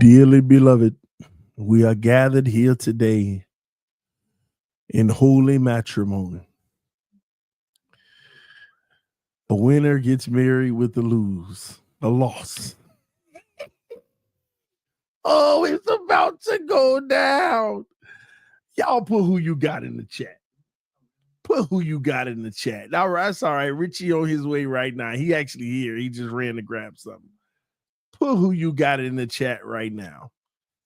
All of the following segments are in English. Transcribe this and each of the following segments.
Dearly beloved, we are gathered here today in holy matrimony. A winner gets married with a loss. Oh, it's about to go down. Y'all put who you got in the chat. Put who you got in the chat. All right, that's all right. Richie on his way right now. He actually here. He just ran to grab something. Put who you got in the chat right now.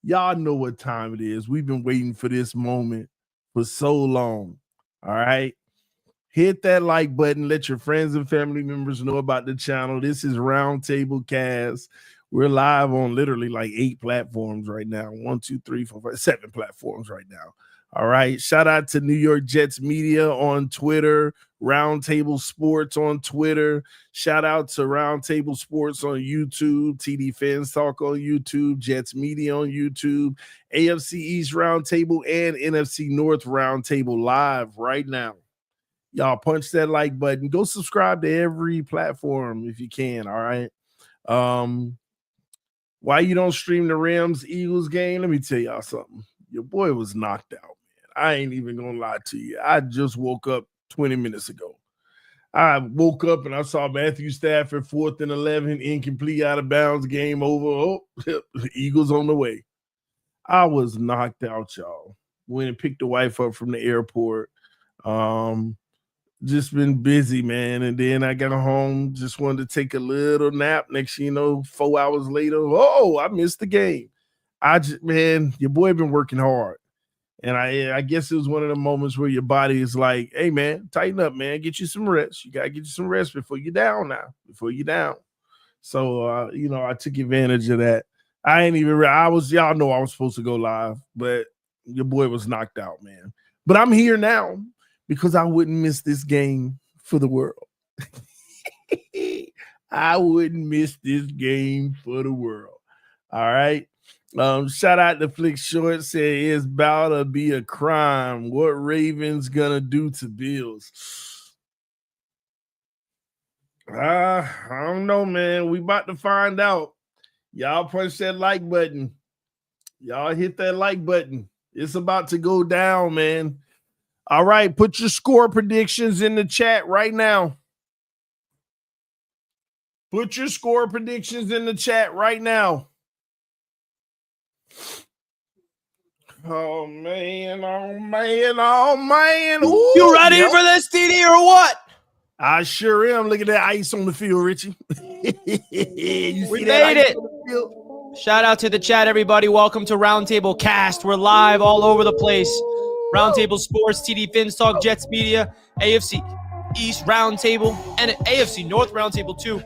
Y'all know what time it is. We've been waiting for this moment for so long. All right. Hit that like button. Let your friends and family members know about the channel. This is Roundtable Cast. We're live on literally like 8 platforms right now. 1, 2, 3, 4, 5, 7 platforms right now. All right. Shout out to New York Jets Media on Twitter, Roundtable Sports on Twitter. Shout out to Roundtable Sports on YouTube, TD Fans Talk on YouTube, Jets Media on YouTube, AFC East Roundtable and NFC North Roundtable live right now. Y'all punch that like button. Go subscribe to every platform if you can. All right. Why you don't stream the Rams-Eagles game? Let me tell y'all something. Your boy was knocked out, man. I ain't even gonna lie to you. I just woke up 20 minutes ago. I woke up and I saw Matthew Stafford 4th and 11, incomplete, out of bounds, game over. Oh, Eagles on the way. I was knocked out, y'all. Went and picked the wife up from the airport. Just been busy, man. And then I got home, just wanted to take a little nap. Next thing you know, 4 hours later, oh, I missed the game. Man, your boy been working hard. And I guess it was one of the moments where your body is like, hey, man, tighten up, man. Get you some rest. You got to get you some rest before you're down now, So, I took advantage of that. Y'all know I was supposed to go live, but your boy was knocked out, man. But I'm here now because I wouldn't miss this game for the world. I wouldn't miss this game for the world. All right. Shout out to Flick Short, said it's about to be a crime. What Ravens gonna do to Bills? I don't know, man. We about to find out. Y'all punch that like button. Y'all hit that like button. It's about to go down, man. All right, put your score predictions in the chat right now. Put your score predictions in the chat right now. Oh, man. Ooh, you ready for this, TD, or what? I sure am. Look at that ice on the field, Richie. We made it. Shout out to the chat, everybody. Welcome to Roundtable Cast. We're live all over the place. Roundtable Sports, TD Fins Talk, Jets Media, AFC East Roundtable, and AFC North Roundtable 2.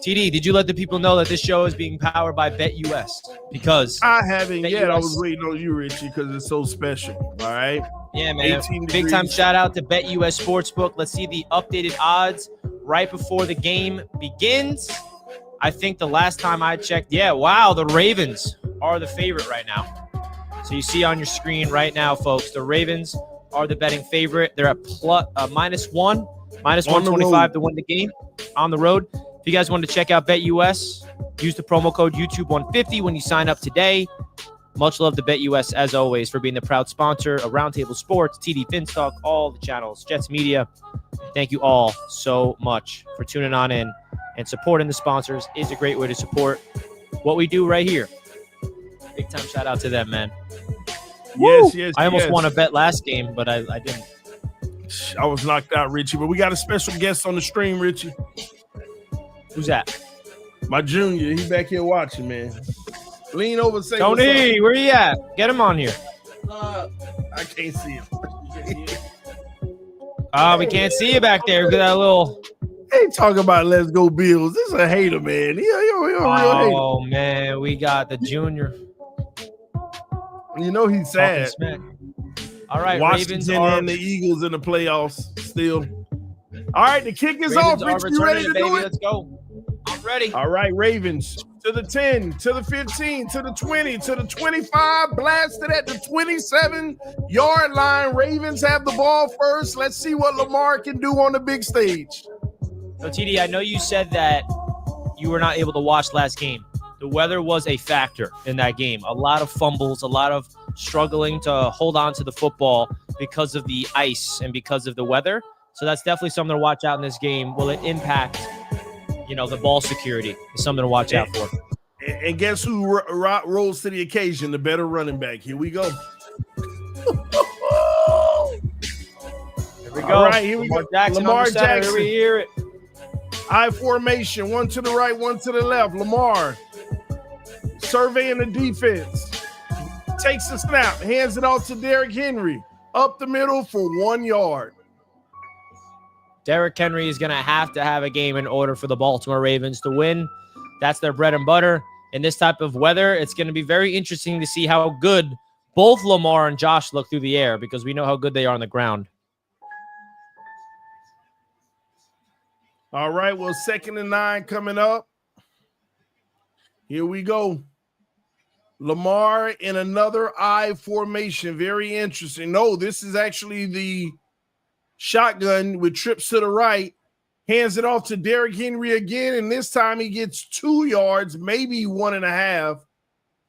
TD, did you let the people know that this show is being powered by BetUS? Because I haven't yet. I was waiting on you, Richie, because it's so special. All right. Yeah, man. Big time shout out to BetUS Sportsbook. Let's see the updated odds right before the game begins. I think the last time I checked, the Ravens are the favorite right now. So you see on your screen right now, folks, the Ravens are the betting favorite. They're at minus 125 to win the game on the road. If you guys want to check out BetUS, use the promo code YouTube150 when you sign up today. Much love to BetUS, as always, for being the proud sponsor of Roundtable Sports, TD Finstock, all the channels, Jets Media. Thank you all so much for tuning on in, and supporting the sponsors is a great way to support what we do right here. Big time shout out to them, man. Yes. I almost won a bet last game, but I didn't. I was knocked out, Richie, but we got a special guest on the stream, Richie. Who's that? My junior. He back here watching, man. Lean over, say Tony, where you at? Get him on here. I can't see him. We can't see you back there. Look at that little. Hey, talking about let's go Bills. This is a hater, man. He a real hater. Oh, man. We got the junior. You know he's sad. All right, Washington and the Eagles in the playoffs still. All right, the kick is off. Rich, you ready to do it? Let's go. I'm ready. All right, Ravens to the 10, to the 15, to the 20, to the 25, blasted at the 27-yard line. Ravens have the ball first. Let's see what Lamar can do on the big stage. So, TD, I know you said that you were not able to watch last game. The weather was a factor in that game. A lot of fumbles, a lot of struggling to hold on to the football because of the ice and because of the weather. So that's definitely something to watch out in this game. Will it impact, the ball security? Is something to watch out for. And guess who rolls to the occasion? The better running back. Here we go. Here we go. All right, here we go. Jackson Lamar under center. Jackson. Here we hear it. I formation, one to the right, one to the left. Lamar surveying the defense. Takes the snap, hands it off to Derrick Henry. Up the middle for 1 yard. Derrick Henry is going to have a game in order for the Baltimore Ravens to win. That's their bread and butter. In this type of weather, it's going to be very interesting to see how good both Lamar and Josh look through the air, because we know how good they are on the ground. All right, well, 2nd and 9 coming up. Here we go. Lamar in another I formation. Very interesting. No, this is actually the shotgun with trips to the right. Hands it off to Derrick Henry again, and this time he gets 2 yards, maybe 1.5.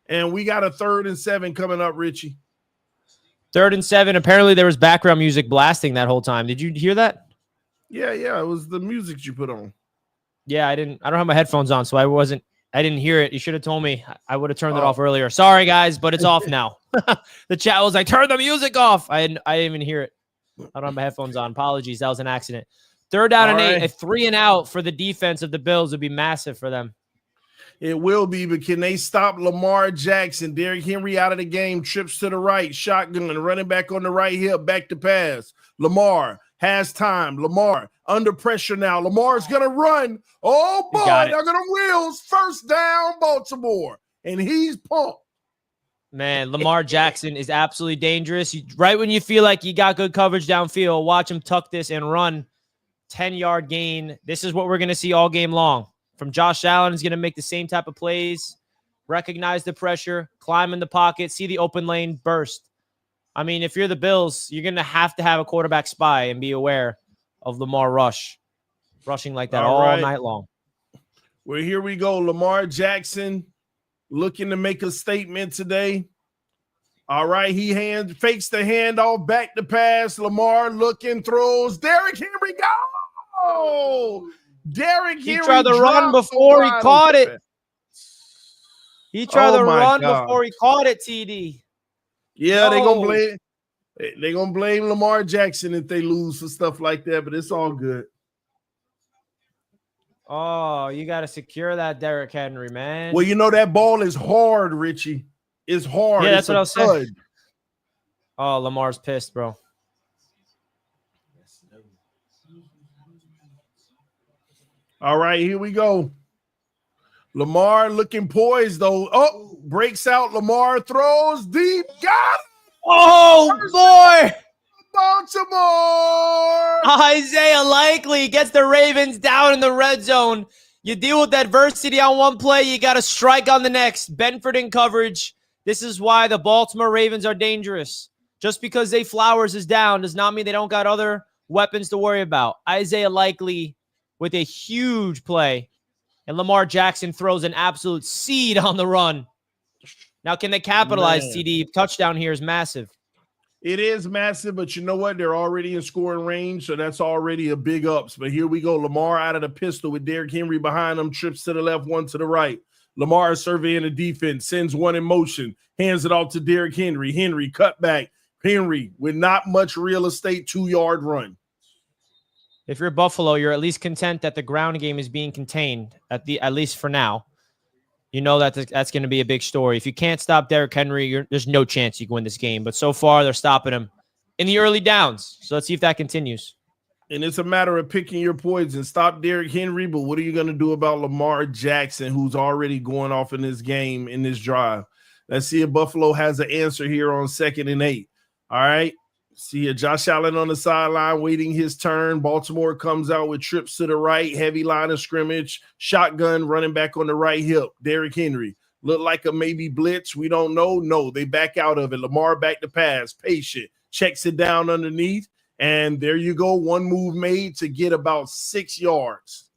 And we got a 3rd and 7 coming up, Richie. 3rd and 7. Apparently there was background music blasting that whole time. Did you hear that? Yeah. It was the music you put on. Yeah, I don't have my headphones on, so I didn't hear it. You should have told me. I would have turned it off earlier. Sorry, guys, but it's off now. The chat was like, turn the music off. I didn't even hear it. I don't have my headphones on. Apologies. That was an accident. 3rd down and 8. A 3 and out for the defense of the Bills would be massive for them. It will be, but can they stop Lamar Jackson? Derrick Henry out of the game, trips to the right, shotgun, running back on the right hip, back to pass. Lamar has time. Lamar under pressure now. Lamar's going to run. Oh, boy, they're going to wheels. 1st down, Baltimore. And he's pumped. Man, Lamar Jackson is absolutely dangerous. Right when you feel like you got good coverage downfield, watch him tuck this and run. 10-yard gain. This is what we're going to see all game long. From Josh Allen is going to make the same type of plays, recognize the pressure, climb in the pocket, see the open lane, burst. I mean, if you're the Bills, you're going to have a quarterback spy and be aware of Lamar rushing like that all night long. Well, here we go. Lamar Jackson looking to make a statement today. All right, he fakes the handoff, back to pass. Lamar looking, throws. Derrick Henry, go! Derrick Henry. He tried to run before he caught it. He tried to run before he caught it, TD. Yeah, they're gonna blame Lamar Jackson if they lose for stuff like that, but it's all good. Oh, you got to secure that Derrick Henry, man. Well, that ball is hard, Richie. It's hard. Yeah, that's what I was saying. Oh, Lamar's pissed, bro. All right, here we go. Lamar looking poised, though. Oh, breaks out. Lamar throws deep. Got it. Oh, boy. Baltimore. Isaiah Likely gets the Ravens down in the red zone. You deal with adversity on one play, you got to strike on the next. Benford in coverage. This is why the Baltimore Ravens are dangerous. Just because Zay Flowers is down does not mean they don't got other weapons to worry about. Isaiah Likely with a huge play. And Lamar Jackson throws an absolute seed on the run. Now, can they capitalize, TD? Touchdown here is massive. It is massive, but you know what? They're already in scoring range, so that's already a big ups. But here we go. Lamar out of the pistol with Derrick Henry behind him, trips to the left, one to the right. Lamar surveying the defense, sends one in motion, hands it off to Derrick Henry. Henry cut back. Henry with not much real estate, 2-yard run. If you're Buffalo, you're at least content that the ground game is being contained, at least for now. You know that that's going to be a big story. If you can't stop Derrick Henry, there's no chance you can win this game. But so far, they're stopping him in the early downs. So let's see if that continues. And it's a matter of picking your poison. Stop Derrick Henry, but what are you going to do about Lamar Jackson, who's already going off in this game, in this drive? Let's see if Buffalo has an answer here on 2nd and 8. All right. See Josh Allen on the sideline waiting his turn. Baltimore comes out with trips to the right, heavy line of scrimmage, shotgun running back on the right hip. Derrick Henry look like a maybe blitz. We don't know. No, they back out of it. Lamar back to pass, patient, checks it down underneath, and there you go. One move made to get about 6 yards.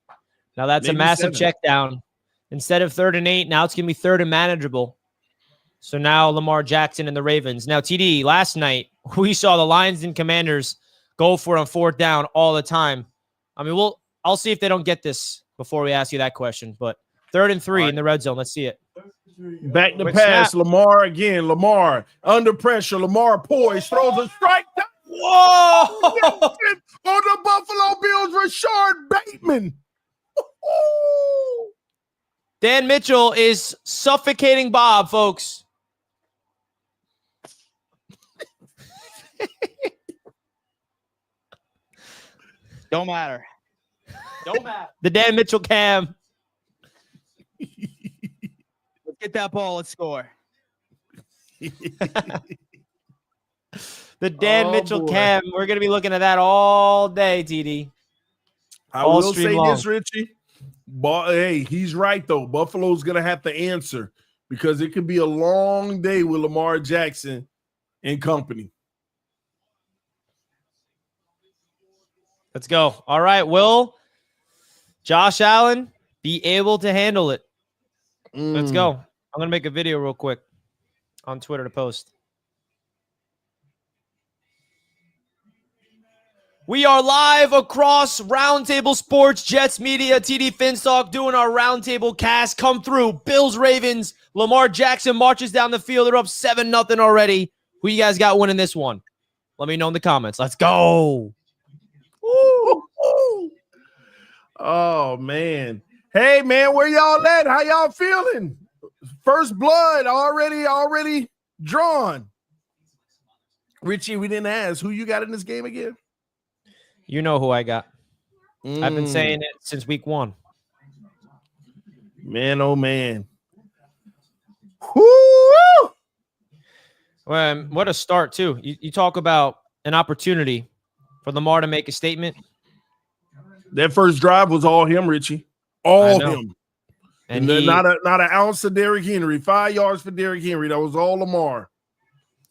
Now that's maybe a massive 7. Check down. Instead of 3rd and 8, now it's going to be 3rd and manageable. So now Lamar Jackson and the Ravens. Now, TD, last night, we saw the Lions and Commanders go for it on 4th down all the time. I mean, I'll see if they don't get this before we ask you that question. But 3rd and 3 in the red zone. Let's see it. Back to Quick pass. snap. Lamar again. Lamar under pressure. Lamar poised. Throws a strike. Whoa! On the Buffalo Bills, Rashard Bateman. Dan Mitchell is suffocating Bob, folks. Don't matter. Don't matter. The Dan Mitchell cam. Let's get that ball. Let's score. The Dan Mitchell cam. We're going to be looking at that all day, TD. I will say this, Richie. Hey, he's right, though. Buffalo's going to have to answer because it could be a long day with Lamar Jackson and company. Let's go. All right. Will Josh Allen be able to handle it? Let's go. I'm going to make a video real quick on Twitter to post. We are live across Roundtable Sports, Jets Media, TD Finstock doing our Roundtable cast. Come through. Bills, Ravens. Lamar Jackson marches down the field. They're up 7-0 already. Who you guys got winning this one? Let me know in the comments. Let's go. Woo. Oh, man. Hey, man, where y'all at? How y'all feeling? First blood already drawn. Richie, we didn't ask who you got in this game again. You know who I got. I've been saying it since week 1. Man, oh, man. Woo! Well, what a start, too. You talk about an opportunity for Lamar to make a statement. That first drive was all him, Richie. All him. And not an ounce of Derrick Henry. 5 yards for Derrick Henry. That was all Lamar.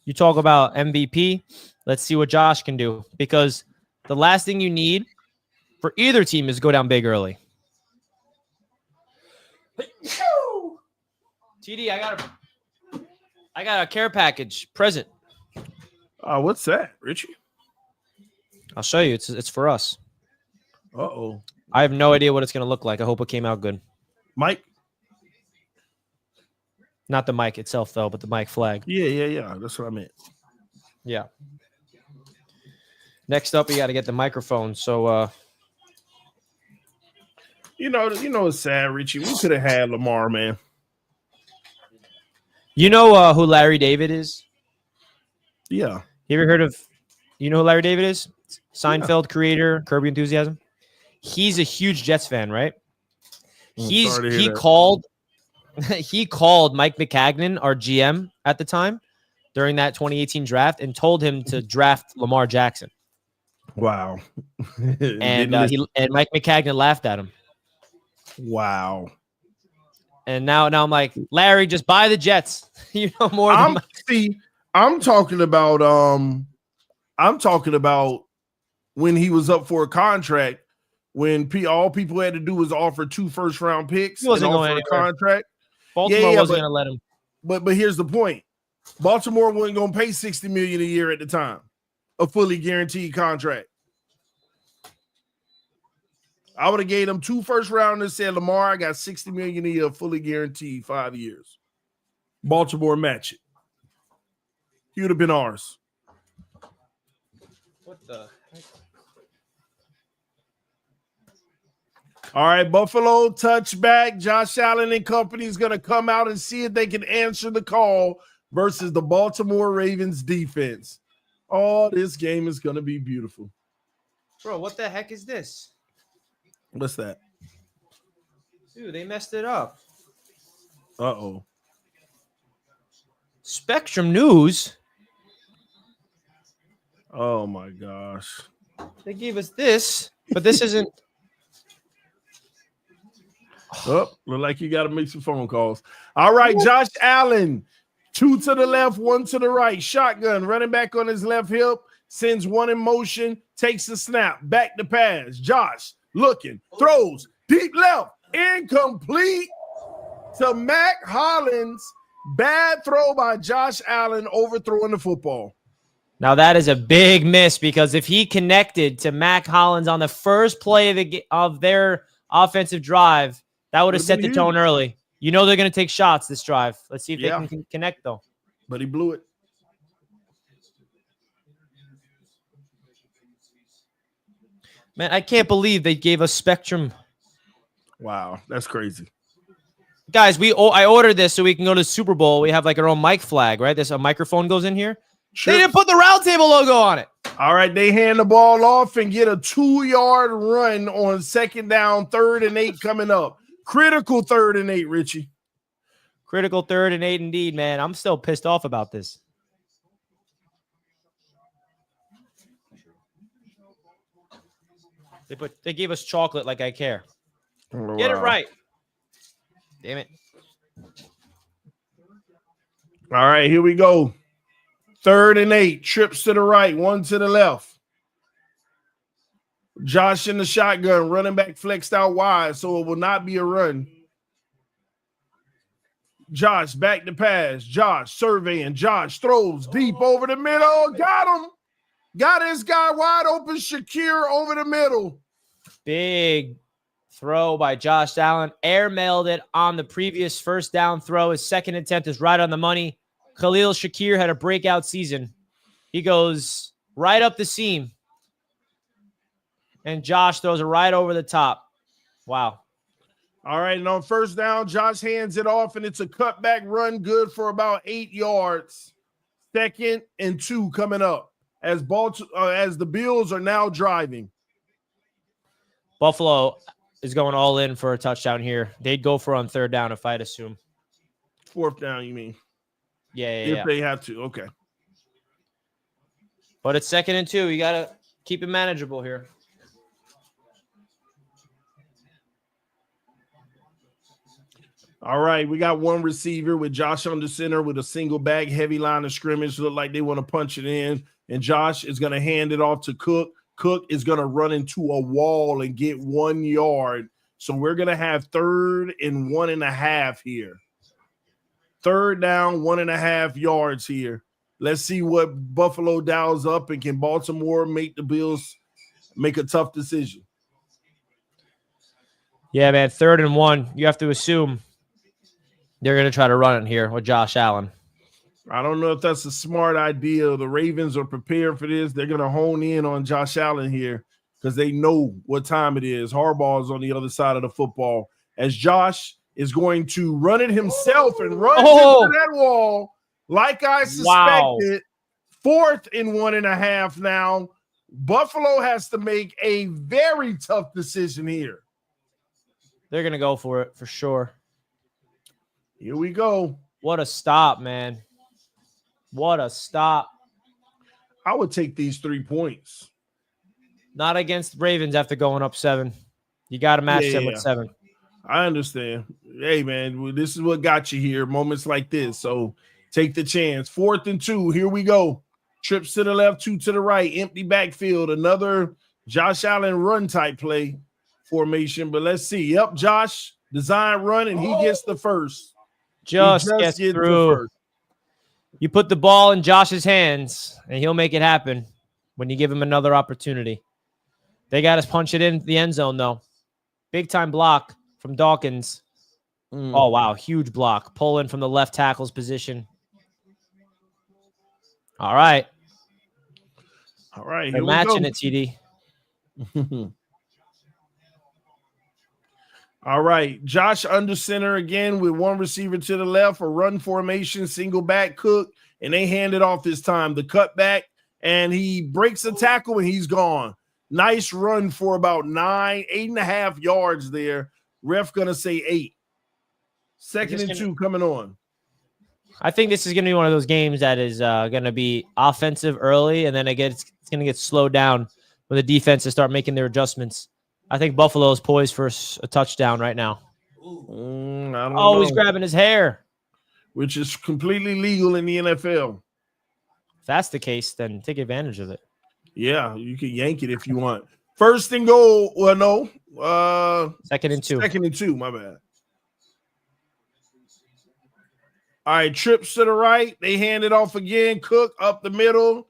You talk about MVP. Let's see what Josh can do. Because the last thing you need for either team is go down big early. TD, I got a care package present. What's that, Richie? I'll show you. It's for us. Uh-oh. I have no idea what it's going to look like. I hope it came out good. Mike? Not the mic itself, though, but the mic flag. Yeah. That's what I meant. Yeah. Next up, you got to get the microphone. So, you know, it's sad, Richie. We could have had Lamar, man. You know who Larry David is? Yeah. You ever heard of? You know who Larry David is? Seinfeld creator, Curb Your Enthusiasm. He's a huge Jets fan, right? He called Mike McCagnon, our GM at the time, during that 2018 draft, and told him to draft Lamar Jackson. Wow. and Mike McCagnon laughed at him. Wow. And now I'm like, Larry, just buy the Jets. You know more than I'm talking about when he was up for a contract, when all people had to do was offer 2 first-round picks. He wasn't going anywhere. Contract. Baltimore wasn't going to let him. But here's the point: Baltimore wasn't going to pay $60 million a year at the time, a fully guaranteed contract. I would have gave them 2 first-rounders. Said, Lamar, I got $60 million a year, fully guaranteed, 5 years. Baltimore match it. He would have been ours. What the heck? All right, Buffalo touchback. Josh Allen and company is going to come out and see if they can answer the call versus the Baltimore Ravens defense. Oh, this game is going to be beautiful. Bro, what the heck is this? What's that? Dude, they messed it up. Uh-oh. Spectrum News. Oh, my gosh. They gave us this, but this isn't. Oh, look like you got to make some phone calls. All right, Josh Allen, 2 to the left, 1 to the right. Shotgun, running back on his left hip, sends 1 in motion, takes the snap, back to pass. Josh looking, throws, deep left, incomplete. to Mac Hollins. Bad throw by Josh Allen, overthrowing the football. Now that is a big miss because if he connected to Mac Hollins on the first play of their offensive drive, that would have set the tone early. You know they're going to take shots this drive. Let's see if they can connect, though. But he blew it. Man, I can't believe they gave us Spectrum. Wow, that's crazy. Guys, I ordered this so we can go to the Super Bowl. We have like our own mic flag, right? There's a microphone goes in here. Sure. They didn't put the round table logo on it. All right, they hand the ball off and get a 2-yard run on 2nd down, 3rd and 8 coming up. Critical 3rd and 8, Richie. Critical 3rd and 8 indeed, man. I'm still pissed off about this. They gave us chocolate like I care. Oh, Get it right. Damn it. All right, here we go. 3rd and 8. Trips to the right, 1 to the left. Josh in the shotgun, running back flexed out wide, so it will not be a run. Josh back to pass. Josh surveying. Josh throws deep over the middle. Got him. Got his guy wide open. Shakir over the middle. Big throw by Josh Allen. Airmailed it on the previous 1st down throw. His 2nd attempt is right on the money. Khalil Shakir had a breakout season. He goes right up the seam. And Josh throws it right over the top. Wow. All right, and on 1st down, Josh hands it off, and it's a cutback run good for about 8 yards. 2nd and 2 coming up as the Bills are now driving. Buffalo is going all in for a touchdown here. They'd go for on 3rd down if I'd assume. 4th down, you mean? Yeah. If they have to, okay. But it's 2nd and 2. You got to keep it manageable here. All right, we got one receiver with Josh on the center with a single back, heavy line of scrimmage. Look like they want to punch it in, and Josh is going to hand it off to Cook. Cook is going to run into a wall and get 1 yard. So we're going to have 3rd and 1.5 here. 3rd down, 1.5 yards here. Let's see what Buffalo dials up, and can Baltimore make the Bills make a tough decision? Yeah, man, 3rd and 1. You have to assume they're going to try to run it here with Josh Allen. I don't know if that's a smart idea. The Ravens are prepared for this. They're going to hone in on Josh Allen here because they know what time it is. Harbaugh is on the other side of the football as Josh is going to run it himself and run into that wall like I suspected. Wow. 4th and 1.5 now. Buffalo has to make a very tough decision here. They're going to go for it for sure. Here we go. What a stop, man. What a stop. I would take these 3 points. Not against Ravens after going up 7. You got to match them with 7. I understand. Hey, man, this is what got you here. Moments like this. So take the chance. 4th and 2. Here we go. Trips to the left, 2 to the right. Empty backfield. Another Josh Allen run type play formation. But let's see. Yep, Josh, design run, and he gets the first. Just gets through. You put the ball in Josh's hands, and he'll make it happen when you give him another opportunity. They got to punch it in the end zone, though. Big-time block from Dawkins. Oh, wow. Huge block. Pull in from the left tackle's position. All right. All right. They're matching it, TD. All right. Josh under center again with one receiver to the left, a run formation, single back Cook, and they hand it off this time. The cutback, and he breaks the tackle, and he's gone. Nice run for about 8.5 yards there. Ref going to say 8. 2nd and 2 coming on. I think this is going to be one of those games that is going to be offensive early, and then it's going to get slowed down when the defense start making their adjustments. I think Buffalo is poised for a touchdown right now. I don't know. He's grabbing his hair. Which is completely legal in the NFL. If that's the case, then take advantage of it. Yeah, you can yank it if you want. 1st and goal. Well, no. 2nd and 2. 2nd and 2, my bad. All right, trips to the right. They hand it off again. Cook up the middle,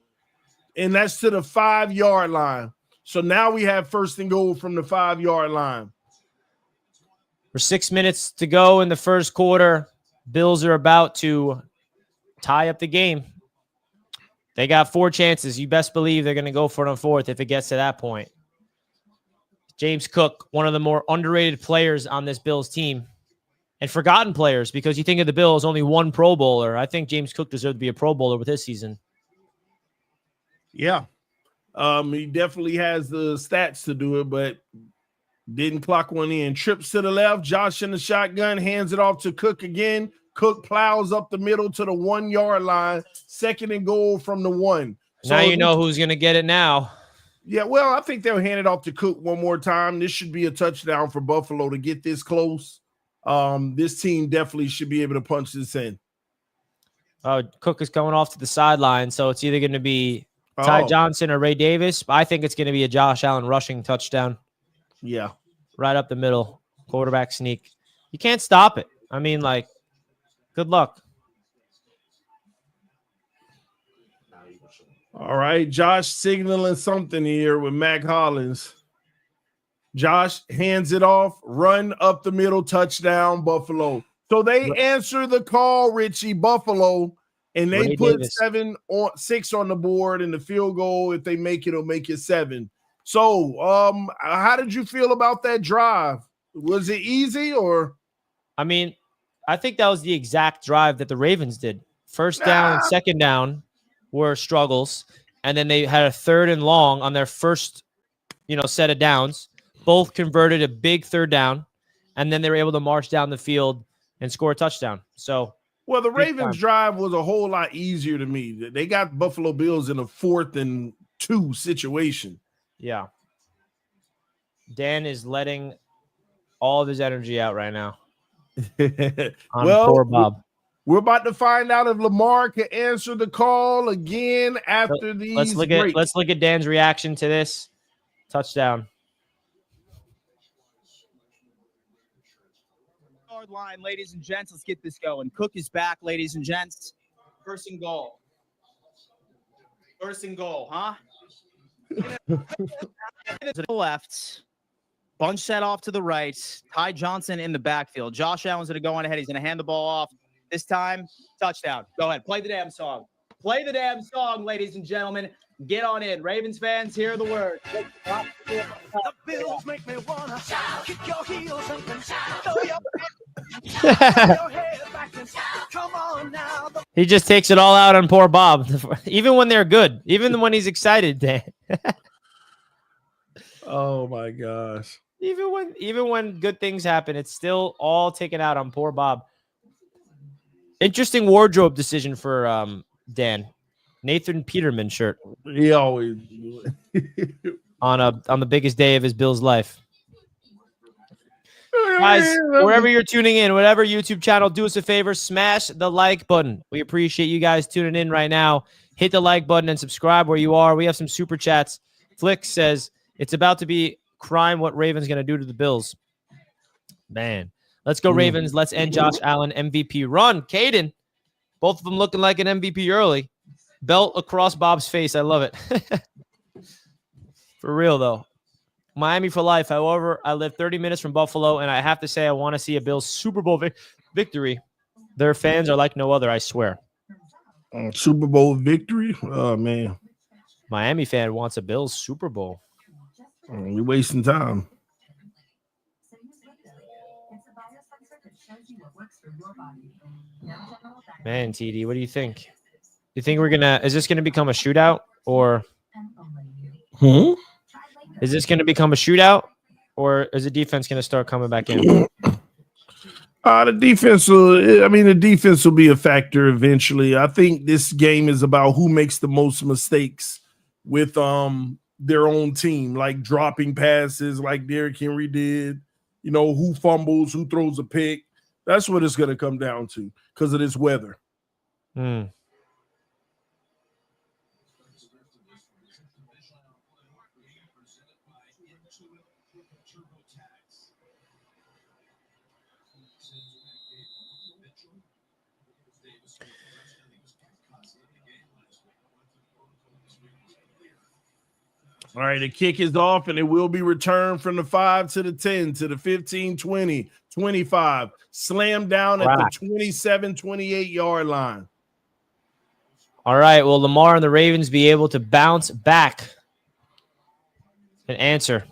and that's to the 5-yard line. So now we have first and goal from the 5-yard line. For 6 minutes to go in the first quarter, Bills are about to tie up the game. They got 4 chances. You best believe they're going to go for it on fourth if it gets to that point. James Cook, one of the more underrated players on this Bills team, and forgotten players, because you think of the Bills, only one Pro Bowler. I think James Cook deserved to be a Pro Bowler with his season. Yeah. He definitely has the stats to do it, but didn't clock one in. Trips to the left. Josh in the shotgun, hands it off to Cook again. Cook plows up the middle to the 1-yard line. Second and goal from the 1. Now you know who's going to get it now. Yeah, well, I think they'll hand it off to Cook one more time. This should be a touchdown for Buffalo to get this close. This team definitely should be able to punch this in. Cook is coming off to the sideline, so it's either going to be Ty Johnson or Ray Davis. I think it's going to be a Josh Allen rushing touchdown. Yeah. Right up the middle. Quarterback sneak. You can't stop it. I mean, like, good luck. All right, Josh signaling something here with Mac Hollins. Josh hands it off, run up the middle, touchdown, Buffalo. So they answer the call, Richie, Buffalo, and they Ray put Davis. 6 on the board, and the field goal, if they make it, it'll make it 7. So how did you feel about that drive? Was it easy or? I mean, I think that was the exact drive that the Ravens did. First down and second down were struggles, and then they had a 3rd and long on their first, set of downs. Both converted a big 3rd down, and then they were able to march down the field and score a touchdown. So, well, the Ravens drive was a whole lot easier to me. They got Buffalo Bills in a 4th and 2 situation. Yeah. Dan is letting all of his energy out right now. Poor Bob. We're about to find out if Lamar can answer the call again after these. Let's look at Dan's reaction to this touchdown. Line, ladies and gents. Let's get this going. Cook is back, ladies and gents. First and goal. First and goal, huh? To the left. Bunch set off to the right. Ty Johnson in the backfield. Josh Allen's going to go on ahead. He's going to hand the ball off. This time, touchdown. Go ahead. Play the damn song. Play the damn song, ladies and gentlemen. Get on in. Ravens fans, hear the word. The Bills make me wanna kick your heels up and throw your head back and come on now. He just takes it all out on poor Bob, even when they're good, even when he's excited, Dan. Oh my gosh. Even when good things happen, it's still all taken out on poor Bob. Interesting wardrobe decision for Dan. Nathan Peterman shirt. He always on the biggest day of his Bills life. Guys, wherever you're tuning in, whatever YouTube channel, do us a favor, smash the like button. We appreciate you guys tuning in right now. Hit the like button and subscribe where you are. We have some super chats. Flick says, it's about to be crime what Ravens going to do to the Bills. Man, let's go Ravens. Let's end Josh Allen MVP run. Caden, both of them looking like an MVP early. Belt across Bob's face. I love it. For real, though. Miami for life. However, I live 30 minutes from Buffalo, and I have to say I want to see a Bills Super Bowl victory. Their fans are like no other, I swear. Super Bowl victory? Oh, man. Miami fan wants a Bills Super Bowl. We're wasting time. Man, TD, what do you think? You think is this gonna become a shootout, or is this gonna become a shootout, or is the defense gonna start coming back in? The defense will be a factor eventually. I think this game is about who makes the most mistakes with their own team, like dropping passes like Derrick Henry did, who fumbles, who throws a pick. That's what it's going to come down to because of this weather. All right, the kick is off, and it will be returned from the 5 to the 10 to the 15, 20, 25. Slam down at the 27, 28-yard line. All right, will Lamar and the Ravens be able to bounce back and answer?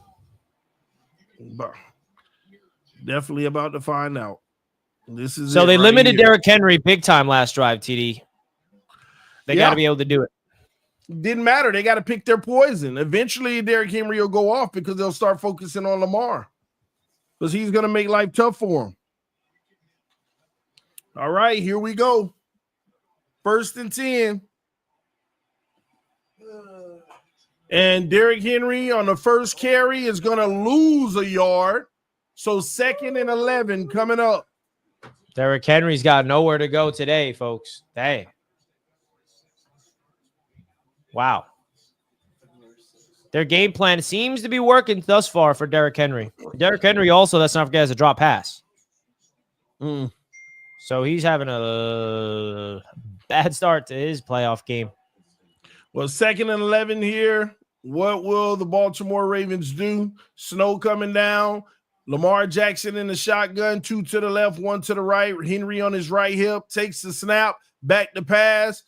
Definitely about to find out. This is so they right limited here. Derrick Henry big time last drive, TD. They got to be able to do it. Didn't matter. They got to pick their poison. Eventually, Derrick Henry will go off because they'll start focusing on Lamar because he's going to make life tough for him. All right, here we go. 1st and 10. And Derrick Henry on the first carry is going to lose a yard. So 2nd and 11 coming up. Derrick Henry's got nowhere to go today, folks. Dang. Wow. Their game plan seems to be working thus far for Derrick Henry. Derrick Henry also, let's not forget, has a drop pass. So he's having a bad start to his playoff game. Well, 2nd and 11 here. What will the Baltimore Ravens do? Snow coming down. Lamar Jackson in the shotgun. 2 to the left, 1 to the right. Henry on his right hip. Takes the snap. Back to pass.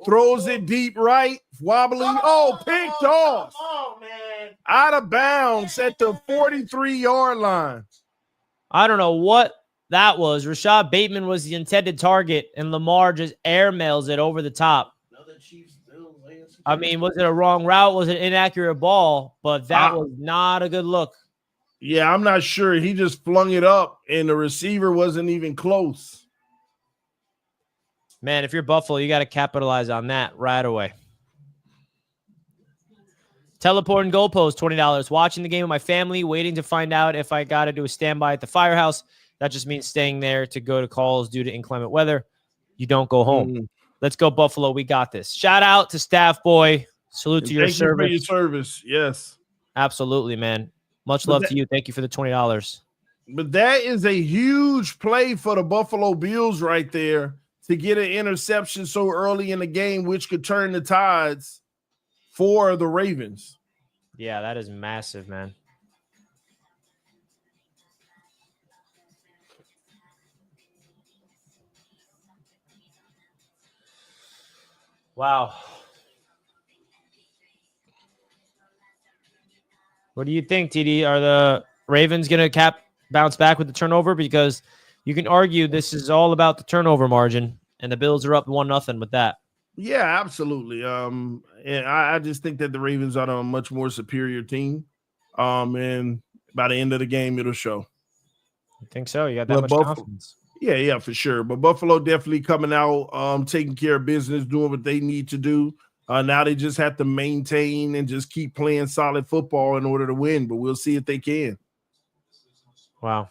Throws it deep right. Wobbling. Oh, picked off. Oh, man. Out of bounds at the 43-yard line. I don't know what that was. Rashad Bateman was the intended target, and Lamar just airmails it over the top. I mean, was it a wrong route? Was it an inaccurate ball? But that was not a good look. Yeah, I'm not sure. He just flung it up, and the receiver wasn't even close. Man, if you're Buffalo, you got to capitalize on that right away. Teleporting goalpost, $20. Watching the game with my family, waiting to find out if I got to do a standby at the firehouse. That just means staying there to go to calls due to inclement weather. You don't go home. Let's go, Buffalo. We got this. Shout out to Staff Boy. Salute to your service. Thank you for your service. Yes. Absolutely, man. Much love to you. Thank you for the $20. But that is a huge play for the Buffalo Bills right there to get an interception so early in the game, which could turn the tides for the Ravens. Yeah, that is massive, man. Wow. What do you think, TD? Are the Ravens going to bounce back with the turnover? Because you can argue this is all about the turnover margin, and the Bills are up 1-0 with that. Yeah, absolutely. And I just think that the Ravens are a much more superior team. And by the end of the game, it'll show. You think so? You got that much confidence? Yeah, for sure. But Buffalo definitely coming out, taking care of business, doing what they need to do. Now they just have to maintain and just keep playing solid football in order to win. But we'll see if they can. Wow.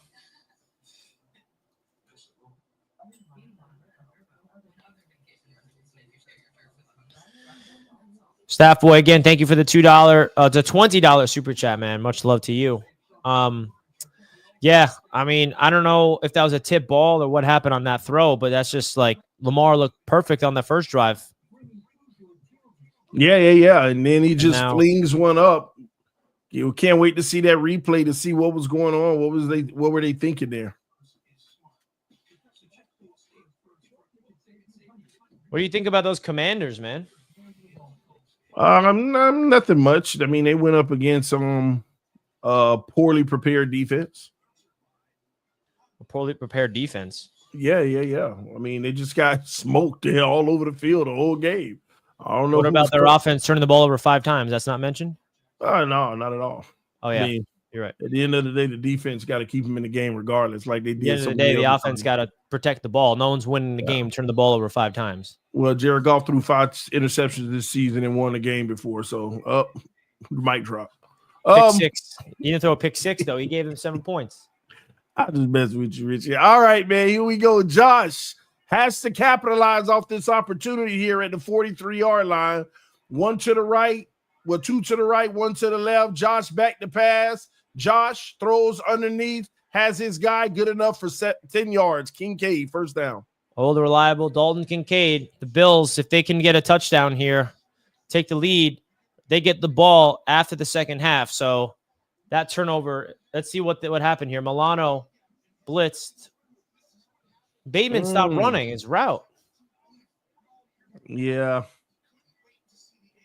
Staff Boy, again, thank you for the $2 to $20 super chat, man. Much love to you. Yeah, I mean, I don't know if that was a tip ball or what happened on that throw, but that's just like Lamar looked perfect on the first drive. Yeah. And then he just flings one up. You can't wait to see that replay to see what was going on. What were they thinking there? What do you think about those Commanders, man? Nothing much. I mean, they went up against some poorly prepared defense. A poorly prepared defense. Yeah. I mean, they just got smoked there all over the field the whole game. I don't know. What about their offense turning the ball over 5 times? That's not mentioned? No, not at all. Oh, yeah. I mean, you're right. At the end of the day, the defense got to keep them in the game regardless, like they did. At the end of the day, the offense got to protect the ball. No one's winning the game, turn the ball over 5 times. Well, Jared Goff threw 5 interceptions this season and won the game before, so mic drop. Pick 6. He didn't throw a pick 6, though. He gave them 7 points. I just messing with you, Richie. All right, man, here we go. Josh has to capitalize off this opportunity here at the 43-yard line. 1 to the right, 2 to the right, 1 to the left. Josh back to pass. Josh throws underneath, has his guy good enough for 10 yards. Kincaid, first down. Old reliable Dalton Kincaid. The Bills, if they can get a touchdown here, take the lead, they get the ball after the second half. So that turnover, let's see what happened here. Milano blitzed. Bateman stopped running his route. Yeah.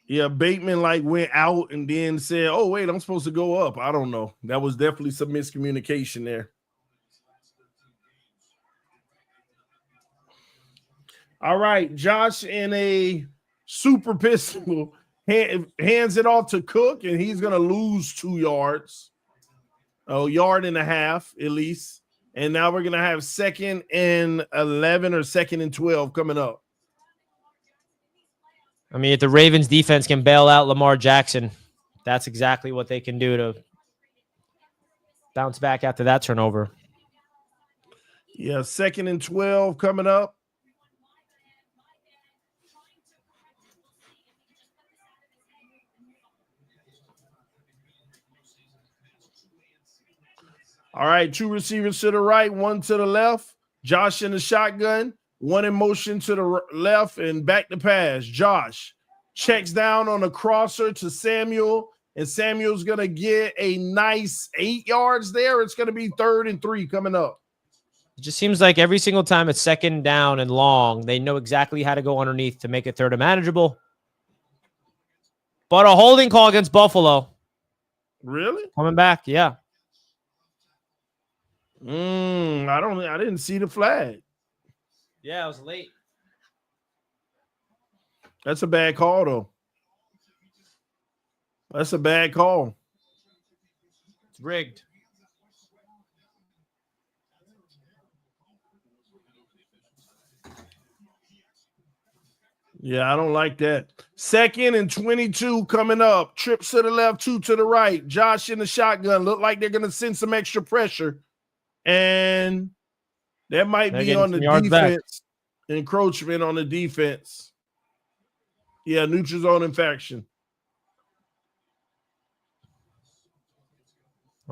Yeah, Bateman like went out and then said, "Oh, wait, I'm supposed to go up." I don't know. That was definitely some miscommunication there. All right, Josh in a super pistol hands it off to Cook, and he's going to lose 2 yards. A yard and a half at least. And now we're going to have 2nd and 11 or 2nd and 12 coming up. I mean, if the Ravens defense can bail out Lamar Jackson, that's exactly what they can do to bounce back after that turnover. Yeah, 2nd and 12 coming up. All right, 2 receivers to the right, 1 to the left. Josh in the shotgun, 1 in motion to the left and back to pass. Josh checks down on a crosser to Samuel, and Samuel's going to get a nice 8 yards there. It's going to be 3rd and 3 coming up. It just seems like every single time it's 2nd down and long, they know exactly how to go underneath to make it 3rd and manageable. But a holding call against Buffalo. Really? Coming back, yeah. I didn't see the flag. Yeah, it was late. That's a bad call, though. That's a bad call. It's rigged. Yeah, I don't like that. 2nd and 22 coming up. Trips to the left, 2 to the right. Josh in the shotgun. Look like they're going to send some extra pressure. And that might be on the defense. Back. Encroachment on the defense. Yeah, neutral zone infraction.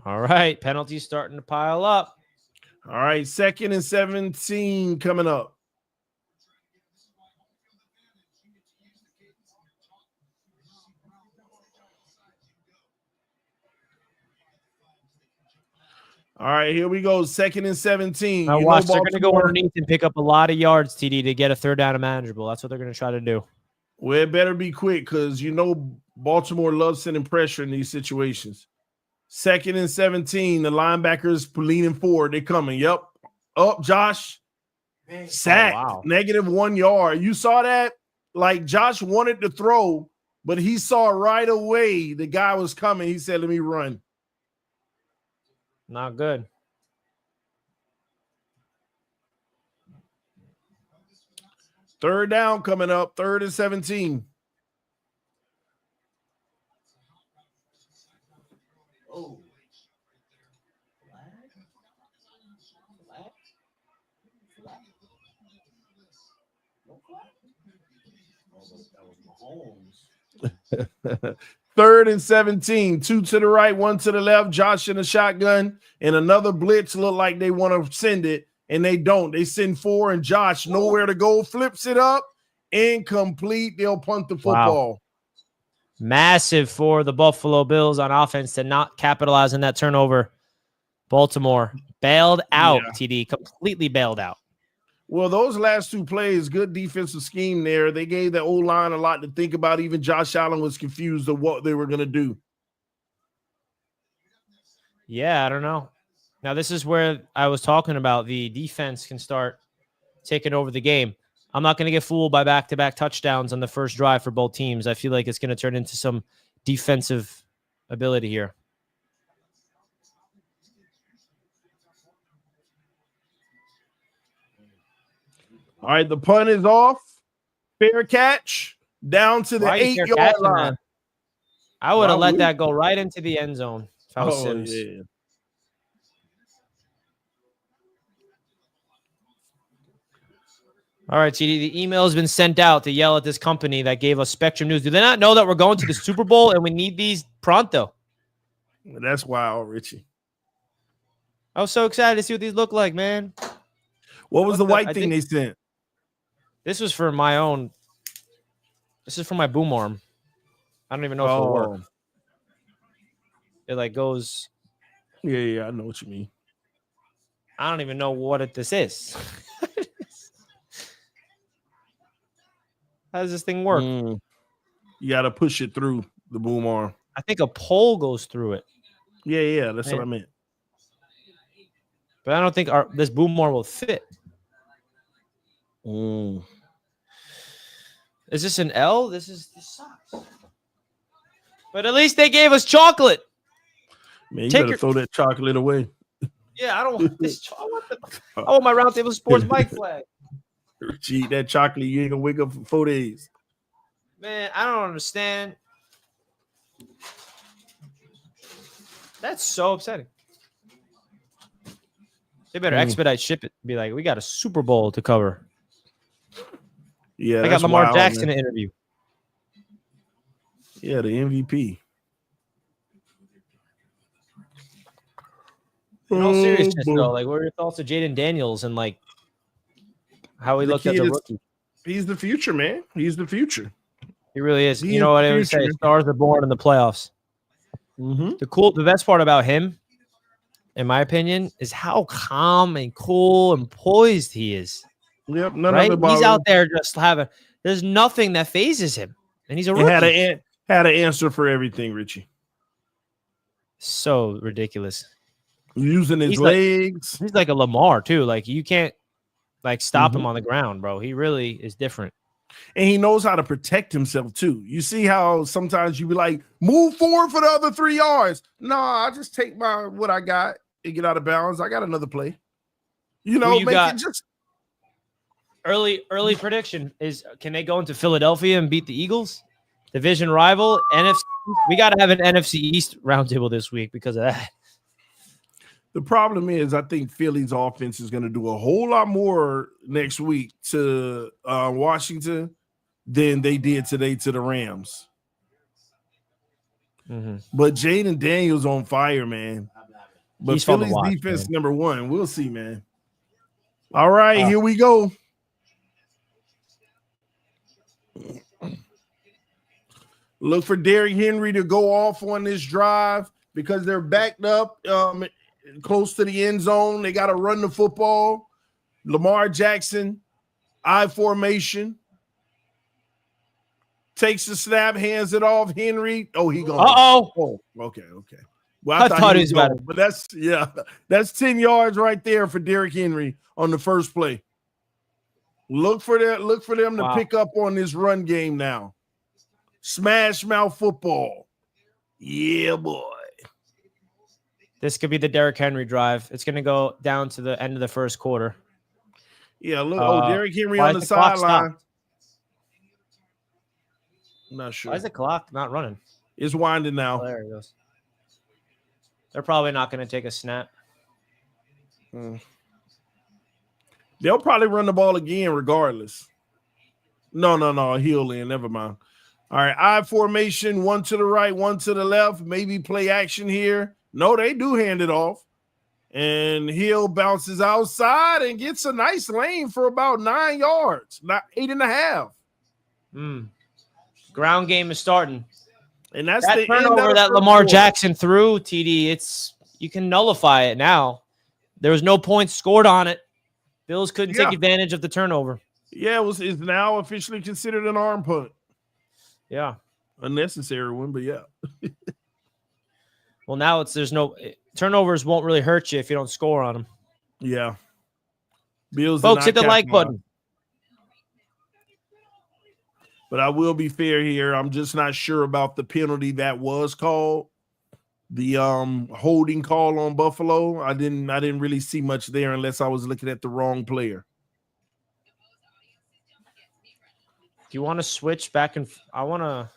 All right, penalties starting to pile up. All right, 2nd and 17 coming up. All right, here we go. 2nd and 17. Now watch, they're going to go underneath and pick up a lot of yards, TD, to get a 3rd down and manageable. That's what they're going to try to do. Well, it better be quick because Baltimore loves sending pressure in these situations. 2nd and 17. The linebackers leaning forward. They're coming. Yep. Up, Josh. Sack. Oh, wow. -1 yard. You saw that? Like Josh wanted to throw, but he saw right away the guy was coming. He said, "Let me run." Not good. Third down coming up. 3rd and 17. Oh. 3rd and 17, 2 to the right, 1 to the left. Josh in a shotgun, and another blitz. Look like they want to send it, and they don't. They send 4, and Josh nowhere to go. Flips it up, incomplete. They'll punt the football. Wow. Massive for the Buffalo Bills on offense to not capitalize on that turnover. Baltimore bailed out, TD, completely bailed out. Well, those last 2 plays, good defensive scheme there. They gave the O-line a lot to think about. Even Josh Allen was confused of what they were going to do. Yeah, I don't know. Now, this is where I was talking about the defense can start taking over the game. I'm not going to get fooled by back-to-back touchdowns on the first drive for both teams. I feel like it's going to turn into some defensive ability here. All right, the punt is off. Fair catch down to the 8-yard line. Man. I would have let that go right into the end zone if I was Sims. Yeah. All right, TD, the email has been sent out to yell at this company that gave us Spectrum News. Do they not know that we're going to the Super Bowl and we need these pronto? That's wild, Richie. I was so excited to see what these look like, man. What was the white thing they sent? This was for my own. This is for my boom arm. I don't even know if it'll work. It like goes. Yeah, I know what you mean. I don't even know what this is. How does this thing work? You got to push it through the boom arm. I think a pole goes through it. Yeah, that's what I meant. But I don't think this boom arm will fit. Is this an L? This sucks. But at least they gave us chocolate. Man, you better throw that chocolate away. Yeah, I don't want this. I want my Roundtable Sports mic flag. Eat that chocolate, you ain't gonna wake up for 4 days. Man, I don't understand. That's so upsetting. They better expedite ship it. Be like, we got a Super Bowl to cover. Yeah, I got Lamar Jackson to interview. Yeah, the MVP. In all seriousness, though, like, what are your thoughts of Jaden Daniels and like how he looked at the rookie? He's the future, man. He's the future. He really is. You know what I would say? Stars are born in the playoffs. The best part about him, in my opinion, is how calm and cool and poised he is. Yep, right? He's out there just having. There's nothing that phases him, and he's a rookie. Had an answer for everything, Richie. So ridiculous. Using his legs. He's like a Lamar too. Like you can't like stop him on the ground, bro. He really is different. And he knows how to protect himself too. You see how sometimes you be like, move forward for the other 3 yards. No, I just take what I got and get out of bounds. I got another play. You know, early prediction is, can they go into Philadelphia and beat the Eagles? Division rival, NFC. We got to have an NFC East roundtable this week because of that. The problem is, I think Philly's offense is going to do a whole lot more next week to Washington than they did today to the Rams. But Jaden Daniels on fire, man. But he's Philly's defense, number one. We'll see, man. All right, here we go. Look for Derrick Henry to go off on this drive because they're backed up close to the end zone. They got to run the football. Lamar Jackson, I formation. Takes the snap, hands it off. Henry. Oh, he gone. Oh, okay. Well, I thought he was gone, but that's 10 yards right there for Derrick Henry on the first play. Look for them to pick up on this run game now. Smash mouth football. Yeah, boy. This could be the Derrick Henry drive. It's going to go down to the end of the first quarter. Yeah, look. Derrick Henry on the sideline. I'm not sure. Why is the clock not running? It's winding now. Oh, there it goes. They're probably not going to take a snap. They'll probably run the ball again regardless. No. Heel in. Never mind. All right, I formation, one to the right, one to the left. Maybe play action here. No, they do hand it off. And Hill bounces outside and gets a nice lane for about 9 yards, not 8.5. Ground game is starting. And that's that the turnover that Lamar Jackson threw, TD. You can nullify it now. There was no points scored on it. Bills couldn't take advantage of the turnover. Yeah, it's now officially considered an arm punt. Yeah. Unnecessary one, but yeah. Well, now there's no turnovers won't really hurt you if you don't score on them. Yeah. Bills, folks, hit the like button. But I will be fair here. I'm just not sure about the penalty that was called. The holding call on Buffalo. I didn't really see much there unless I was looking at the wrong player. Do you want to switch back and I want to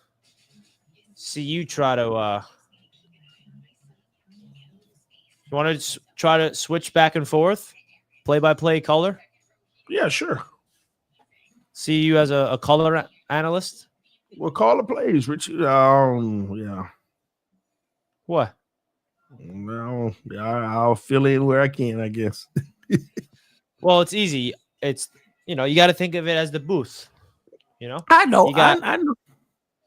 see you try to you want to try to switch back and forth, play-by-play color? Yeah, sure. See you as a color analyst? Well, call the plays, Richie. Yeah. What? No, I'll fill in where I can, I guess. Well, it's easy. It's you got to think of it as the booth. I know. You got, I know.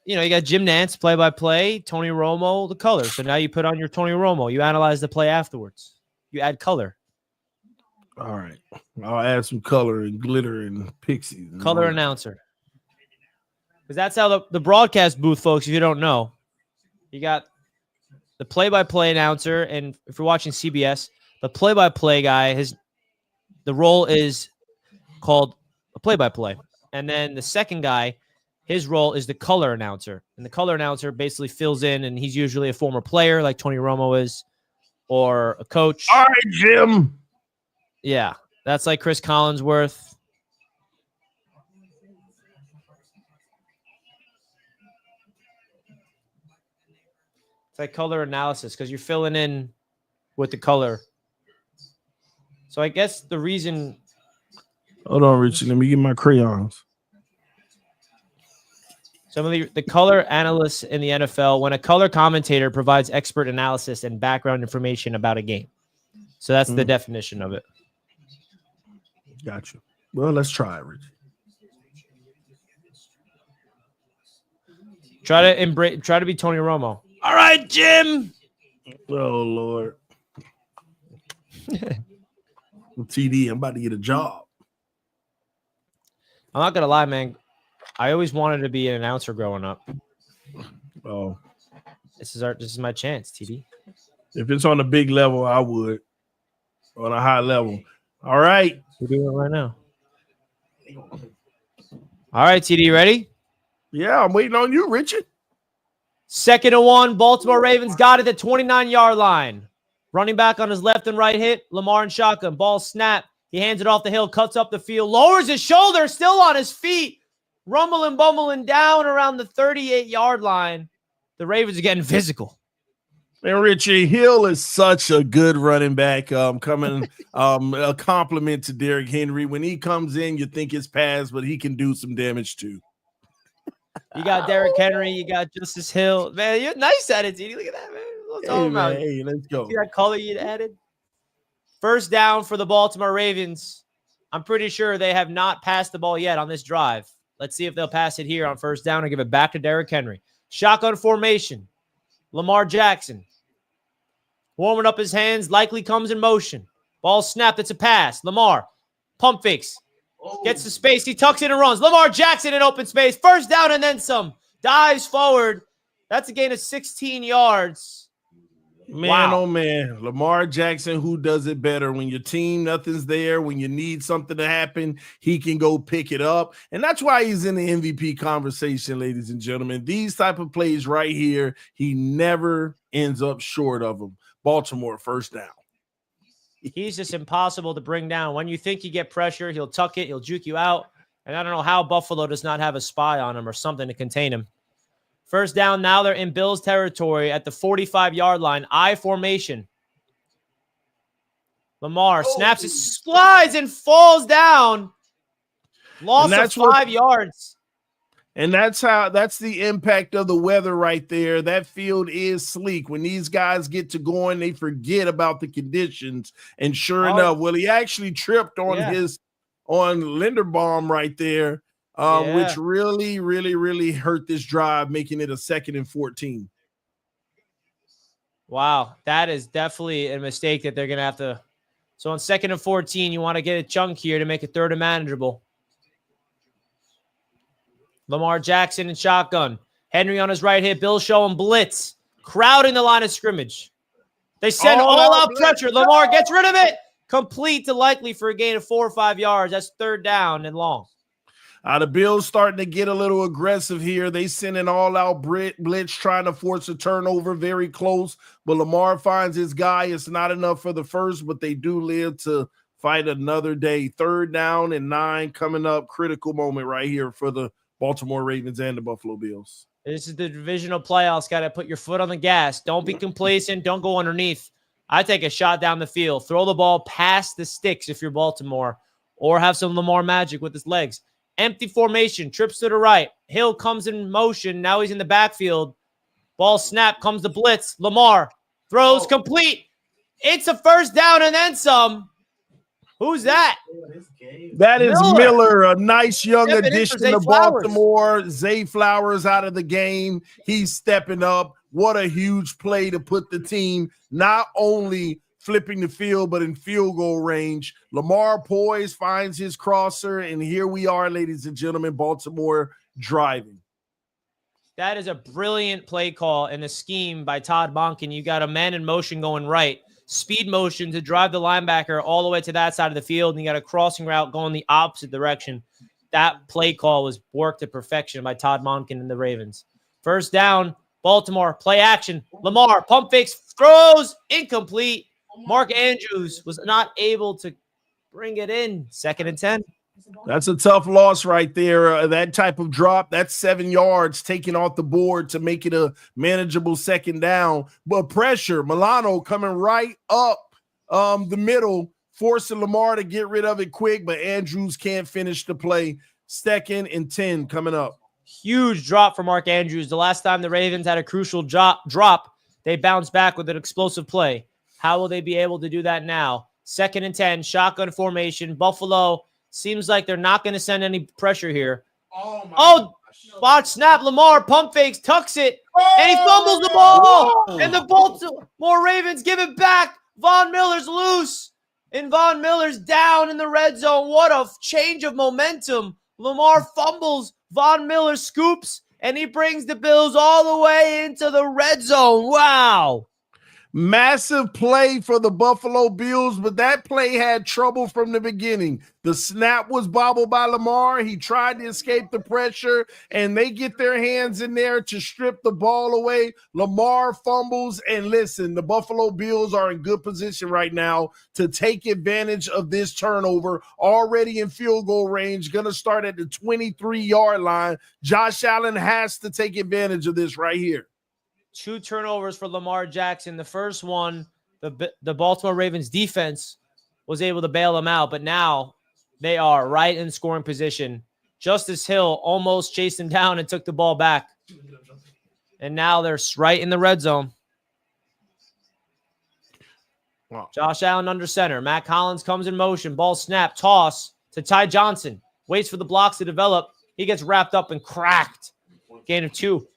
you got Jim Nantz, play-by-play, Tony Romo, the color. So now you put on your Tony Romo. You analyze the play afterwards. You add color. All right. I'll add some color and glitter and pixies. And Color announcer. Because that's how the broadcast booth, folks, if you don't know, you got the play-by-play announcer, and if you're watching CBS, the play-by-play guy, the role is called a play-by-play. And then the second guy, his role is the color announcer. And the color announcer basically fills in, and he's usually a former player like Tony Romo is, or a coach. All right, Jim. Yeah, that's like Chris Collinsworth. It's like color analysis because you're filling in with the color. So I guess the reason. Hold on, Richie. Let me get my crayons. Some of the color analysts in the NFL, when a color commentator provides expert analysis and background information about a game. So that's the definition of it. Gotcha. Well, let's try it, Richie. Try to be Tony Romo. All right, Jim. Oh, Lord. TD, I'm about to get a job. I'm not going to lie, man. I always wanted to be an announcer growing up. Oh. This is my chance, TD. If it's on a big level, I would. On a high level. All right. We're doing it right now. All right, TD, ready? Yeah, I'm waiting on you, Richard. 2nd and 1. Baltimore Ravens got it at the 29-yard line. Running back on his left and right hit. Lamar in shotgun. Ball snap. He hands it off the hill, cuts up the field, lowers his shoulder, still on his feet. Rumbling, bumbling down around the 38-yard line. The Ravens are getting physical. And Richie, Hill is such a good running back. Coming a compliment to Derrick Henry. When he comes in, you think it's pass, but he can do some damage too. You got Derrick Henry. You got Justice Hill. Man, you're nice at it, TD. Look at that, man. Hey, let's go. See that color you added? First down for the Baltimore Ravens. I'm pretty sure they have not passed the ball yet on this drive. Let's see if they'll pass it here on first down and give it back to Derrick Henry. Shotgun formation. Lamar Jackson. Warming up his hands, likely comes in motion. Ball snapped. It's a pass. Lamar. Pump fakes. Gets the space. He tucks it and runs. Lamar Jackson in open space. First down and then some. Dives forward. That's a gain of 16 yards. Man, wow. Oh, man. Lamar Jackson, who does it better? When your team, nothing's there. When you need something to happen, he can go pick it up. And that's why he's in the MVP conversation, ladies and gentlemen. These type of plays right here, he never ends up short of them. Baltimore, first down. He's just impossible to bring down. When you think you get pressure, he'll tuck it, he'll juke you out. And I don't know how Buffalo does not have a spy on him or something to contain him. First down, now they're in Bills territory at the 45-yard line. I formation. Lamar snaps it, slides, and falls down. Loss of 5 yards. And that's the impact of the weather right there. That field is sleek. When these guys get to going, they forget about the conditions. And sure enough, he actually tripped on on Linderbaum right there, which really, really, really hurt this drive, making it a 2nd and 14. Wow, that is definitely a mistake that they're going to have to. So on 2nd and 14, you want to get a chunk here to make it 3rd and manageable. Lamar Jackson in shotgun. Henry on his right hit. Bill showing blitz. Crowding the line of scrimmage. They send all-out pressure. Lamar gets rid of it. Complete to likely for a gain of 4 or 5 yards. That's 3rd down and long. The Bills starting to get a little aggressive here. They send an all-out blitz trying to force a turnover very close. But Lamar finds his guy. It's not enough for the first, but they do live to fight another day. 3rd down and 9 coming up. Critical moment right here for the Baltimore Ravens and the Buffalo Bills. This is the divisional playoffs. Got to put your foot on the gas. Don't be complacent. Don't go underneath. I take a shot down the field. Throw the ball past the sticks if you're Baltimore, or have some Lamar magic with his legs. Empty formation. Trips to the right. Hill comes in motion. Now he's in the backfield. Ball snap. Comes the blitz. Lamar throws complete. It's a first down and then some. Who's that? That is Miller, a nice young Stepping in for addition Zay to Flowers. Baltimore. Zay Flowers out of the game. He's stepping up. What a huge play to put the team not only flipping the field, but in field goal range. Lamar poised, finds his crosser, and here we are, ladies and gentlemen, Baltimore driving. That is a brilliant play call and a scheme by Todd Monken. You got a man in motion going right, speed motion to drive the linebacker all the way to that side of the field, and you got a crossing route going the opposite direction. That play call was worked to perfection by Todd Monken and the Ravens. First down, Baltimore, play action. Lamar, pump fakes, throws, incomplete. Mark Andrews was not able to bring it in. 2nd and 10. That's a tough loss right there. That type of drop, that's 7 yards taken off the board to make it a manageable 2nd down. But pressure, Milano coming right up the middle, forcing Lamar to get rid of it quick, but Andrews can't finish the play. 2nd and 10 coming up. Huge drop for Mark Andrews. The last time the Ravens had a crucial drop, they bounced back with an explosive play. How will they be able to do that now? 2nd and 10, shotgun formation. Buffalo seems like they're not going to send any pressure here. Watch snap. Lamar pump fakes, tucks it, and he fumbles the ball. And the Baltimore Ravens give it back. Von Miller's loose, and Von Miller's down in the red zone. What a change of momentum. Lamar fumbles, Von Miller scoops, and he brings the Bills all the way into the red zone. Wow. Massive play for the Buffalo Bills, but that play had trouble from the beginning. The snap was bobbled by Lamar. He tried to escape the pressure, and they get their hands in there to strip the ball away. Lamar fumbles, and listen, the Buffalo Bills are in good position right now to take advantage of this turnover. Already in field goal range, going to start at the 23-yard line. Josh Allen has to take advantage of this right here. 2 turnovers for Lamar Jackson. The first one, the Baltimore Ravens defense was able to bail them out, but now they are right in scoring position. Justice Hill almost chased him down and took the ball back. And now they're right in the red zone. Wow. Josh Allen under center. Matt Collins comes in motion. Ball snap, toss to Ty Johnson. Waits for the blocks to develop. He gets wrapped up and cracked. Gain of 2.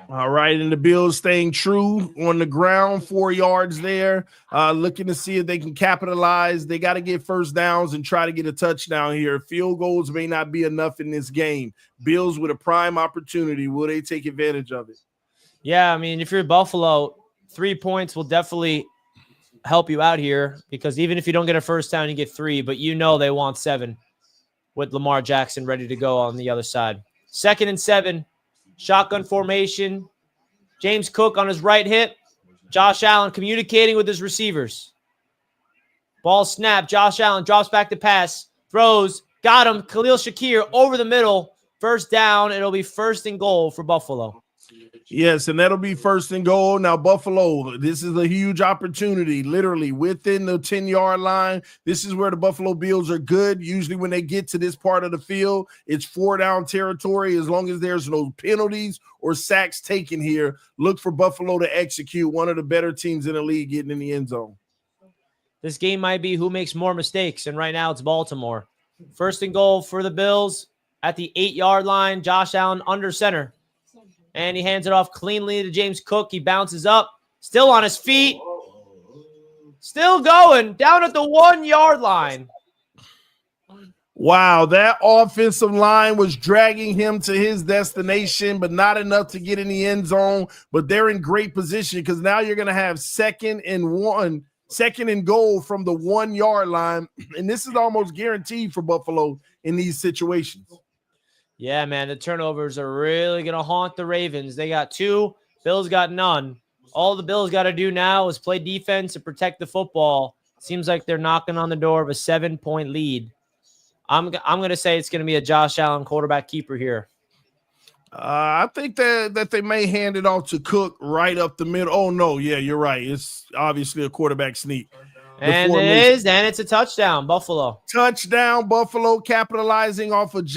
All right, and the Bills staying true on the ground, 4 yards there, looking to see if they can capitalize. They got to get first downs and try to get a touchdown here. Field goals may not be enough in this game. Bills with a prime opportunity. Will they take advantage of it? Yeah, I mean, if you're Buffalo, 3 points will definitely help you out here because even if you don't get a first down, you get 3, but you know they want 7 with Lamar Jackson ready to go on the other side. 2nd and 7. Shotgun formation. James Cook on his right hip. Josh Allen communicating with his receivers. Ball snap. Josh Allen drops back to pass. Throws. Got him. Khalil Shakir over the middle. First down. It'll be 1st and goal for Buffalo. Yes, and that'll be 1st and goal. Now, Buffalo, this is a huge opportunity, literally within the 10-yard line. This is where the Buffalo Bills are good. Usually when they get to this part of the field, it's 4-down territory. As long as there's no penalties or sacks taken here, look for Buffalo to execute. One of the better teams in the league getting in the end zone. This game might be who makes more mistakes, and right now it's Baltimore. 1st and goal for the Bills at the 8-yard line. Josh Allen under center. And he hands it off cleanly to James Cook. He bounces up, still on his feet, still going, down at the 1-yard line. Wow, that offensive line was dragging him to his destination, but not enough to get in the end zone. But they're in great position because now you're going to have 2nd and goal from the 1-yard line. And this is almost guaranteed for Buffalo in these situations. Yeah, man, the turnovers are really going to haunt the Ravens. They got 2. Bills got none. All the Bills got to do now is play defense and protect the football. Seems like they're knocking on the door of a 7-point lead. I'm going to say it's going to be a Josh Allen quarterback keeper here. I think that they may hand it off to Cook right up the middle. Oh, no. Yeah, you're right. It's obviously a quarterback sneak. And it is, and it's a touchdown, Buffalo. Touchdown, Buffalo, capitalizing off of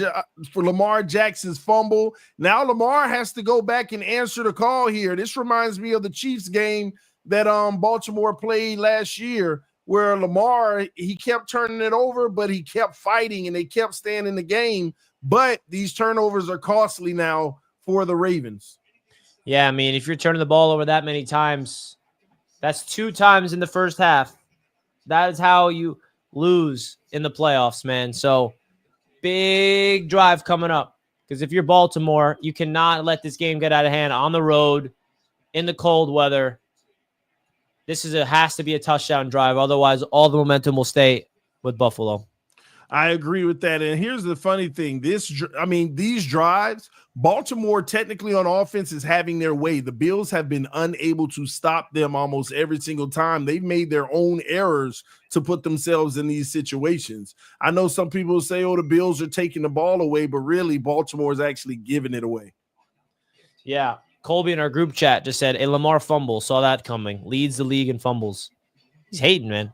for Lamar Jackson's fumble. Now Lamar has to go back and answer the call here. This reminds me of the Chiefs game that Baltimore played last year. where Lamar, he kept turning it over, but he kept fighting and they kept staying in the game. But these turnovers are costly now for the Ravens. Yeah, I mean, if you're turning the ball over that many times, that's 2 times in the first half. That is how you lose in the playoffs, man. So big drive coming up. Because if you're Baltimore, you cannot let this game get out of hand on the road in the cold weather. This has to be a touchdown drive. Otherwise, all the momentum will stay with Buffalo. I agree with that. And here's the funny thing. These drives, Baltimore technically on offense is having their way. The Bills have been unable to stop them almost every single time. They've made their own errors to put themselves in these situations. I know some people say, oh, the Bills are taking the ball away, but really Baltimore is actually giving it away. Yeah. Colby in our group chat just said, a Lamar fumble. Saw that coming. Leads the league in fumbles. He's hating, man.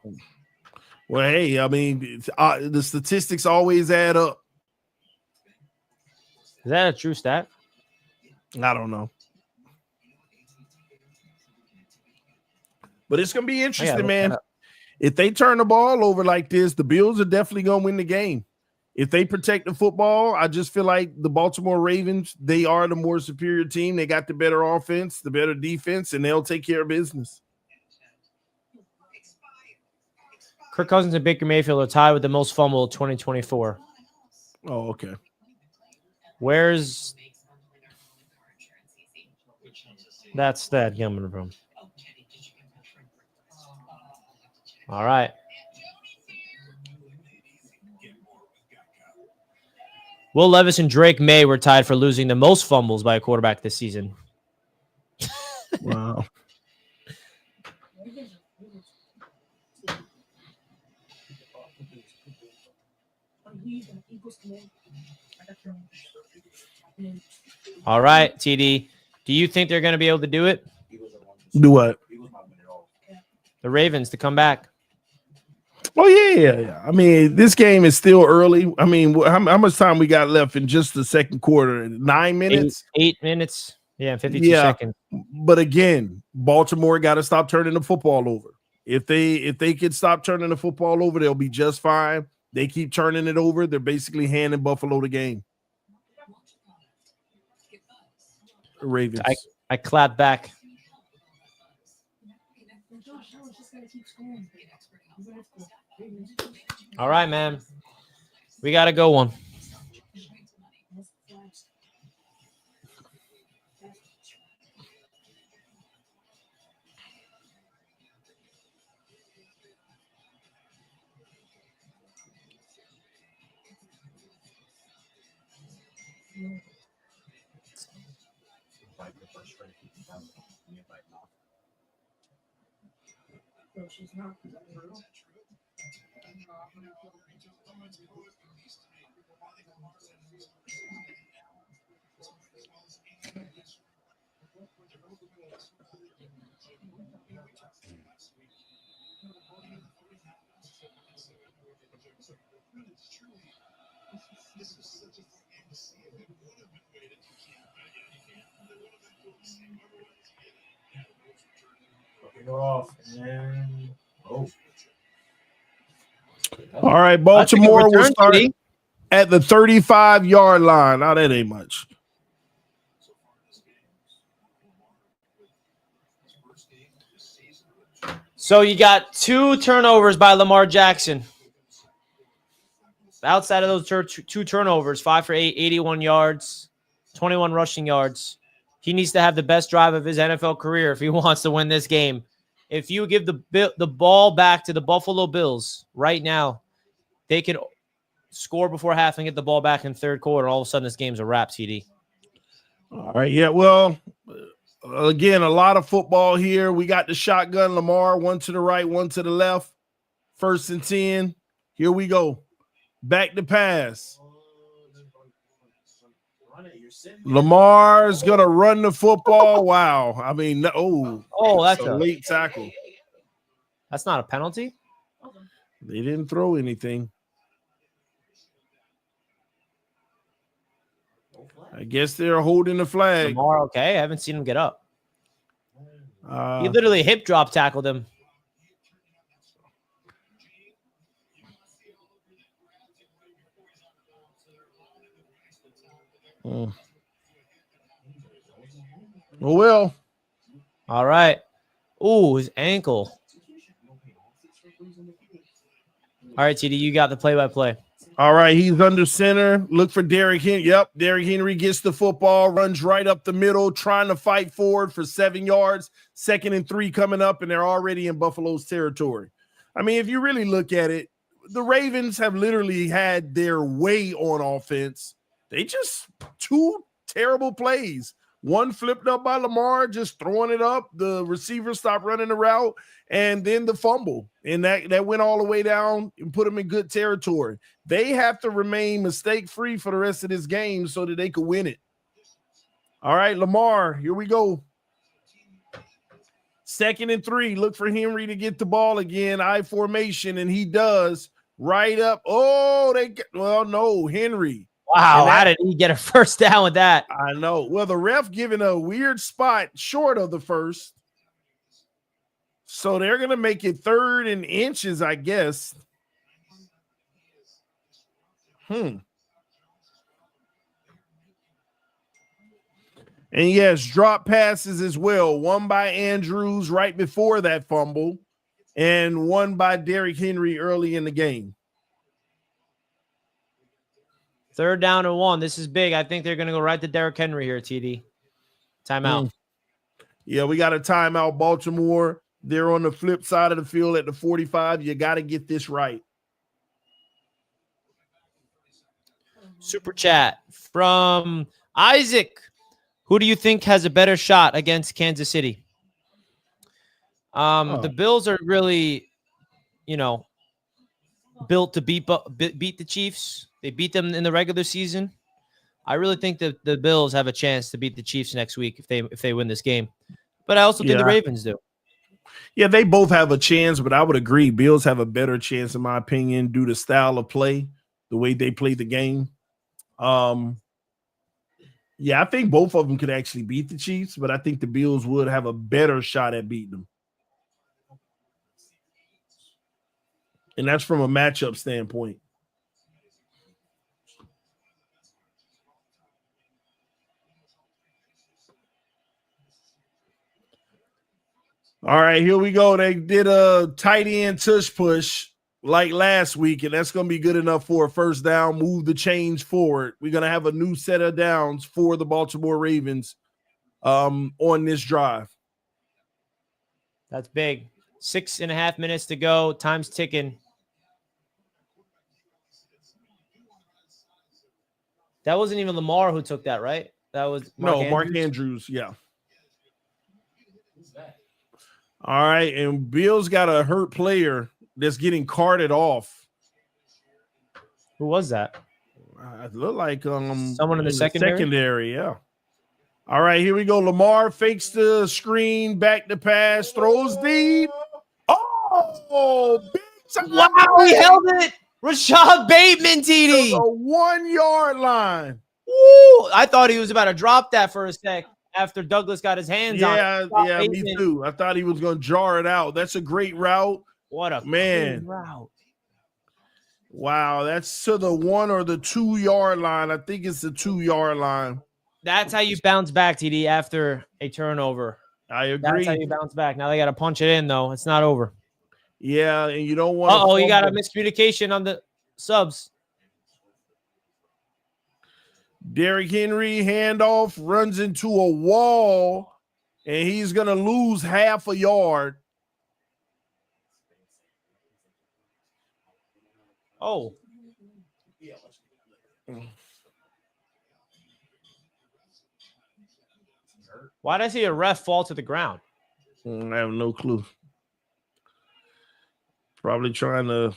Well, hey, I mean, the statistics always add up. Is that a true stat? I don't know. But it's going to be interesting, man. If they turn the ball over like this, the Bills are definitely going to win the game. If they protect the football, I just feel like the Baltimore Ravens, they are the more superior team. They got the better offense, the better defense, and they'll take care of business. Kirk Cousins and Baker Mayfield are tied with the most fumble of 2024. Oh, okay. Where's that stat coming from? All right. Will Levis and Drake May were tied for losing the most fumbles by a quarterback this season. Wow. All right, TD. Do you think they're going to be able to do it? Do what? The Ravens to come back. Oh, yeah. I mean, this game is still early. I mean, how much time we got left in just the second quarter? 9 minutes? 8 minutes. Yeah, 52 seconds. But again, Baltimore got to stop turning the football over. If they can stop turning the football over, they'll be just fine. They keep turning it over. They're basically handing Buffalo the game. Ravens. I clap back. All right, man. We got to go one. All right, Baltimore will start at the 35-yard line. Now, that ain't much. So you got 2 turnovers by Lamar Jackson. Outside of those 2 turnovers, 5 for 8, 81 yards, 21 rushing yards. He needs to have the best drive of his NFL career if he wants to win this game. If you give the ball back to the Buffalo Bills right now, they could score before half and get the ball back in third quarter. All of a sudden, this game's a wrap, TD. All right, yeah, well, again, a lot of football here. We got the shotgun Lamar, one to the right, one to the left. 1st and 10. Here we go. Back to pass. Lamar's going to run the football. Wow. I mean, that's a late tackle. That's not a penalty? They didn't throw anything. I guess they're holding the flag. Lamar, okay. I haven't seen him get up. He literally hip drop tackled him. Oh, well. All right. Ooh, his ankle. All right, TD, you got the play-by-play. All right, he's under center. Look for Derrick Henry. Yep, Derrick Henry gets the football, runs right up the middle, trying to fight forward for 7 yards. 2nd and 3 coming up, and they're already in Buffalo's territory. I mean, if you really look at it, the Ravens have literally had their way on offense. They just 2 terrible plays. One flipped up by Lamar, just throwing it up. The receiver stopped running the route, and then the fumble. And that went all the way down and put them in good territory. They have to remain mistake-free for the rest of this game so that they could win it. All right, Lamar, here we go. 2nd and 3. Look for Henry to get the ball again. I formation, and he does. Right up. Oh, no, Henry. Wow, how did he get a first down with that? I know. Well, the ref giving a weird spot short of the first. So they're going to make it 3rd and inches, I guess. And yes, drop passes as well. One by Andrews right before that fumble, and one by Derrick Henry early in the game. 3rd down and 1. This is big. I think they're going to go right to Derrick Henry here, TD. Timeout. Yeah, we got a timeout, Baltimore. They're on the flip side of the field at the 45. You got to get this right. Super chat from Isaac. Who do you think has a better shot against Kansas City? The Bills are really, built to beat the Chiefs. They beat them in the regular season. I really think that the Bills have a chance to beat the Chiefs next week if they win this game. But I also think the Ravens do. Yeah, they both have a chance, but I would agree Bills have a better chance, in my opinion, due to style of play, the way they play the game. Yeah, I think both of them could actually beat the Chiefs, but I think the Bills would have a better shot at beating them. And that's from a matchup standpoint. All right, here we go. They did a tight end tush push like last week, and that's going to be good enough for a first down. Move the chains forward. We're going to have a new set of downs for the Baltimore Ravens on this drive. That's big. 6.5 minutes to go. Time's ticking. That wasn't even Lamar who took that, right? That was Mark Andrews. Yeah. All right, and Bill's got a hurt player that's getting carted off. Who was that? It looked like someone in the secondary. Yeah. All right, here we go. Lamar fakes the screen, back to pass, throws deep. Oh, big time. Wow, he held it. Rashad Bateman, TD. The 1 yard line. Woo! I thought he was about to drop that for a sec after Douglas got his hands on it. Yeah, me too. I thought he was going to jar it out. That's a great route. What a man route. Wow, that's to the 1 or the 2 yard line. I think it's the 2 yard line. That's how you bounce back, TD, after a turnover. I agree. That's how you bounce back. Now they got to punch it in, though. It's not over. Yeah, and you don't want to. You got a miscommunication on the subs. Derrick Henry handoff, runs into a wall, and he's going to lose half a yard. Oh. Why did I see a ref fall to the ground? I have no clue. Probably trying to.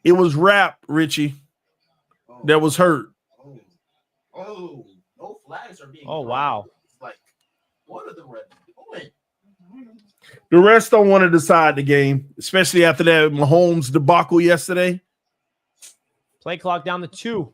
It was Rap, Richie, that was hurt. Oh, no flags are being. Oh, wow. Like, what are the refs doing? The refs don't want to decide the game, especially after that Mahomes debacle yesterday. Play clock down to 2.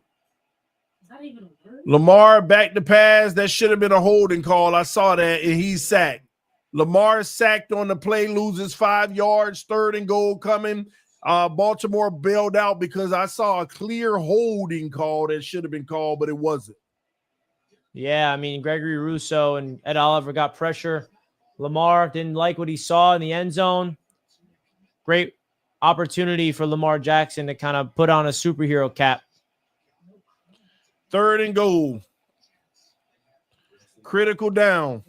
Lamar back to pass. That should have been a holding call. I saw that, and he's sacked. Lamar sacked on the play, loses 5 yards, 3rd and goal coming. Baltimore bailed out because I saw a clear holding call that should have been called, but it wasn't. Yeah, I mean, Gregory Rousseau and Ed Oliver got pressure. Lamar didn't like what he saw in the end zone. Great opportunity for Lamar Jackson to kind of put on a superhero cap. 3rd and goal. Critical down.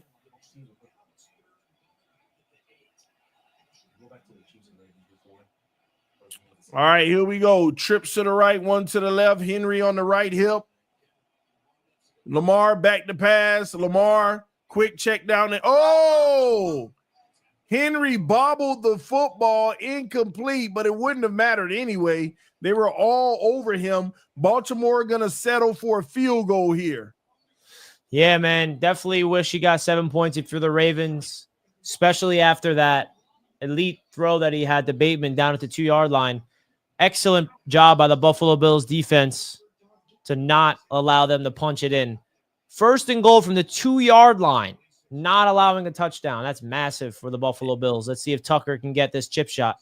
All right, here we go. Trips to the right, one to the left. Henry on the right hip. Lamar back to pass. Lamar, quick check down there. Oh! Henry bobbled the football, incomplete, but it wouldn't have mattered anyway. They were all over him. Baltimore going to settle for a field goal here. Yeah, man. Definitely wish you got 7 points if you're the Ravens, especially after that elite throw that he had to Bateman down at the 2-yard line. Excellent job by the Buffalo Bills defense to not allow them to punch it in. 1st and goal from the 2-yard line, not allowing a touchdown. That's massive for the Buffalo Bills. Let's see if Tucker can get this chip shot.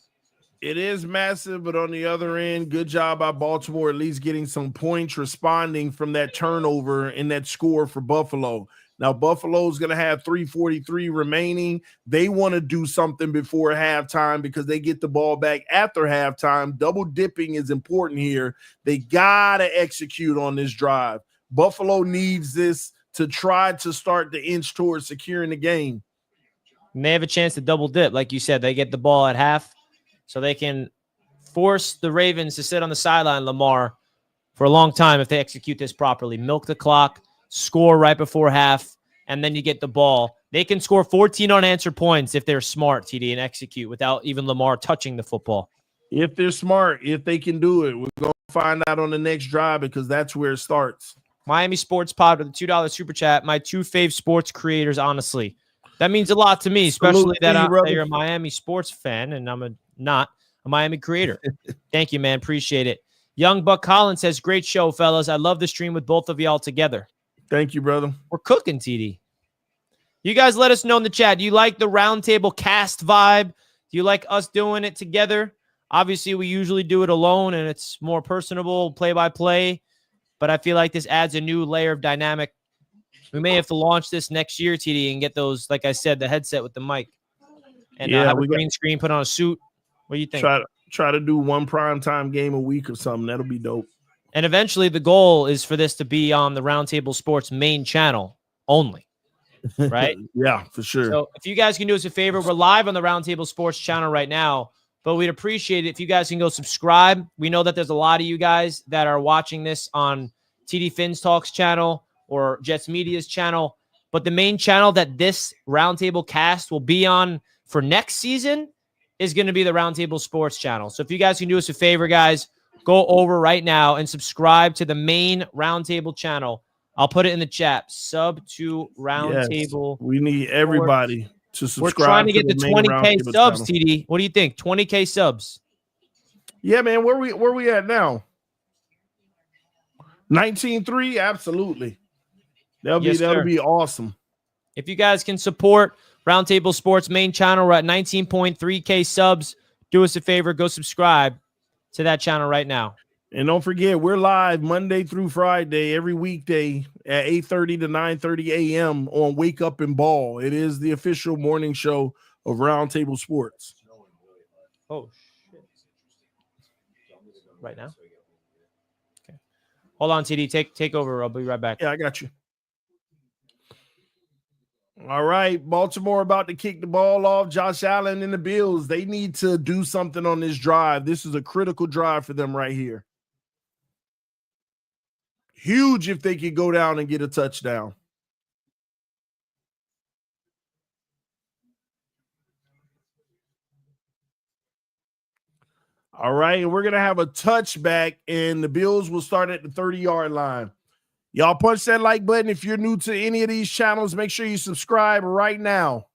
It is massive, but on the other end, good job by Baltimore at least getting some points responding from that turnover and that score for Buffalo. Now, Buffalo's going to have 3:43 remaining. They want to do something before halftime because they get the ball back after halftime. Double dipping is important here. They got to execute on this drive. Buffalo needs this to try to start the inch towards securing the game. May have a chance to double dip. Like you said, they get the ball at half, so they can force the Ravens to sit on the sideline, Lamar, for a long time if they execute this properly. Milk the clock, score right before half, and then you get the ball. They can score 14 unanswered points if they're smart, TD, and execute without even Lamar touching the football. If they're smart, if they can do it, we're going to find out on the next drive because that's where it starts. Miami Sports Pod with a $2 super chat. My 2 fave sports creators, honestly. That means a lot to me, especially that you're a Miami sports fan and I'm not a Miami creator. Thank you, man. Appreciate it. Young Buck Collins says, great show, fellas. I love the stream with both of y'all together. Thank you, brother. We're cooking, TD. You guys let us know in the chat. Do you like the roundtable cast vibe? Do you like us doing it together? Obviously, we usually do it alone, and it's more personable, play-by-play. But I feel like this adds a new layer of dynamic. We may have to launch this next year, TD, and get those, like I said, the headset with the mic. And have a green screen, put on a suit. What do you think? Try to do one primetime game a week or something. That'll be dope. And eventually the goal is for this to be on the Roundtable Sports main channel only, right? Yeah, for sure. So if you guys can do us a favor, we're live on the Roundtable Sports channel right now, but we'd appreciate it if you guys can go subscribe. We know that there's a lot of you guys that are watching this on TD Finns Talks channel or Jets Media's channel, but the main channel that this Roundtable cast will be on for next season is going to be the Roundtable Sports channel. So if you guys can do us a favor, guys, go over right now and subscribe to the main Roundtable channel. I'll put it in the chat. Sub to Roundtable. Yes, we need everybody to subscribe. We're trying to get the 20K subs, channel. TD. What do you think? 20K subs. Yeah, man. Where we at now? 19.3? Absolutely. That'll be awesome. If you guys can support Roundtable Sports main channel, we're at 19.3K subs. Do us a favor, go subscribe to that channel right now. And don't forget, we're live Monday through Friday, every weekday at 8:30 to 9:30 a.m. on Wake Up and Ball. It is the official morning show of Roundtable Sports. Oh, shit. Right now? Okay. Hold on, TD. Take over. I'll be right back. Yeah, I got you. All right, Baltimore about to kick the ball off. Josh Allen and the Bills, they need to do something on this drive. This is a critical drive for them right here. Huge if they could go down and get a touchdown. All right, and we're going to have a touchback, and the Bills will start at the 30-yard line. Y'all punch that like button. If you're new to any of these channels, make sure you subscribe right now.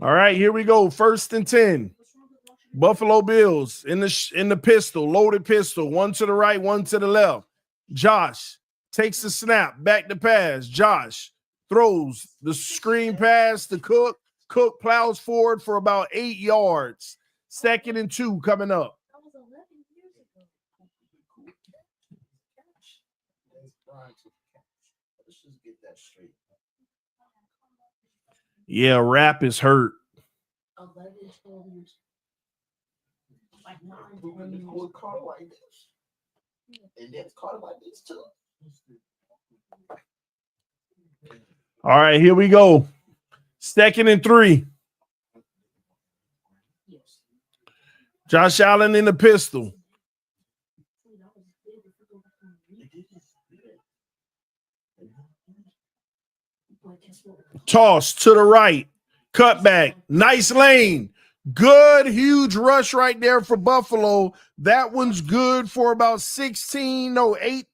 All right, here we go. 1st and 10. Buffalo Bills in the pistol, loaded pistol, one to the right, one to the left. Josh takes the snap, back to pass. Josh throws the screen pass to Cook. Cook plows forward for about 8 yards. 2nd and 2 coming up. Let's just get that straight. Yeah, Rap is hurt. 11, 12 years. When you go caught it like this, and then it's caught it like this too. All right, here we go. 2nd and 3. Josh Allen in the pistol. Toss to the right. Cutback. Nice lane. Good, huge rush right there for Buffalo. That one's good for about 16 yards.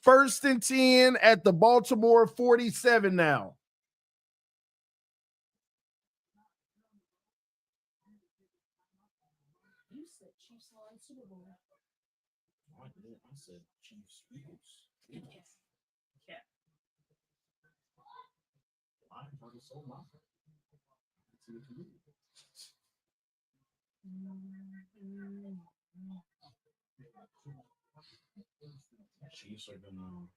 1st and 10 at the Baltimore 47 now. I said Chiefs, Eagles. I already sold my. Chiefs are gonna.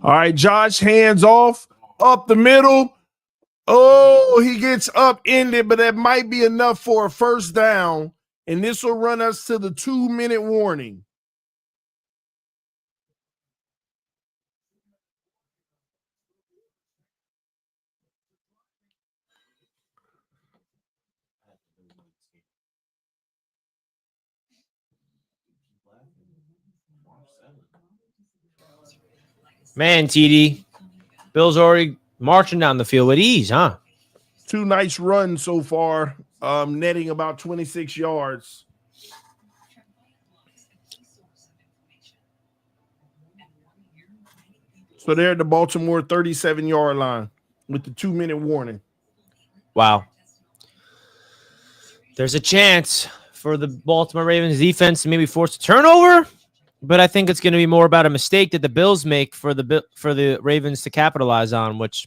All right, Josh, hands off, up the middle. Oh, he gets upended, but that might be enough for a 1st down. And this will run us to the 2-minute warning. Man, TD, Bills already marching down the field with ease, huh? 2 nice runs so far, netting about 26 yards. So they're at the Baltimore 37-yard line with the 2-minute warning. Wow. There's a chance for the Baltimore Ravens defense to maybe force a turnover, but I think it's going to be more about a mistake that the Bills make for the Ravens to capitalize on, which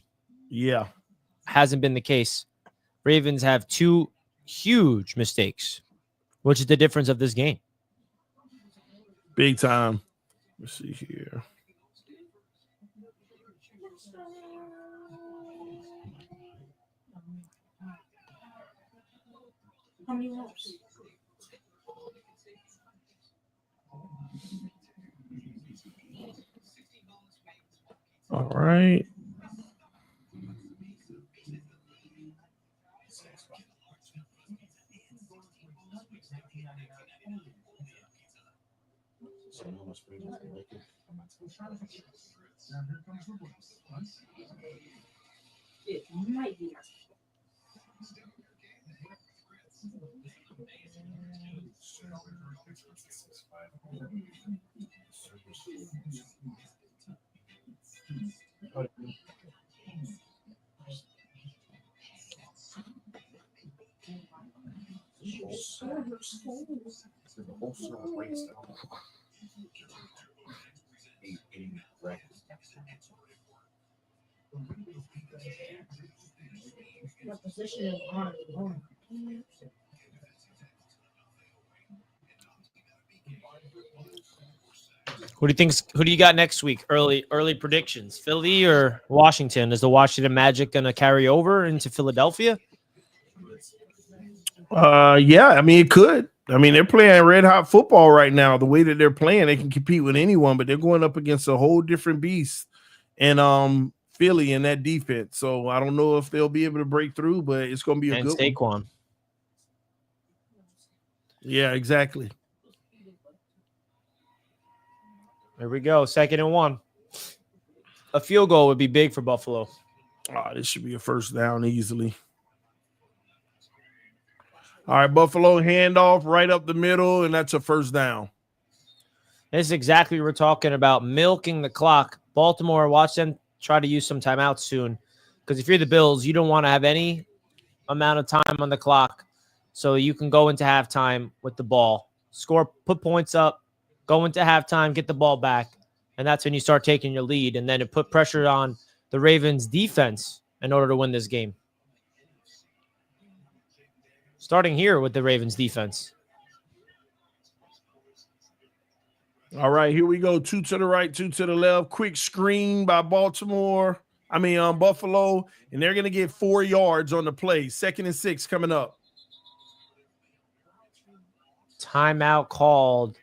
hasn't been the case. Ravens have 2 huge mistakes, which is the difference of this game. Big time. Let's see here. How many laps? All right. It might be. What position is on it? Who do you got next week? Early predictions. Philly or Washington? Is the Washington Magic going to carry over into Philadelphia? Yeah, I mean, it could. I mean, they're playing red hot football right now. The way that they're playing, they can compete with anyone, but they're going up against a whole different beast and Philly in that defense. So I don't know if they'll be able to break through, but it's going to be a good Saquon. one. Yeah, exactly. There we go. 2nd and 1. A field goal would be big for Buffalo. Oh, this should be a 1st down easily. All right, Buffalo handoff right up the middle, and that's a 1st down. This is exactly what we're talking about, milking the clock. Baltimore, watch them try to use some timeouts soon. Because if you're the Bills, you don't want to have any amount of time on the clock so you can go into halftime with the ball, score, put points up, go into halftime, get the ball back, and that's when you start taking your lead, and then it put pressure on the Ravens defense in order to win this game. Starting here with the Ravens defense. All right, here we go. 2 to the right, 2 to the left. Quick screen by Buffalo, and they're going to get 4 yards on the play. 2nd and 6 coming up. Timeout called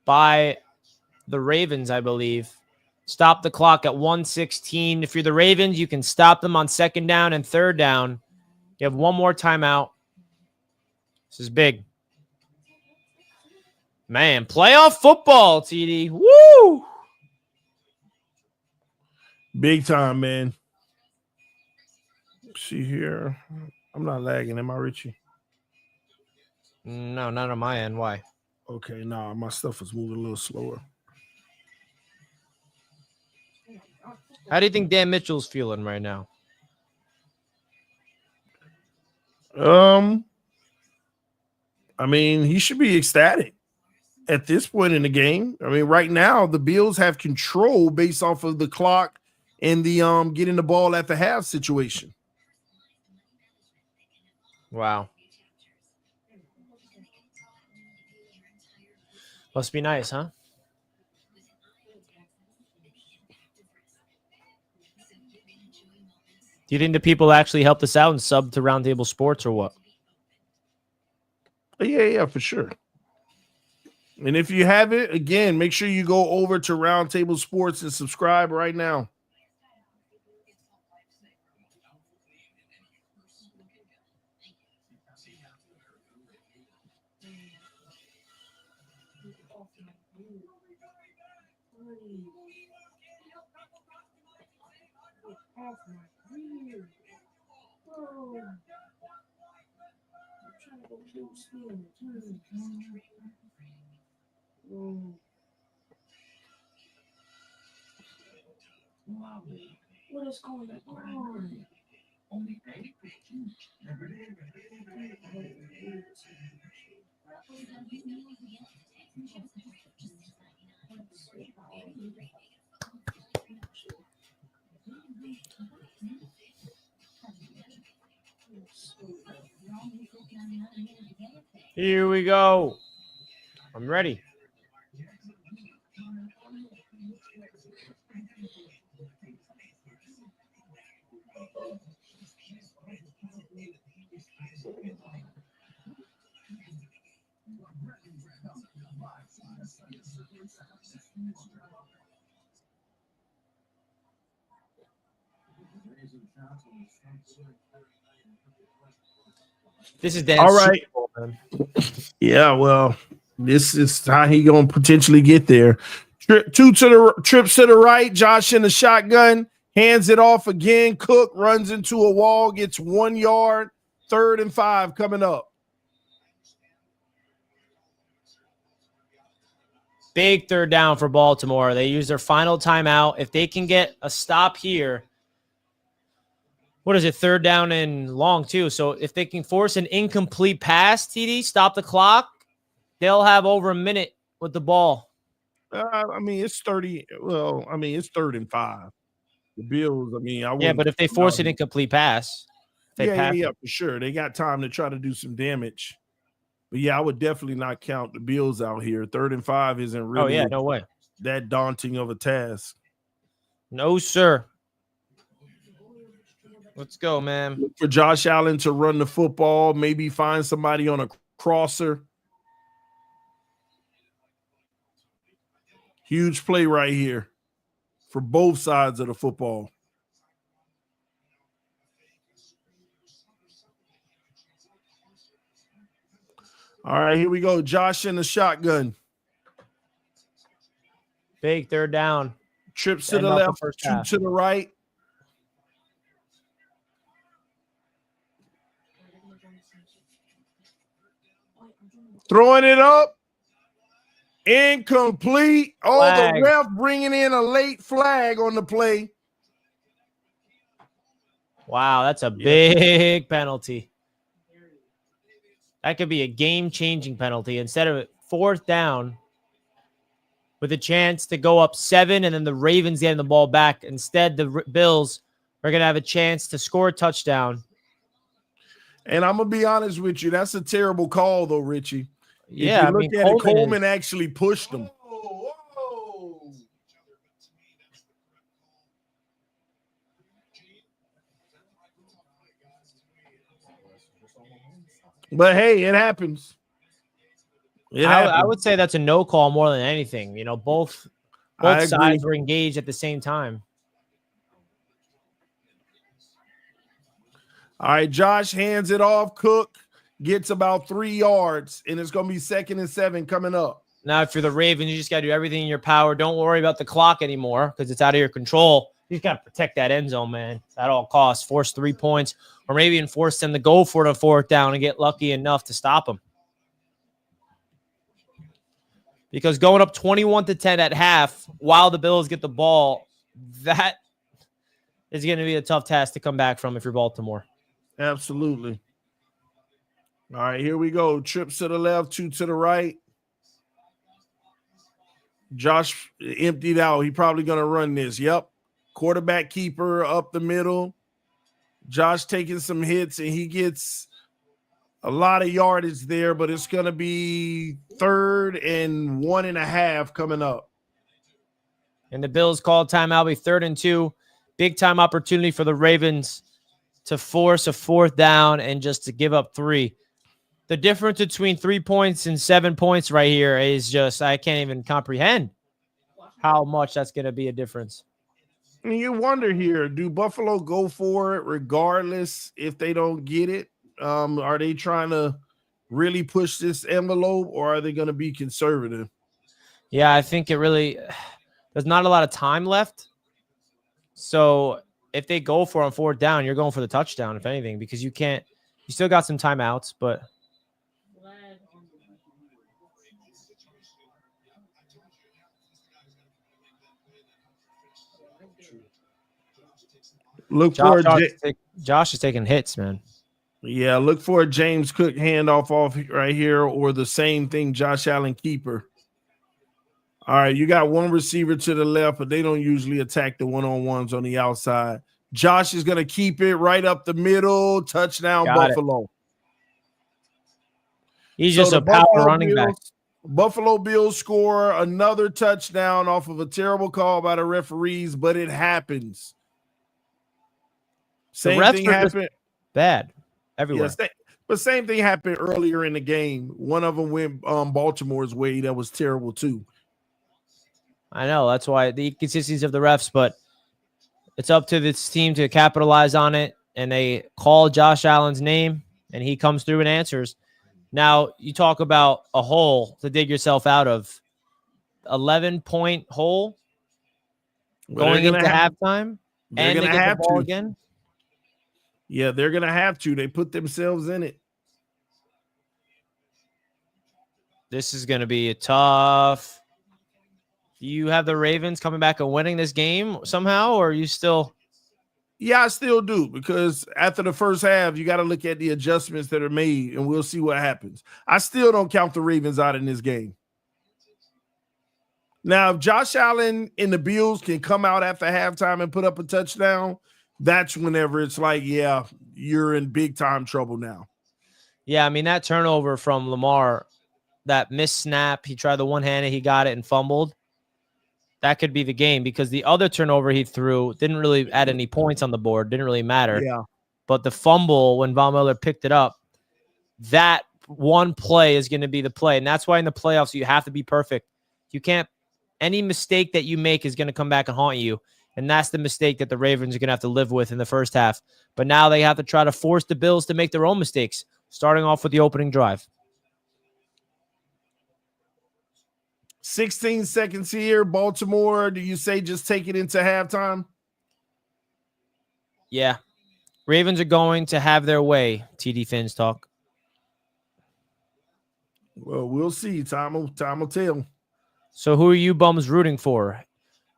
by the Ravens, I believe. Stop the clock at 1:16. If you're the Ravens, you can stop them on 2nd down and 3rd down. You have one more timeout. This is big. Man, playoff football, TD. Woo! Big time, man. Let's see here. I'm not lagging, am I, Richie? No, not on my end. Why? Okay, nah, my stuff is moving a little slower. How do you think Dan Mitchell's feeling right now? I mean, he should be ecstatic at this point in the game. I mean, right now the Bills have control based off of the clock and the getting the ball at the half situation. Wow. Must be nice, huh? Do you think the people actually helped us out and sub to Roundtable Sports or what? Yeah, for sure. And if you have it, again, make sure you go over to Roundtable Sports and subscribe right now. What is going on? Here we go. I'm ready. This is Dan's All right. Super Bowl, man. Yeah, well, this is how he gonna potentially get there. Trips to the right. Josh in the shotgun, hands it off again. Cook runs into a wall, gets 1 yard. 3rd and 5 coming up. Big 3rd down for Baltimore. They use their final timeout. If they can get a stop here, what is it? 3rd down and long too. So if they can force an incomplete pass, TD, stop the clock, they'll have over a minute with the ball. I mean, it's 30. Well, I mean, it's 3rd and 5. The Bills, I mean, Yeah, but if they force an incomplete pass, yeah, for sure. They got time to try to do some damage. But yeah, I would definitely not count the Bills out here. 3rd and 5 isn't really no way. that daunting of a task. No, sir. Let's go, man. Look for Josh Allen to run the football, maybe find somebody on a crosser. Huge play right here for both sides of the football. All right, here we go. Josh in the shotgun. Big 3rd down. Trips to the left, 2 to the right. Throwing it up. Incomplete. Oh, Flag. the ref bringing in a late flag on the play. Wow, that's a big penalty. That could be a game-changing penalty. Instead of 4th down with a chance to go up 7 and then the Ravens getting the ball back, instead the Bills are going to have a chance to score a touchdown. And I'm going to be honest with you. That's a terrible call, though, Richie. Yeah, if you I look mean, at it, Coleman actually pushed him. But hey, it happens. I would say that's a no call more than anything. You know, both sides were engaged at the same time. All right, Josh hands it off. Cook gets about 3 yards, and it's going to be 2nd and 7 coming up. Now, if you're the Ravens, you just got to do everything in your power. Don't worry about the clock anymore because it's out of your control. You just got to protect that end zone, man, at all costs. Force 3 points, or maybe enforce them to go for the 4th down and get lucky enough to stop them. Because going up 21-10 at half while the Bills get the ball, that is going to be a tough task to come back from if you're Baltimore. Absolutely. All right, here we go. Trips to the left, 2 to the right. Josh emptied out. He probably going to run this. Yep. Quarterback keeper up the middle. Josh taking some hits, and he gets a lot of yardage there, but it's going to be 3rd and 1.5 coming up. And the Bills called timeout. Be 3rd and 2. Big time opportunity for the Ravens to force a 4th down and just to give up 3. The difference between 3 points and 7 points right here is just, I can't even comprehend how much that's going to be a difference. And you wonder here, do Buffalo go for it regardless if they don't get it? Are they trying to really push this envelope, or are they going to be conservative? Yeah, I think there's not a lot of time left. So if they go for on 4th down, you're going for the touchdown, if anything, because you still got some timeouts, but. Josh is taking hits, man. Yeah, look for a James Cook handoff off right here, or the same thing, Josh Allen keeper. All right, you got one receiver to the left, but they don't usually attack the one-on-ones on the outside. Josh is going to keep it right up the middle. Touchdown, Buffalo. He's just a power running back. Buffalo Bills score another touchdown off of a terrible call by the referees, but it happens. Same thing happened. Bad everywhere. Yes, but same thing happened earlier in the game. One of them went Baltimore's way. That was terrible too. I know. That's why the inconsistencies of the refs, but it's up to this team to capitalize on it. And they call Josh Allen's name, and he comes through and answers. Now, you talk about a hole to dig yourself out of. 11-point hole going into halftime, and they get the ball again. Yeah, they're going to have to. They put themselves in it. This is going to be a tough. Do you have the Ravens coming back and winning this game somehow, or are you still? Yeah, I still do, because after the first half, you got to look at the adjustments that are made, and we'll see what happens. I still don't count the Ravens out in this game. Now, if Josh Allen and the Bills can come out after halftime and put up a touchdown, that's whenever it's like, yeah, you're in big time trouble now. Yeah, I mean, that turnover from Lamar, that missed snap, he tried the one-handed, he got it and fumbled. That could be the game, because the other turnover he threw didn't really add any points on the board. Didn't really matter. Yeah. But the fumble, when Von Miller picked it up, that one play is going to be the play. And that's why in the playoffs, you have to be perfect. You can't, any mistake that you make is going to come back and haunt you. And that's the mistake that the Ravens are going to have to live with in the first half. But now they have to try to force the Bills to make their own mistakes, starting off with the opening drive. 16 seconds here. Baltimore, do you say just take it into halftime? Yeah. Ravens are going to have their way, TD Fins talk. Well, we'll see. Time will tell. So who are you bums rooting for?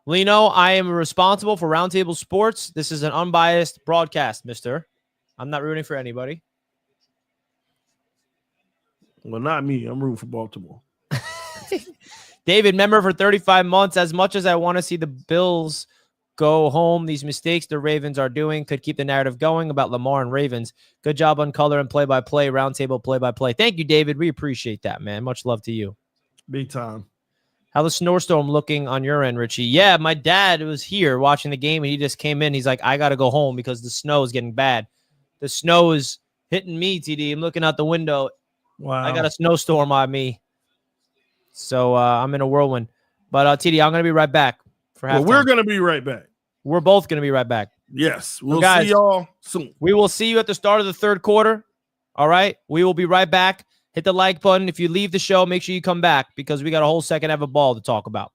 Lino, I am responsible for Roundtable Sports. This is an unbiased broadcast, mister. I'm not rooting for anybody. Well, not me. I'm rooting for Baltimore. David, member for 35 months. As much as I want to see the Bills go home, these mistakes the Ravens are doing could keep the narrative going about Lamar and Ravens. Good job on color and play-by-play, Roundtable play-by-play. Thank you, David. We appreciate that, man. Much love to you. Big time. How the snowstorm looking on your end, Richie? Yeah, my dad was here watching the game, and he just came in. He's like, I got to go home because the snow is getting bad. The snow is hitting me, TD. I'm looking out the window. Wow. I got a snowstorm on me. So I'm in a whirlwind. But TD, I'm going to be right back for halftime. Well, we're going to be right back. We're both going to be right back. Yes. We'll guys, see y'all soon. We will see you at the start of the third quarter. All right. We will be right back. Hit the like button. If you leave the show, make sure you come back because we got a whole second half of ball to talk about.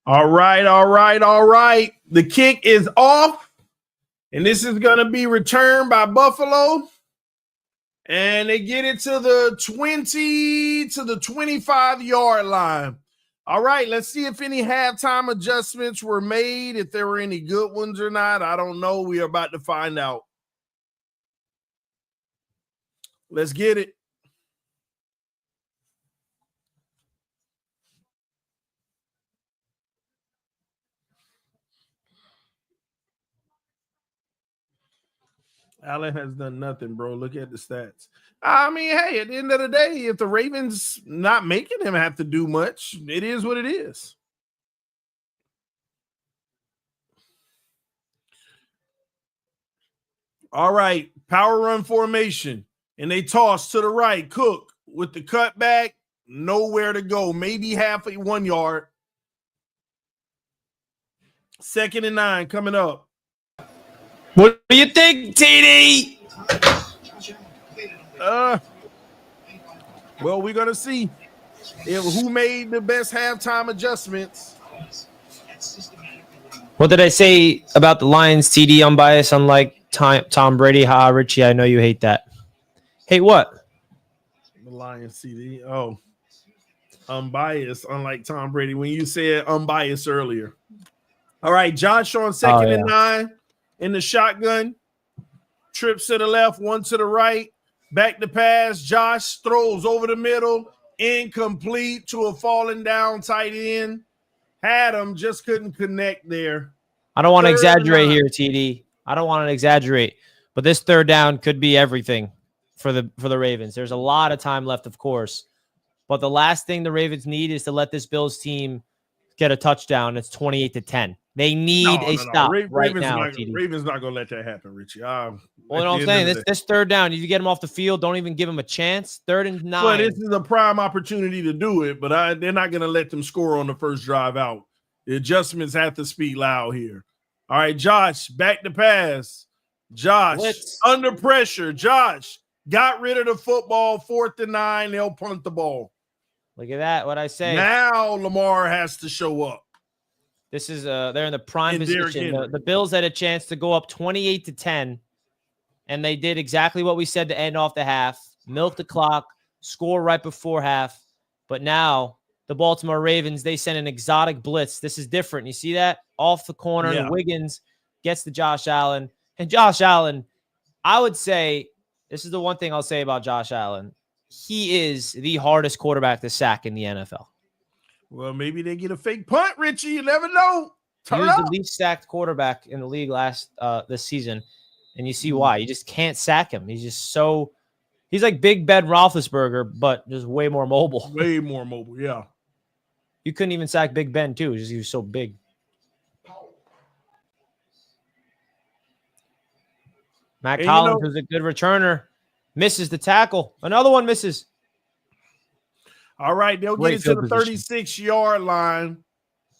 All right, all right, all right. The kick is off, and this is going to be returned by Buffalo. And they get it to the 20 to the 25-yard line. All right, let's see if any halftime adjustments were made, if there were any good ones or not. I don't know. We are about to find out. Let's get it. Allen has done nothing, bro. Look at the stats. I mean, hey, at the end of the day, if the Ravens not making him have to do much, it is what it is. All right, power run formation, and they toss to the right. Cook with the cutback, nowhere to go. Maybe half a 1 yard. 2nd and 9 coming up. What do you think, TD? Well, we're gonna see who made the best halftime adjustments. What did I say about the Lions, TD? Unbiased, unlike Tom Brady. Ha, Richie, I know you hate that. Hate what? The Lions CD. Oh, unbiased, unlike Tom Brady. When you said unbiased earlier. All right, Josh on 2nd and 9 in the shotgun. Trips to the left, one to the right. Back to pass. Josh throws over the middle. Incomplete to a falling down tight end. Had him, just couldn't connect there. I don't want to exaggerate here, TD. I don't want to exaggerate, but this 3rd down could be everything for the Ravens. There's a lot of time left, of course, but the last thing the Ravens need is to let this Bills team get a touchdown. It's 28-10. They need a stop right now. Ravens not gonna let that happen, Richie. Well, you know what I'm saying? This 3rd down, if you get them off the field, don't even give them a chance. 3rd and 9. Well, this is a prime opportunity to do it, but they're not gonna let them score on the first drive out. The adjustments have to speak loud here. All right, Josh, back to pass. Josh, under pressure. Josh got rid of the football. 4th and 9. They'll punt the ball. Look at that. What I say. Now Lamar has to show up. This is they're in the prime position. The Bills had a chance to go up 28-10, and they did exactly what we said to end off the half. Milk the clock, score right before half. But now the Baltimore Ravens, they send an exotic blitz. This is different. You see that? Off the corner, and Wiggins gets to Josh Allen. And Josh Allen, I would say, this is the one thing I'll say about Josh Allen. He is the hardest quarterback to sack in the NFL. Well, maybe they get a fake punt, Richie. You never know. He was the least sacked quarterback in the league this season, and you see why. You just can't sack him. He's like Big Ben Roethlisberger, but just way more mobile. Way more mobile, yeah. You couldn't even sack Big Ben, too. He was so big. Matt Collins was a good returner. Misses the tackle. Another one misses. All right, they'll get it to the 36-yard line.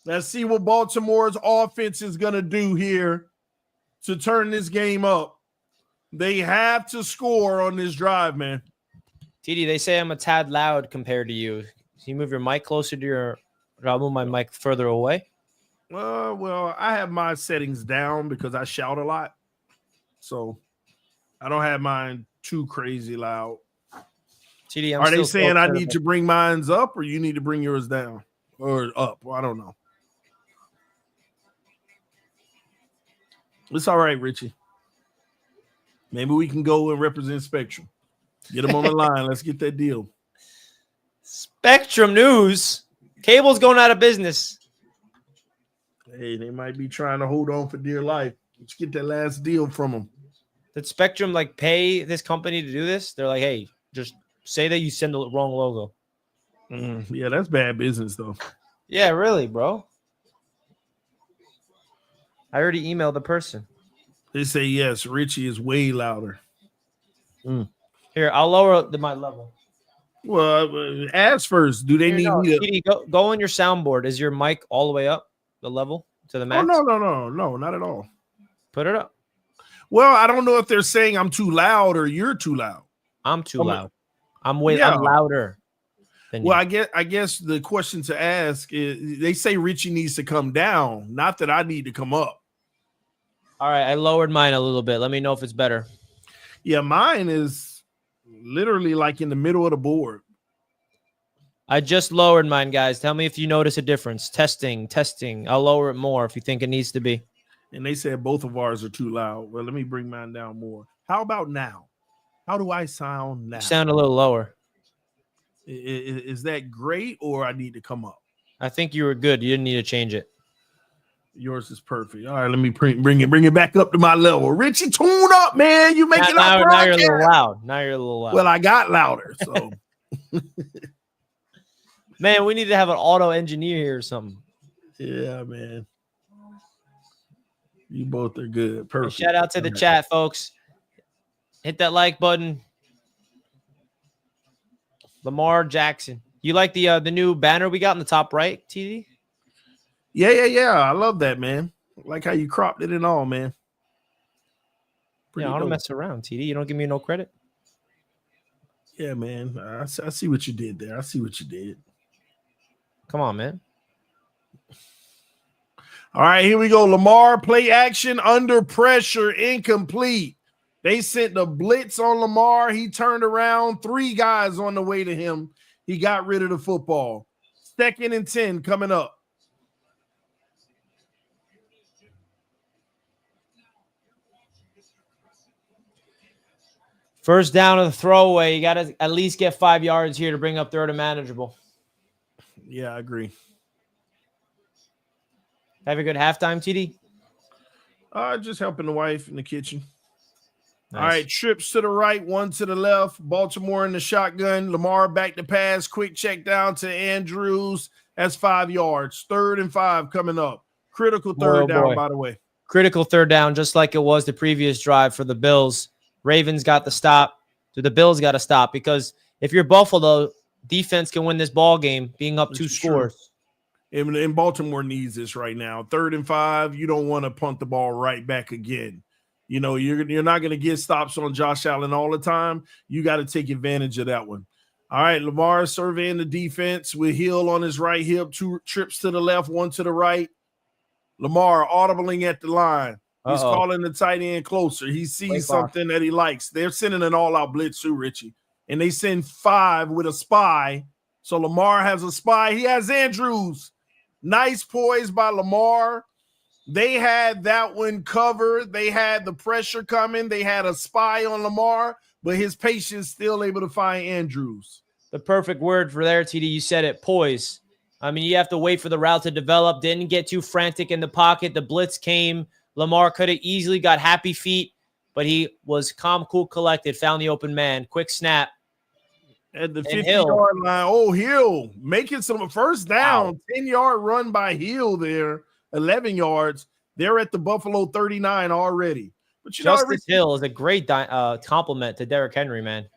Let's see what Baltimore's offense is going to do here to turn this game up. They have to score on this drive, man. TD, they say I'm a tad loud compared to you. Can you move your mic closer to your – I'll move my mic further away? Well, I have my settings down because I shout a lot. So I don't have mine too crazy loud. TD, are they saying I need to bring mine up or you need to bring yours down or up? I don't know. It's all right, Richie. Maybe we can go and represent Spectrum. Get them on the line. Let's get that deal. Spectrum News. Cable's going out of business. Hey, they might be trying to hold on for dear life. Let's get that last deal from them. Did Spectrum pay this company to do this? They're like, hey, just say that you send the wrong logo. Yeah, that's bad business, though. Yeah, really, bro. I already emailed the person. They say yes. Richie is way louder. Here, I'll lower my level. Well, ask first. Do they need me to go on your soundboard? Is your mic all the way up the level to the max? Oh, no, not at all. Put it up. Well, I don't know if they're saying I'm too loud or you're too loud. I'm too loud. I'm louder. opinion. Well, I guess the question to ask is, they say Richie needs to come down, not that I need to come up. All right, I lowered mine a little bit. Let me know if it's better. Yeah, mine is literally like in the middle of the board. I just lowered mine, guys. Tell me if you notice a difference. Testing. I'll lower it more if you think it needs to be. And they said both of ours are too loud. Well, let me bring mine down more. How about now? How do I sound now? You sound a little lower. Is that great, or I need to come up? I think you were good. You didn't need to change it. Yours is perfect. All right, let me bring it back up to my level. Richie, tune up, man. You make it up. Now you're a little loud. Now you're a little loud. Well, I got louder, so. Man, we need to have an auto engineer here or something. Yeah, man. You both are good. Perfect. Shout out to the chat, folks. Hit that like button. Lamar Jackson. You like the new banner we got in the top right, TD? Yeah. I love that, man. Like how you cropped it and all, man. Yeah, I don't mess around, TD. You don't give me no credit. Yeah, man. I see what you did there. I see what you did. Come on, man. All right, here we go. Lamar, play action under pressure, incomplete. They sent the blitz on Lamar. He turned around, 3 guys on the way to him. He got rid of the football. 2nd and 10 coming up. First down of the throwaway. You got to at least get 5 yards here to bring up 3rd and manageable. Yeah, I agree. Have a good halftime, TD? Just helping the wife in the kitchen. Nice. All right, trips to the right, 1 to the left. Baltimore in the shotgun. Lamar back to pass. Quick check down to Andrews. That's 5 yards. 3rd and 5 coming up. Critical 3rd down, by the way. Critical 3rd down, just like it was the previous drive for the Bills. Ravens got the stop. So the Bills got to stop, because if you're Buffalo, defense can win this ball game being up 2 scores. And Baltimore needs this right now. 3rd and 5, you don't want to punt the ball right back again. You know, you're not going to get stops on Josh Allen all the time. You got to take advantage of that one. All right, Lamar surveying the defense with Hill on his right hip, 2 trips to the left, 1 to the right. Lamar audibling at the line. He's calling the tight end closer. He sees something that he likes. They're sending an all-out blitz too, Richie. And they send 5 with a spy. So Lamar has a spy. He has Andrews. Nice poise by Lamar. They had that one covered. They had the pressure coming. They had a spy on Lamar, but his patience still able to find Andrews. The perfect word for there, TD. You said it, poise. I mean, you have to wait for the route to develop. Didn't get too frantic in the pocket. The blitz came. Lamar could have easily got happy feet, but he was calm, cool, collected, found the open man. Quick snap. At the 50-yard line. Hill making some first down. Wow. 10-yard run by Hill there. 11 yards. They're at the Buffalo 39 already. But Justice Hill is a great compliment to Derrick Henry, man.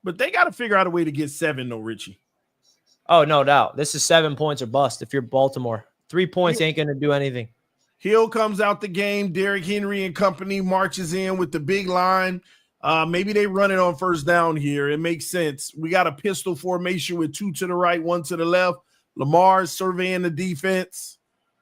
But they got to figure out a way to get 7, though, Richie. Oh, no doubt. This is 7 points or bust if you're Baltimore. 3 points ain't going to do anything. Hill comes out the game. Derrick Henry and company marches in with the big line. Maybe they run it on first down here. It makes sense. We got a pistol formation with 2 to the right, 1 to the left. Lamar surveying the defense.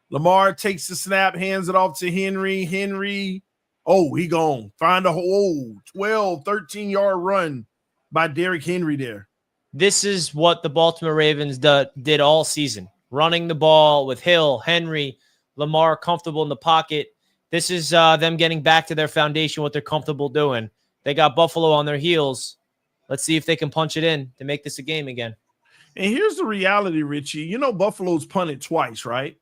Lamar takes the snap, hands it off to Henry. Henry, he gone. Find a hole. 12, 13-yard run by Derrick Henry there. This is what the Baltimore Ravens did all season. Running the ball with Hill, Henry, Lamar comfortable in the pocket. This is them getting back to their foundation, what they're comfortable doing. They got Buffalo on their heels. Let's see if they can punch it in to make this a game again. And here's the reality, Richie. You know Buffalo's punted twice, right?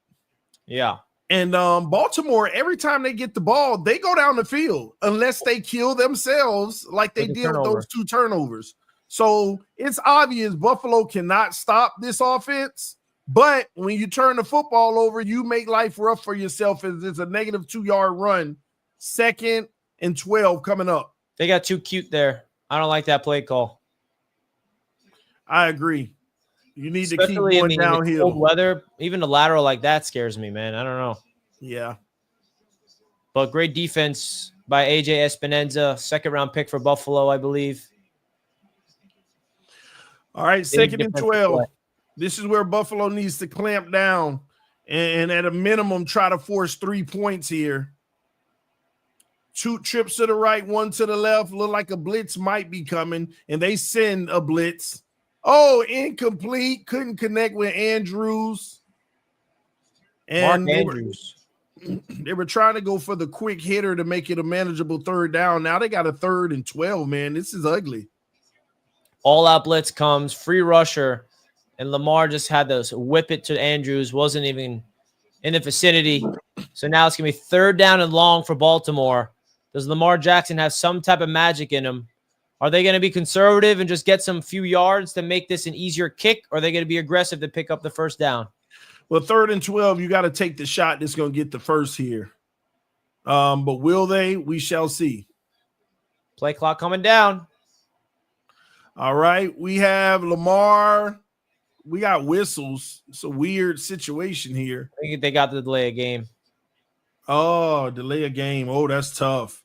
Yeah. And Baltimore, every time they get the ball, they go down the field unless they kill themselves like they did with those 2 turnovers. So it's obvious Buffalo cannot stop this offense. But when you turn the football over, you make life rough for yourself as it's a negative 2-yard run. 2nd and 12 coming up. They got too cute there. I don't like that play call. I agree. You need to keep going downhill. Cold weather, even a lateral like that scares me, man. I don't know. Yeah. But great defense by AJ Espinoza, 2nd-round pick for Buffalo, I believe. All right, 2nd and 12. This is where Buffalo needs to clamp down and at a minimum try to force 3 points here. 2 trips to the right, 1 to the left. Look like a blitz might be coming, and they send a blitz. Oh, incomplete. Couldn't connect with Andrews. And Mark Andrews. They were trying to go for the quick hitter to make it a manageable 3rd down. Now they got a 3rd and 12, man. This is ugly. All-out blitz comes, free rusher, and Lamar just had to whip it to Andrews. Wasn't even in the vicinity. So now it's going to be 3rd down and long for Baltimore. Does Lamar Jackson have some type of magic in him? Are they going to be conservative and just get some few yards to make this an easier kick? Or are they going to be aggressive to pick up the 1st down? Well, 3rd and 12, you got to take the shot that's going to get the first here. But will they? We shall see. Play clock coming down. All right. We have Lamar. We got whistles. It's a weird situation here. I think they got the delay of game. Oh, delay a game. Oh, that's tough.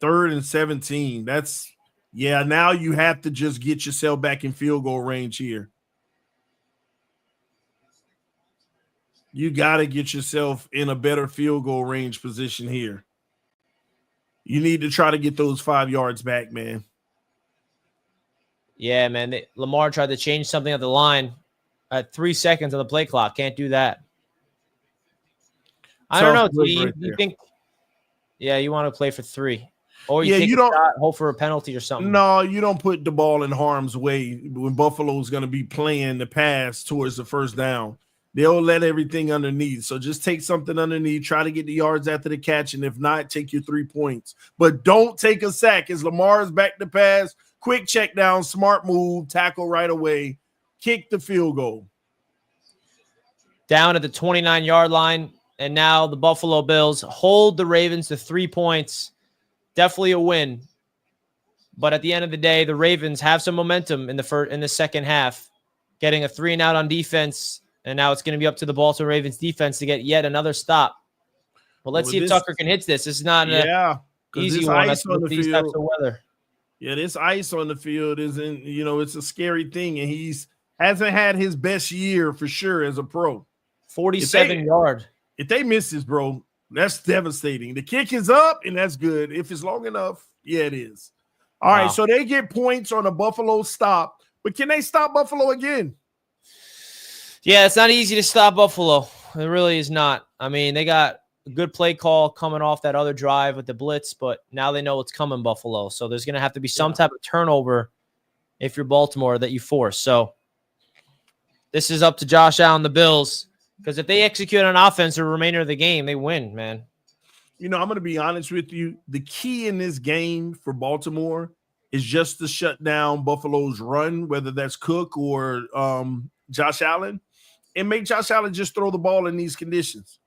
3rd and 17. That's, yeah, now you have to just get yourself back in field goal range here. You got to get yourself in a better field goal range position here. You need to try to get those 5 yards back, man. Yeah, man. Lamar tried to change something at the line at 3 seconds on the play clock. Can't do that. I don't know. Right, you think? Yeah, you want to play for 3, or you don't hope for a penalty or something. No, you don't put the ball in harm's way when Buffalo's going to be playing the pass towards the 1st down. They'll let everything underneath. So just take something underneath, try to get the yards after the catch, and if not, take your 3 points. But don't take a sack as Lamar's back to pass. Quick check down, smart move, tackle right away, kick the field goal. Down at the 29-yard line, and now the Buffalo Bills hold the Ravens to 3 points. Definitely a win. But at the end of the day, the Ravens have some momentum in the 2nd half, getting a 3-and-out on defense. And now it's going to be up to the Baltimore Ravens defense to get yet another stop. But let's see if Tucker can hit this. This is not an easy one with these types of weather. Yeah, this ice on the field isn't, it's a scary thing. And he's hasn't had his best year for sure as a pro. 47-yard. If they miss this, bro, that's devastating. The kick is up, and that's good. If it's long enough, yeah, it is. All right, so they get points on a Buffalo stop. But can they stop Buffalo again? Yeah, it's not easy to stop Buffalo. It really is not. I mean, they got a good play call coming off that other drive with the blitz, but now they know it's coming, Buffalo. So there's going to have to be some type of turnover if you're Baltimore that you force. So this is up to Josh Allen, the Bills, because if they execute on offense the remainder of the game, they win, man. I'm going to be honest with you. The key in this game for Baltimore is just to shut down Buffalo's run, whether that's Cook or Josh Allen, and make Josh Allen just throw the ball in these conditions.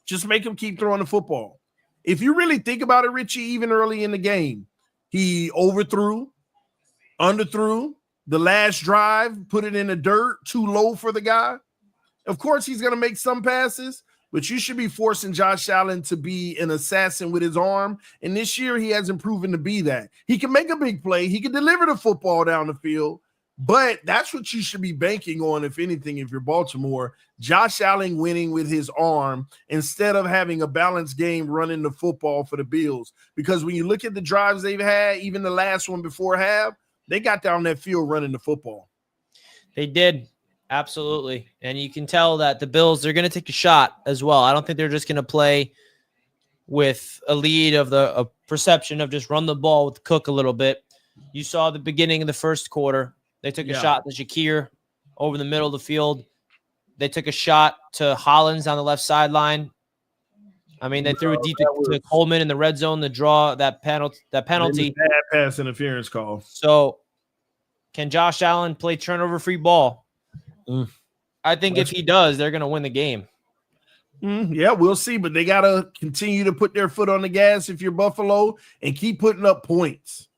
Just make him keep throwing the football. If you really think about it, Richie, even early in the game, he overthrew, underthrew, the last drive, put it in the dirt, too low for the guy. Of course, he's going to make some passes, but you should be forcing Josh Allen to be an assassin with his arm. And this year, he hasn't proven to be that. He can make a big play. He can deliver the football down the field. But that's what you should be banking on, if anything, if you're Baltimore. Josh Allen winning with his arm instead of having a balanced game running the football for the Bills. Because when you look at the drives they've had, even the last one before half, they got down that field running the football. They did. Absolutely. And you can tell that the Bills, they're going to take a shot as well. I don't think they're just going to play with a lead of a perception of just run the ball with Cook a little bit. You saw the beginning of the first quarter. They took a shot to Shakir over the middle of the field. They took a shot to Hollins on the left sideline. I mean, they threw it deep to Coleman in the red zone to draw that penalty. Bad pass interference call. So can Josh Allen play turnover-free ball? I think if he does, they're going to win the game. Yeah, we'll see. But they got to continue to put their foot on the gas if you're Buffalo and keep putting up points.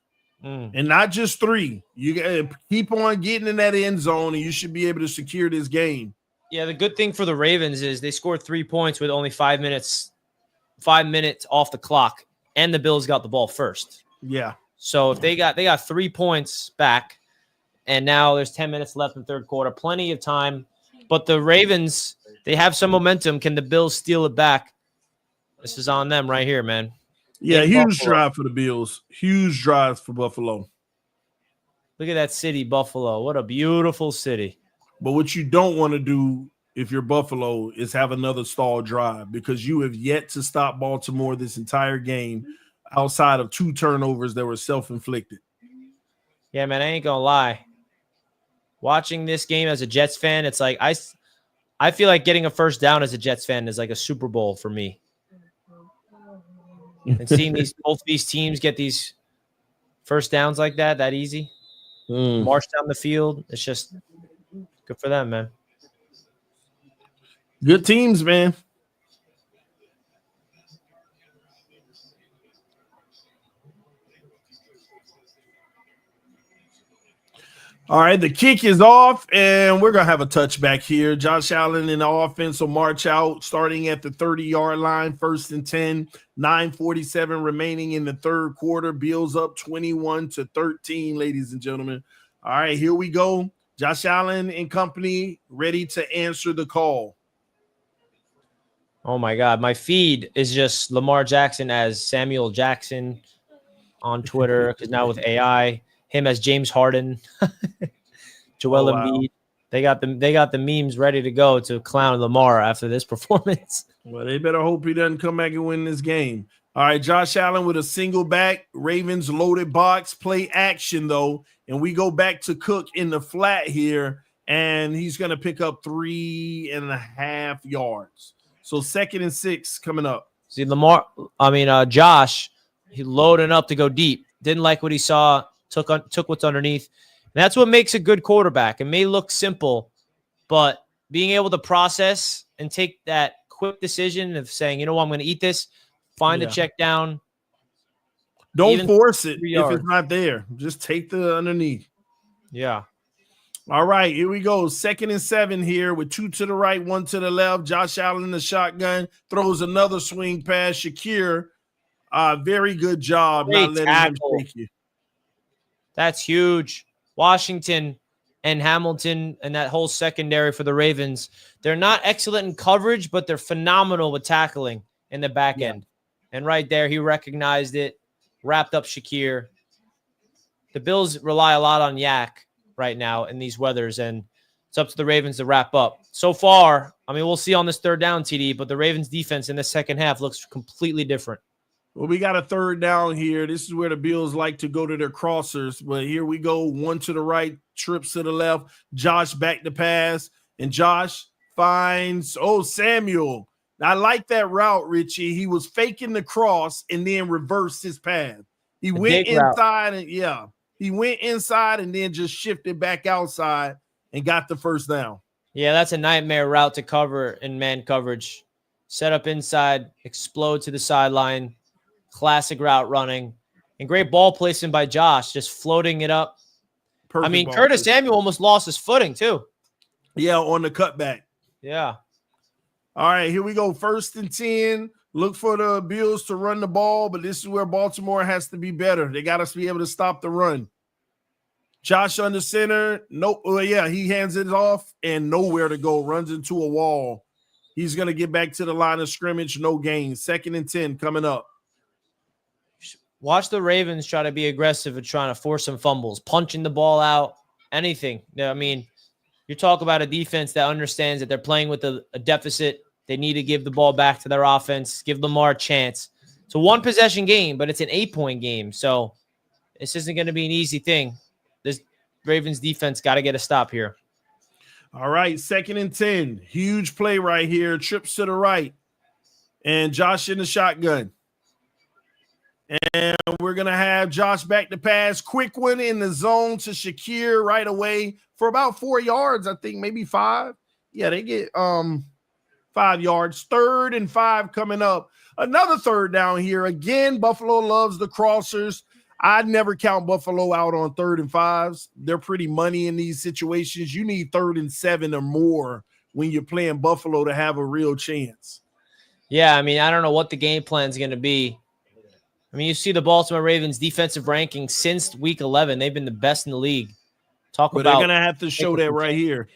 And not just 3. You got to keep on getting in that end zone, and you should be able to secure this game. Yeah, the good thing for the Ravens is they scored 3 points with only 5 minutes off the clock, and the Bills got the ball first. Yeah. So if they got 3 points back, and now there's 10 minutes left in the third quarter. Plenty of time. But the Ravens, they have some momentum. Can the Bills steal it back? This is on them right here, man. Yeah, In huge Buffalo. drive for the Bills. Huge drive for Buffalo. Look at that city, Buffalo. What a beautiful city. But what you don't want to do if you're Buffalo is have another stall drive, because you have yet to stop Baltimore this entire game outside of 2 turnovers that were self-inflicted. Yeah, man, I ain't gonna lie. Watching this game as a Jets fan, it's like I feel like getting a first down as a Jets fan is like a Super Bowl for me. And seeing both these teams get these first downs like that easy, march down the field, it's just good for them, man. Good teams, man. All right, the kick is off, and we're going to have a touchback here. Josh Allen in the offense will march out starting at the 30-yard line, 1st and 10, 9:47 remaining in the third quarter. Bills up 21-13, ladies and gentlemen. All right, here we go. Josh Allen and company ready to answer the call. Oh, my God. My feed is just Lamar Jackson as Samuel Jackson on Twitter, because now with AI, him as James Harden, Joel Embiid. They got the memes ready to go to clown Lamar after this performance. Well, they better hope he doesn't come back and win this game. All right, Josh Allen with a single back. Ravens loaded box, play action, though. And we go back to Cook in the flat here, and he's going to pick up 3.5 yards. So 2nd and 6 coming up. See, Josh, he loading up to go deep. Didn't like what he saw, took what's underneath. And that's what makes a good quarterback. It may look simple, but being able to process and take that quick decision of saying, you know what, I'm going to eat this, find the check down. Don't force it if it's not there. Just take the underneath. Yeah. All right, here we go. 2nd and 7 here with 2 to the right, 1 to the left. Josh Allen in the shotgun throws another swing pass. Shakir, very good job not letting him take you. That's huge. Washington and Hamilton and that whole secondary for the Ravens, they're not excellent in coverage, but they're phenomenal with tackling in the back end. And right there, he recognized it, wrapped up Shakir. The Bills rely a lot on Yak right now in these weathers, and it's up to the Ravens to wrap up. So far, we'll see on this third down, TD, but the Ravens defense in the second half looks completely different. Well, we got a third down here. This is where the Bills like to go to their crossers, but here we go. 1 to the right, trips to the left. Josh back to pass, and Josh finds, Samuel. I like that route, Richie. He was faking the cross and then reversed his path. He went inside he went inside and then just shifted back outside and got the first down. Yeah, that's a nightmare route to cover in man coverage. Set up inside, explode to the sideline. Classic route running, and great ball placement by Josh, just floating it up. Curtis Samuel almost lost his footing too. Yeah, on the cutback. Yeah. All right, here we go. 1st and 10. Look for the Bills to run the ball, but this is where Baltimore has to be better. They got to be able to stop the run. Josh under center. He hands it off and nowhere to go. Runs into a wall. He's going to get back to the line of scrimmage. No gain. 2nd and 10 coming up. Watch the Ravens try to be aggressive and trying to force some fumbles, punching the ball out, anything. You talk about a defense that understands that they're playing with a deficit. They need to give the ball back to their offense, give Lamar a chance. It's a 1-possession game, but it's an 8-point game. So this isn't going to be an easy thing. This Ravens defense got to get a stop here. All right, 2nd and 10. Huge play right here. Trips to the right. And Josh in the shotgun. And we're going to have Josh back to pass. Quick one in the zone to Shakir right away for about 4 yards, I think, maybe 5. Yeah, they get 5 yards. 3rd and 5 coming up. Another third down here. Again, Buffalo loves the crossers. I'd never count Buffalo out on 3rd and 5s. They're pretty money in these situations. You need 3rd and 7 or more when you're playing Buffalo to have a real chance. Yeah, I don't know what the game plan is going to be. You see the Baltimore Ravens defensive ranking since week 11. They've been the best in the league. Talk But they're about gonna have to show that right here.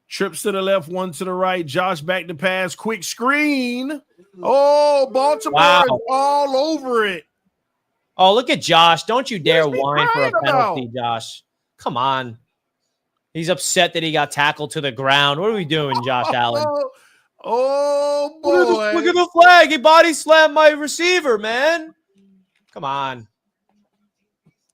Trips to the left, one to the right. Josh back to pass. Quick screen. Oh, Baltimore Wow. is all over it. Oh, look at Josh. Don't you dare What is he whine for a crying penalty, about? Josh. Come on. He's upset that he got tackled to the ground. What are we doing, Josh Allen? Oh Look boy. at the flag. He body slammed my receiver, man. Come on.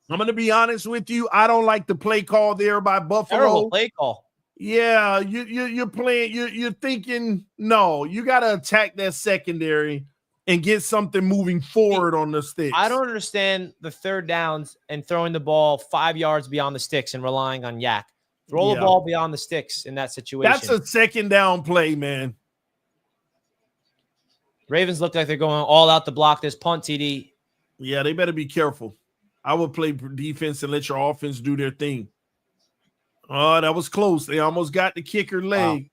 I'm gonna be honest with you. I don't like the play call there by Buffalo. Terrible play call. Yeah, you're playing. You're thinking no. You got to attack that secondary and get something moving forward on the sticks. I don't understand the third downs and throwing the ball 5 yards beyond the sticks and relying on Yak. Throw the ball beyond the sticks in that situation. That's a second down play, man. Ravens look like they're going all out to block this punt, TD. Yeah, they better be careful. I would play defense and let your offense do their thing. Oh, that was close. They almost got the kicker leg.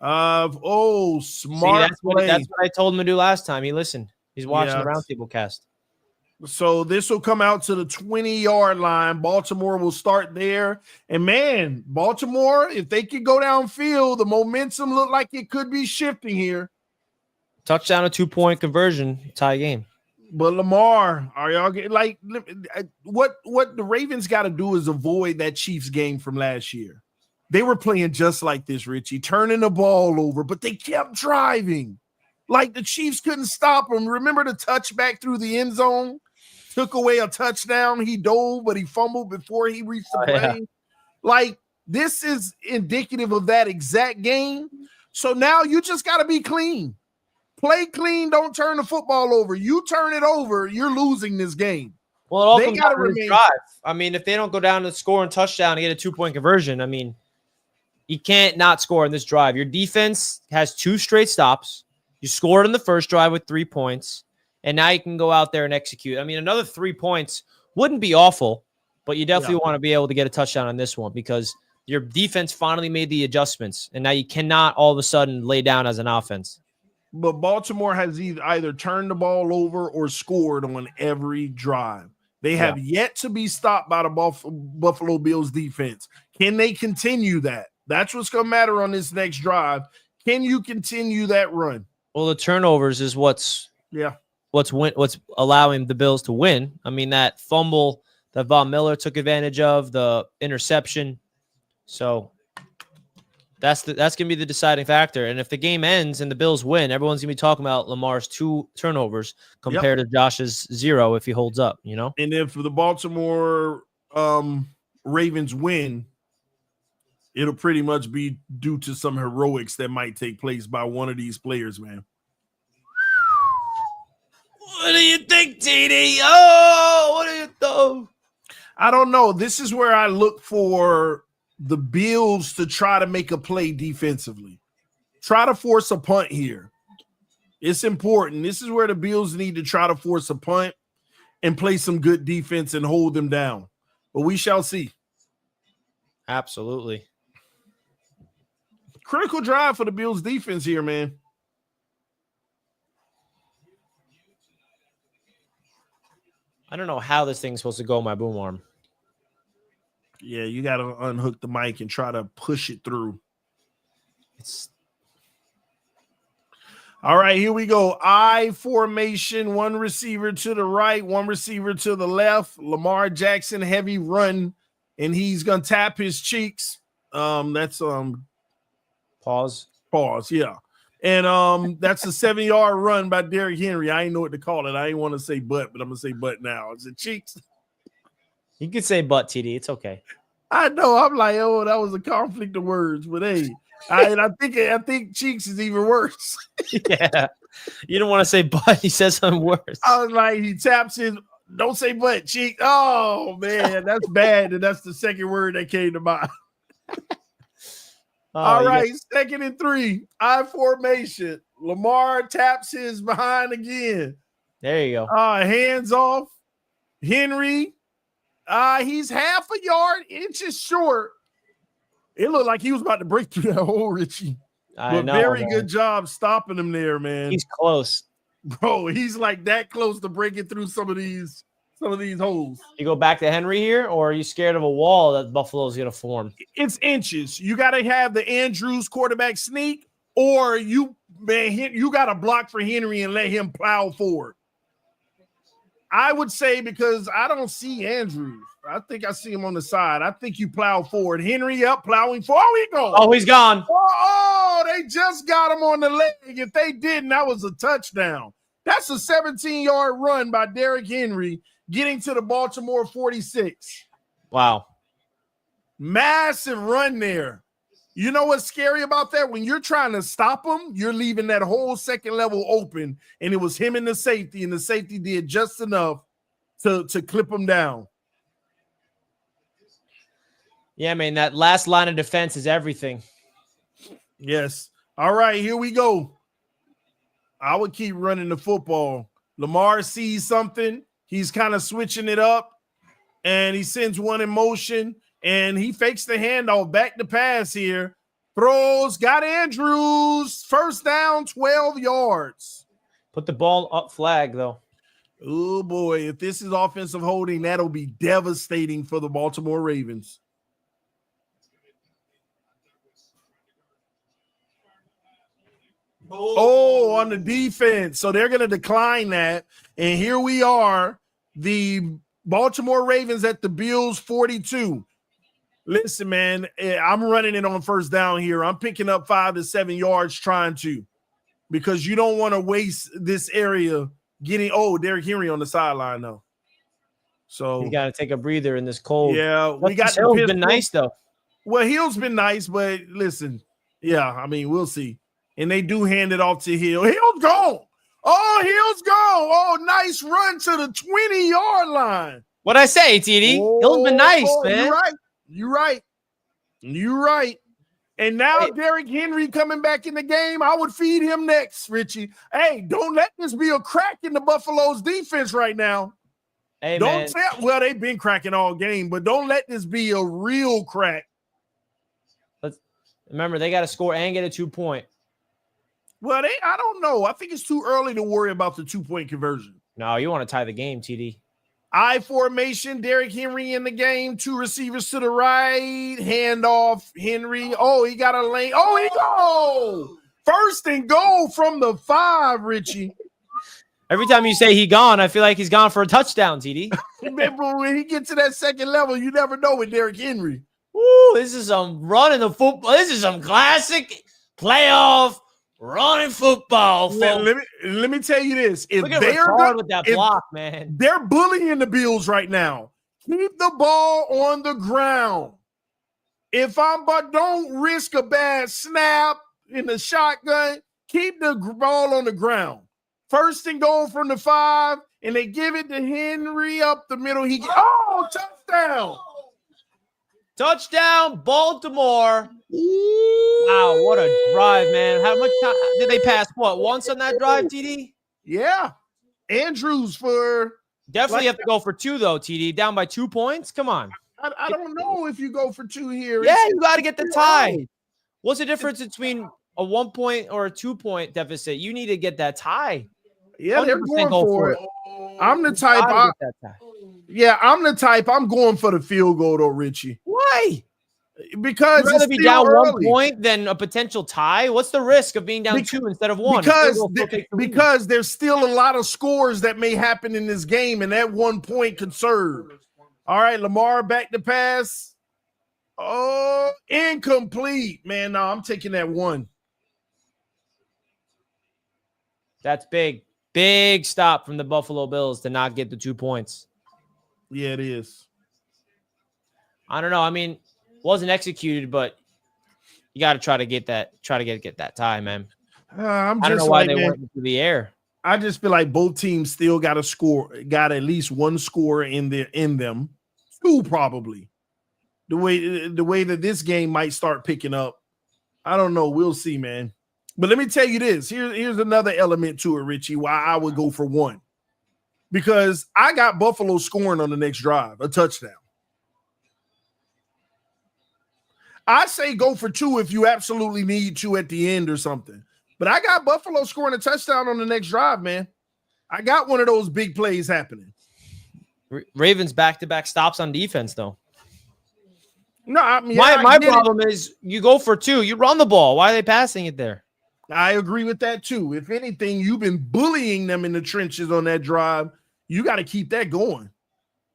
Wow. Smart play. That's what I told him to do last time. He listened. He's watching the roundtable cast. So this will come out to the 20-yard line. Baltimore will start there. And, man, Baltimore, if they could go downfield, the momentum looked like it could be shifting here. Touchdown, a 2-point conversion, tie game. But Lamar, are y'all getting like what the Ravens got to do is avoid that Chiefs game from last year. They were playing just like this, Richie, turning the ball over, but they kept driving. Like the Chiefs couldn't stop them. Remember the touchback through the end zone? Took away a touchdown. He dove, but he fumbled before he reached the play. Yeah. Like this is indicative of that exact game. So now you just got to be clean. Play clean, don't turn the football over. You turn it over, you're losing this game. Well, it all comes down to this drive. I mean, if they don't go down to score and touchdown and get a 2-point conversion, I mean, you can't not score in this drive. Your defense has 2 straight stops. You scored in the first drive with 3 points, and now you can go out there and execute. I mean, another 3 points wouldn't be awful, but you definitely want to be able to get a touchdown on this one because your defense finally made the adjustments, and now you cannot all of a sudden lay down as an offense. But Baltimore has either turned the ball over or scored on every drive. They have yet to be stopped by the Buffalo Bills defense. Can they continue that? That's what's going to matter on this next drive. Can you continue that run? Well, the turnovers is what's allowing the Bills to win. I mean, that fumble that Von Miller took advantage of, the interception. So that's going to be the deciding factor. And if the game ends and the Bills win, everyone's going to be talking about Lamar's 2 turnovers compared to Josh's 0 if he holds up, you know? And if the Baltimore Ravens win, it'll pretty much be due to some heroics that might take place by one of these players, man. What do you think, TD? Oh, what do you think? I don't know. This is where I look for the Bills to try to make a play defensively. Try to force a punt here. It's important. This is where the Bills need to try to force a punt and play some good defense and hold them down. But we shall see. Absolutely. Critical drive for the Bills defense here, man. I don't know how this thing's supposed to go on my boom arm. Yeah, you got to unhook the mic and try to push it through. All right, here we go. I formation, 1 receiver to the right, 1 receiver to the left. Lamar Jackson, heavy run, and he's going to tap his cheeks. That's Pause, yeah. And that's a 7-yard run by Derrick Henry. I ain't know what to call it. I ain't want to say but I'm going to say but now. Is it cheeks? You could say but, TD. It's okay. I know. I'm like, oh, that was a conflict of words. But hey, I think cheeks is even worse. Yeah. You don't want to say but. He says something worse. I was like, he taps his, don't say but, cheek. Oh, man, that's bad. And that's the second word that came to mind. All right, 2nd and 3. I formation. Lamar taps his behind again. There you go. Hands off. Henry. He's half a yard, inches short. It looked like he was about to break through that hole, Richie. But very good job stopping him there, man. He's close. Bro, he's like that close to breaking through some of these some of these holes. You go back to Henry here, or are you scared of a wall that Buffalo's going to form? It's inches. You got to have the Andrews quarterback sneak, or you got to block for Henry and let him plow forward. I would say, because I don't see Andrews. I think I see him on the side. I think you plow forward. Henry up, plowing forward. Oh, he goes. Oh, he's gone. Oh, they just got him on the leg. If they didn't, that was a touchdown. That's a 17-yard run by Derrick Henry getting to the Baltimore 46. Wow. Massive run there. You know what's scary about that? When you're trying to stop him, you're leaving that whole second level open, and it was him and the safety did just enough to clip him down. Yeah, man, that last line of defense is everything. Yes. All right, here we go. I would keep running the football. Lamar sees something. He's kind of switching it up, and he sends one in motion, and he fakes the handoff, back to pass here. Throws, got Andrews. First down, 12 yards. Put the ball up flag, though. Oh, boy. If this is offensive holding, that'll be devastating for the Baltimore Ravens. Oh, on the defense. So they're going to decline that. And here we are, the Baltimore Ravens at the Bills 42. Listen, man, I'm running it on first down here. I'm picking up 5 to 7 yards trying to, because you don't want to waste this area getting, Derrick Henry on the sideline, though. So you got to take a breather in this cold. Yeah, we got Hill's been nice, though. Well, Hill's been nice, but listen, yeah, I mean, we'll see. And they do hand it off to Hill. Hill's gone. Oh, Hill's gone. Oh, nice run to the 20-yard line. What'd I say, TD? Hill's been nice, man. You're right. And now Derrick Henry coming back in the game. I would feed him next, Richie. Hey, don't let this be a crack in the Buffalo's defense right now. Hey, man. Well, they've been cracking all game, but don't let this be a real crack. Remember, they got to score and get a 2-point. Well, I don't know. I think it's too early to worry about the 2-point conversion. No, you want to tie the game, TD. I formation, Derrick Henry in the game. 2 receivers to the right. Handoff, Henry. Oh, he got a lane. Oh, he go. First and goal from the 5, Richie. Every time you say he gone, I feel like he's gone for a touchdown, TD. Remember, when he gets to that second level, you never know with Derrick Henry. Woo, this is some running the football. This is some classic playoff running football. Let me tell you this. If look at Ricard with that block, man. They're bullying the Bills right now. Keep the ball on the ground. But don't risk a bad snap in the shotgun. Keep the ball on the ground. First and goal from the 5, and they give it to Henry up the middle. Touchdown. Touchdown, Baltimore. Wow, what a drive, man. How much time did they pass? What, once on that drive, TD? Yeah. Andrews for... Definitely have to go for 2, though, TD. Down by 2 points? Come on. I don't know if you go for 2 here. Yeah, you got to get the tie. What's the difference between a 1-point or a 2-point deficit? You need to get that tie. Yeah, they're going for it. I'm the type. I'm the type. I'm going for the field goal, though, Richie. Why? Because you'd rather be down early. 1 point than a potential tie. What's the risk of being down 2 instead of 1? Because there's still a lot of scores that may happen in this game, and that 1 point could serve. All right, Lamar back to pass. Oh, incomplete, man. No, I'm taking that 1. That's big. Big stop from the Buffalo Bills to not get the 2 points. Yeah, it is. I don't know. I mean, wasn't executed, but you got to try to get that tie, man. I don't know why they went into the air. I just feel like both teams still got at least 1 score in them. 2 probably. The way that this game might start picking up. I don't know. We'll see, man. But let me tell you this. Here's another element to it, Richie, why I would go for 1. Because I got Buffalo scoring on the next drive, a touchdown. I say go for 2 if you absolutely need to at the end or something. But I got Buffalo scoring a touchdown on the next drive, man. I got one of those big plays happening. Ravens back-to-back stops on defense, though. No, I mean, My problem is you go for 2. You run the ball. Why are they passing it there? I agree with that too. If anything, you've been bullying them in the trenches on that drive. You got to keep that going.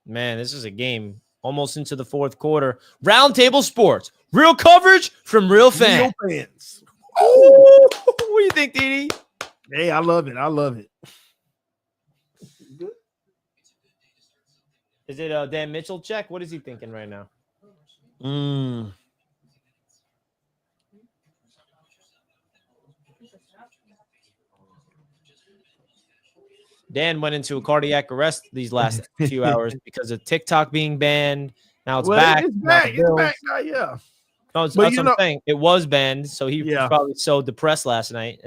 Man, this is a game almost into the fourth quarter. Roundtable Sports. Real coverage from real fans. Real fans. Ooh, what do you think, Didi? Hey, I love it. I love it. Is it a Dan Mitchell check? What is he thinking right now? Dan went into a cardiac arrest these last few hours because of TikTok being banned. Now it's back. It's back. It's back now, yeah. No, that's what I'm saying. It was banned, so he was probably so depressed last night.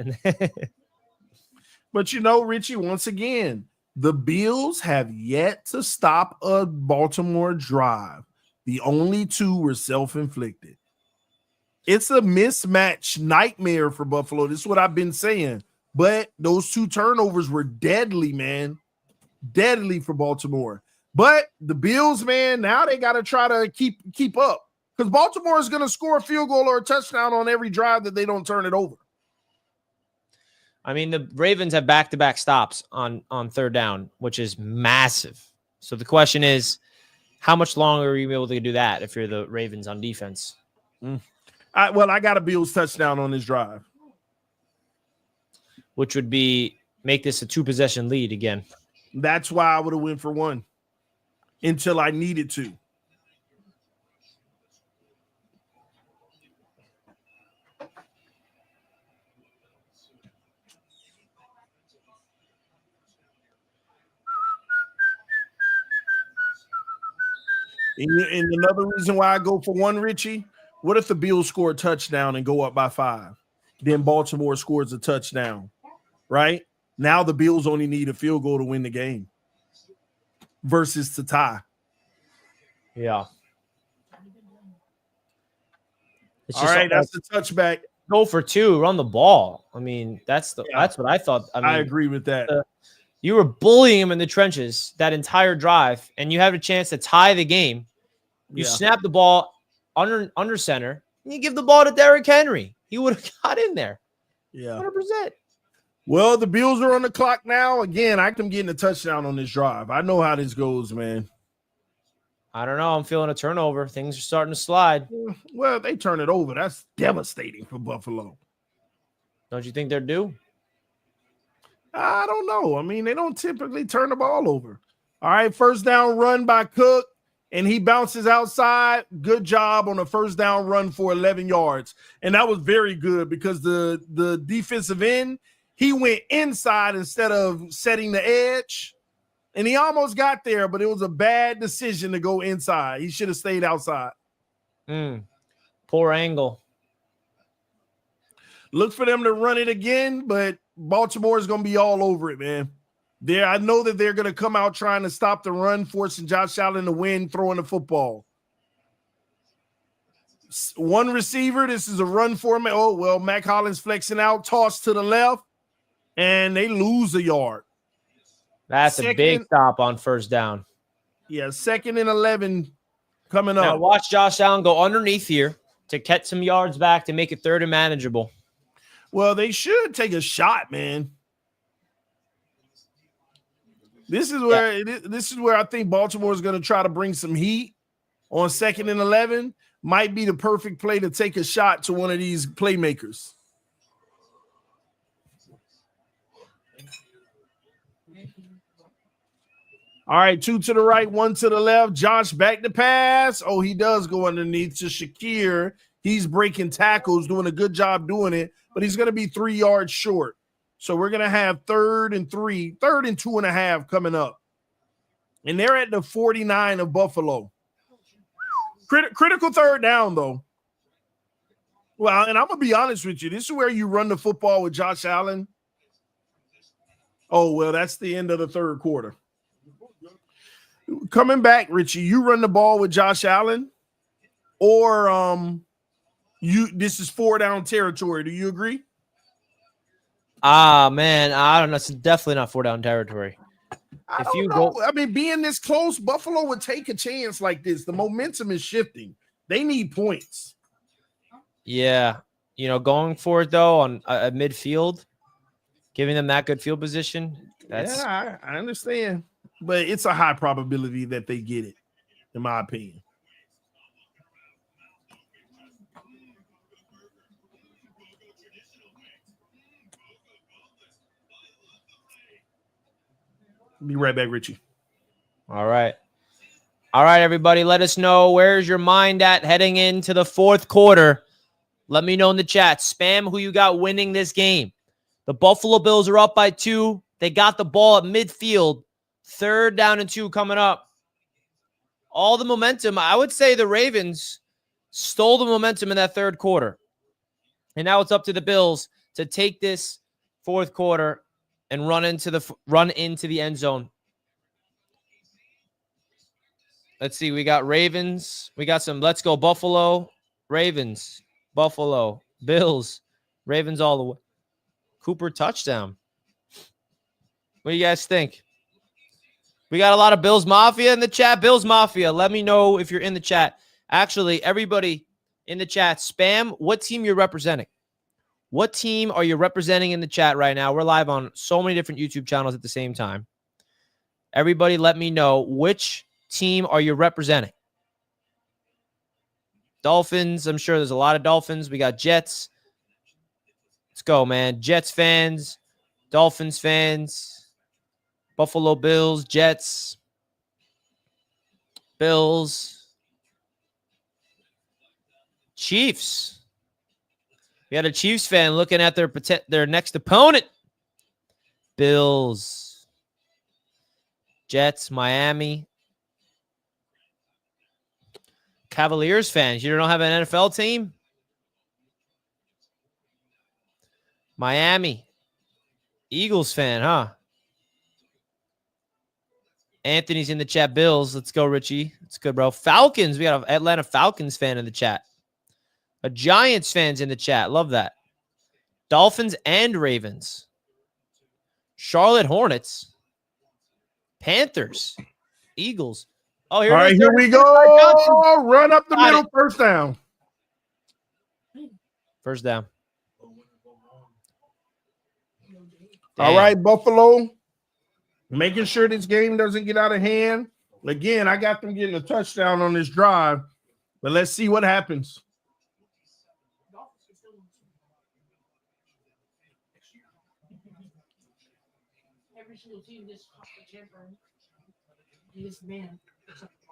But Richie, once again, the Bills have yet to stop a Baltimore drive. The only 2 were self-inflicted. It's a mismatch nightmare for Buffalo. This is what I've been saying. But those 2 turnovers were deadly, man. Deadly for Baltimore. But the Bills, man, now they got to try to keep up. Because Baltimore is going to score a field goal or a touchdown on every drive that they don't turn it over. I mean, the Ravens have back-to-back stops on third down, which is massive. So the question is, how much longer are you able to do that if you're the Ravens on defense? I got a Bills touchdown on this drive. Which would be make this a 2-possession lead again. That's why I would have went for 1 until I needed to. And another reason why I go for 1, Richie, what if the Bills score a touchdown and go up by 5? Then Baltimore scores a touchdown, right? Now the Bills only need a field goal to win the game versus to tie. Yeah. All right, that's the touchback. Go for 2, run the ball. I mean, that's what I thought. I agree with that. You were bullying him in the trenches that entire drive, and you have a chance to tie the game. You snap the ball under center, and you give the ball to Derrick Henry. He would have got in there. Yeah. 100%. Well, the Bills are on the clock now. Again, I can get a touchdown on this drive. I know how this goes, man. I don't know. I'm feeling a turnover. Things are starting to slide. Well, they turn it over. That's devastating for Buffalo. Don't you think they're due? I don't know. I mean, they don't typically turn the ball over. All right, first down run by Cook, and he bounces outside. Good job on a first down run for 11 yards. And that was very good because the defensive end, he went inside instead of setting the edge. And he almost got there, but it was a bad decision to go inside. He should have stayed outside. Poor angle. Look for them to run it again, but Baltimore is going to be all over it, man. I know that they're going to come out trying to stop the run, forcing Josh Allen to win, throwing the football. 1 receiver. This is a run for me. Oh, well, Mac Hollins flexing out, toss to the left, and they lose a yard. That's a big stop on first down. Yeah, 2nd and 11 coming up. Now watch Josh Allen go underneath here to catch some yards back to make it 3rd and manageable. Well, they should take a shot, man. This is where I think Baltimore is going to try to bring some heat on 2nd and 11. Might be the perfect play to take a shot to one of these playmakers. All right, 2 to the right, 1 to the left. Josh back to pass. Oh, he does go underneath to Shakir. He's breaking tackles, doing a good job doing it, but he's going to be 3 yards short. So we're going to have 3rd and 2.5 coming up. And they're at the 49 of Buffalo. Critical 3rd down, though. Well, and I'm going to be honest with you. This is where you run the football with Josh Allen. Oh, well, that's the end of the 3rd quarter. Coming back, Richie, you run the ball with Josh Allen, or this is 4 down territory. Do you agree? Man, I don't know. It's definitely not 4 down territory. I If don't you know. go, I mean, being this close, Buffalo would take a chance like this. The momentum is shifting. They need points. yeah, going for it though on midfield, giving them that good field position. That's Yeah, I understand. But it's a high probability that they get it, in my opinion. Be right back, Richie. all right. All right, everybody. Let us know where's your mind at heading into the fourth quarter. Let me know in the chat. Spam who you got winning this game. The Buffalo Bills are up by 2. They got the ball at midfield. 3rd down and 2 coming up. All the momentum. I would say the Ravens stole the momentum in that third quarter. And now it's up to the Bills to take this fourth quarter and run into the end zone. Let's see. We got Ravens. We got some let's go Buffalo. Ravens. Buffalo. Bills. Ravens all the way. Cooper touchdown. What do you guys think? We got a lot of Bills Mafia in the chat. Bills Mafia, let me know if you're in the chat. Actually, everybody in the chat, spam what team you're representing. What team are you representing in the chat right now? We're live on so many different YouTube channels at the same time. Everybody let me know which team are you representing. Dolphins, I'm sure there's a lot of Dolphins. We got Jets. Let's go, man. Jets fans, Dolphins fans, Buffalo Bills, Jets, Bills, Chiefs. We got a Chiefs fan looking at their next opponent. Bills, Jets, Miami. Cavaliers fans, you don't have an NFL team? Miami. Eagles fan, huh? Anthony's in the chat. Bills. Let's go, Richie. It's good, bro. Falcons. We got an Atlanta Falcons fan in the chat. A Giants fan's in the chat. Love that. Dolphins and Ravens. Charlotte Hornets. Panthers. Eagles. Oh, here All it right, is. here we go. Run up the middle, first down. First down. All Damn. right, Buffalo. Making sure this game doesn't get out of hand. Again, I got them getting a touchdown on this drive, but let's see what happens.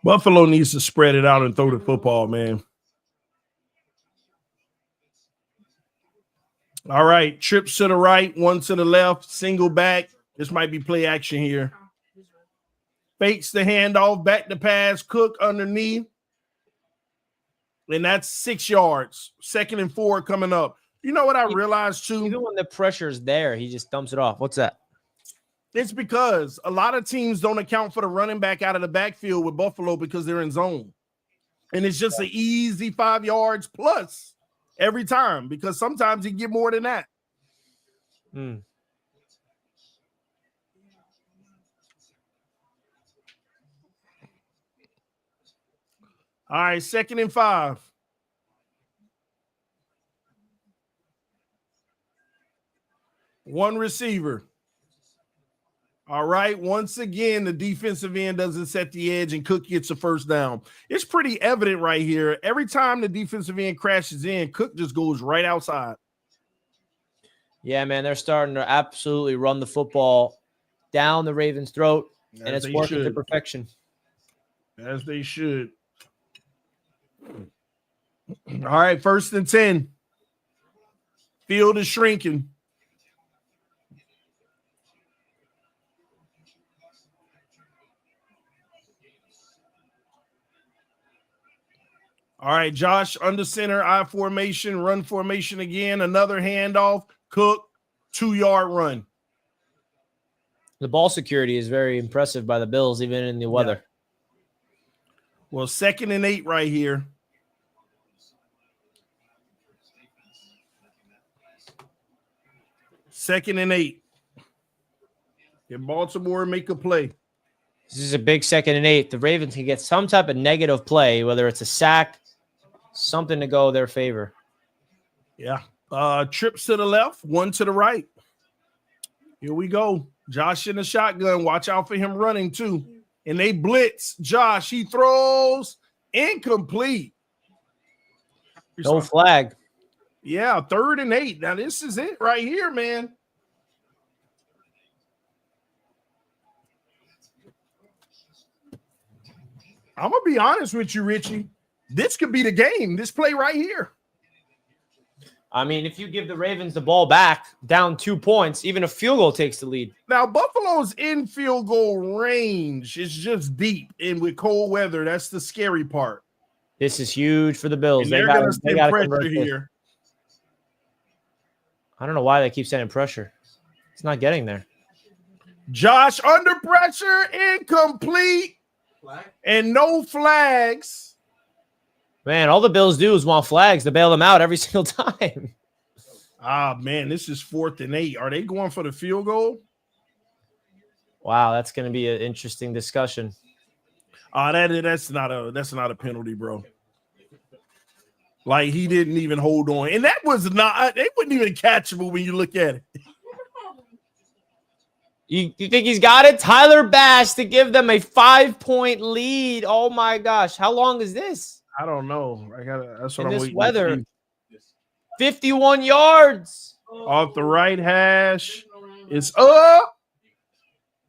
Buffalo needs to spread it out and throw the football, man. All right, trips to the right, one to the left, single back. This might be play action here. Fakes the handoff, back to pass, Cook underneath. And that's 6 yards. 2nd and 4 coming up. You know what I realized too? Even when the pressure's there, he just dumps it off. What's that? It's because a lot of teams don't account for the running back out of the backfield with Buffalo because they're in zone. And it's just an easy 5 yards plus every time because sometimes you get more than that. All right, 2nd and 5. One receiver. All right, once again, the defensive end doesn't set the edge and Cook gets a first down. It's pretty evident right here. Every time the defensive end crashes in, Cook just goes right outside. Yeah, man, they're starting to absolutely run the football down the Ravens' throat, and it's working to perfection. As they should. All right, 1st and 10. Field is shrinking. All right, Josh under center, I formation, run formation again. Another handoff. Cook, 2-yard run. The ball security is very impressive by the Bills, even in the weather. Yeah. Well, 2nd and 8 right here. Second and 8. Can Baltimore make a play? This is a big 2nd and 8. The Ravens can get some type of negative play, whether it's a sack, something to go their favor. Yeah. Trips to the left, one to the right. Here we go. Josh in the shotgun. Watch out for him running too. And they blitz. Josh, he throws incomplete. No flag. Yeah, 3rd and 8. Now this is it right here, man. I'm going to be honest with you, Richie. This could be the game. This play right here. I mean, if you give the Ravens the ball back down 2 points, even a field goal takes the lead. Now, Buffalo's in field goal range. It's just deep. And with cold weather, that's the scary part. This is huge for the Bills. And they're going to send pressure here. I don't know why they keep sending pressure. It's not getting there. Josh under pressure, incomplete. And no flags. Man, all the Bills do is want flags to bail them out every single time. Ah, man, this is 4th and 8. Are they going for the field goal? Wow, that's going to be an interesting discussion. That's not a penalty, bro. Like, he didn't even hold on. And that was not – they wouldn't even catchable when you look at it. You think he's got it? Tyler Bass to give them a 5-point lead. Oh, my gosh. How long is this? I don't know. That's what In I'm this waiting weather. to see. 51 yards. Off the right hash. It's up.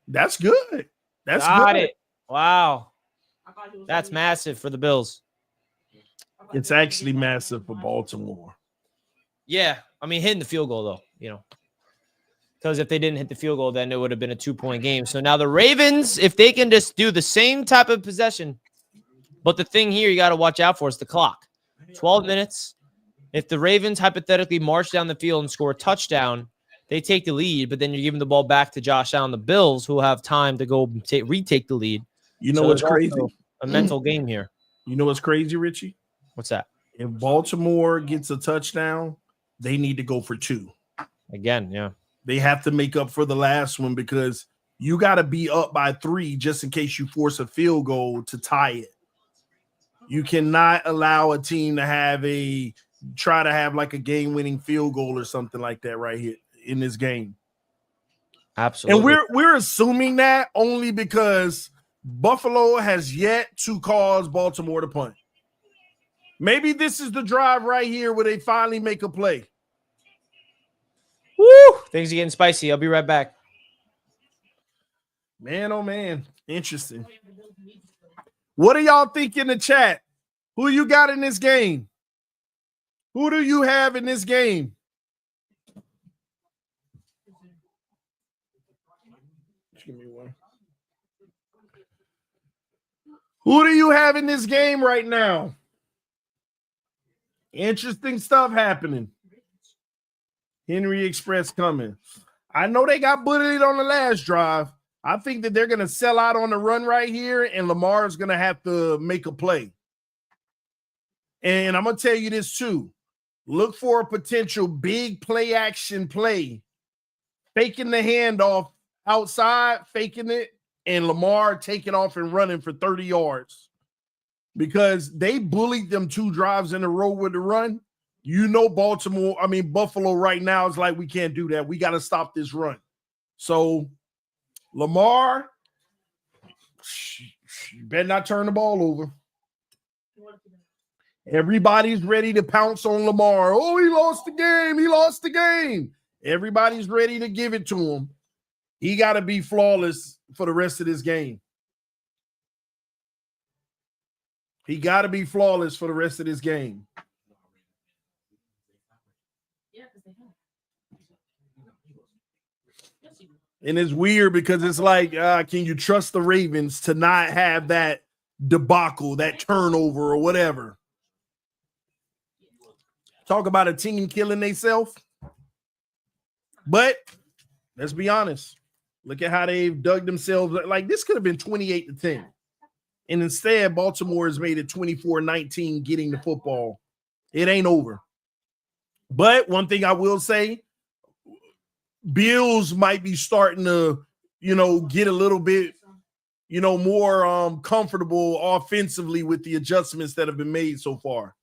That's good. That's Got good. it. Wow. That's massive for the Bills. It's actually massive for Baltimore. Yeah. I mean, hitting the field goal, though, because if they didn't hit the field goal, then it would have been a 2-point game. So now the Ravens, if they can just do the same type of possession, but the thing here you got to watch out for is the clock. 12 minutes. If the Ravens hypothetically march down the field and score a touchdown, they take the lead, but then you're giving the ball back to Josh Allen, the Bills, who will have time to go retake the lead. You know what's crazy? A mental game here. You know what's crazy, Richie? What's that? If Baltimore gets a touchdown, they need to go for 2. Again, yeah. They have to make up for the last one because you got to be up by 3 just in case you force a field goal to tie it. You cannot allow a team to try to have like a game-winning field goal or something like that right here in this game. Absolutely. And we're assuming that only because Buffalo has yet to cause Baltimore to punt. Maybe this is the drive right here where they finally make a play. Woo! Things are getting spicy. I'll be right back. Man, oh man. Interesting. What do y'all think in the chat? Who you got in this game? Who do you have in this game? Give me one. Who do you have in this game right now? Interesting stuff happening. Henry Express coming. I know they got bullied on the last drive. I think that they're going to sell out on the run right here, and Lamar's going to have to make a play. And I'm going to tell you this too. Look for a potential big play action play. Faking the handoff outside, faking it, and Lamar taking off and running for 30 yards. Because they bullied them 2 drives in a row with the run. You know Buffalo right now is like, we can't do that. We got to stop this run. So, Lamar, you better not turn the ball over. Everybody's ready to pounce on Lamar. Oh, he lost the game. He lost the game. Everybody's ready to give it to him. He got to be flawless for the rest of this game. He got to be flawless for the rest of this game. And it's weird because it's like, can you trust the Ravens to not have that debacle, that turnover or whatever? Talk about a team killing themselves. But let's be honest. Look at how they've dug themselves. Like, this could have been 28-10. And instead, Baltimore has made it 24-19 getting the football. It ain't over. But one thing I will say, Bills might be starting to, get a little bit more comfortable offensively with the adjustments that have been made so far.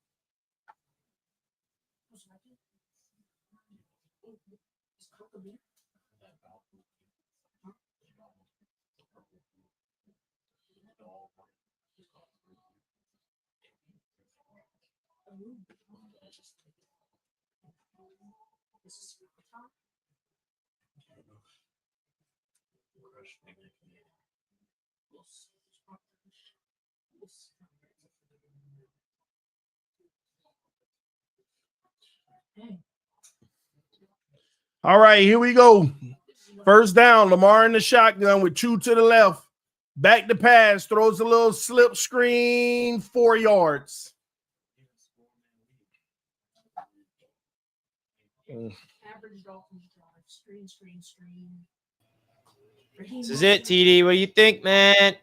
All right, here we go. First down, Lamar in the shotgun with 2 to the left. Back to pass, throws a little slip screen, 4 yards. This is it, TD. What do you think, man?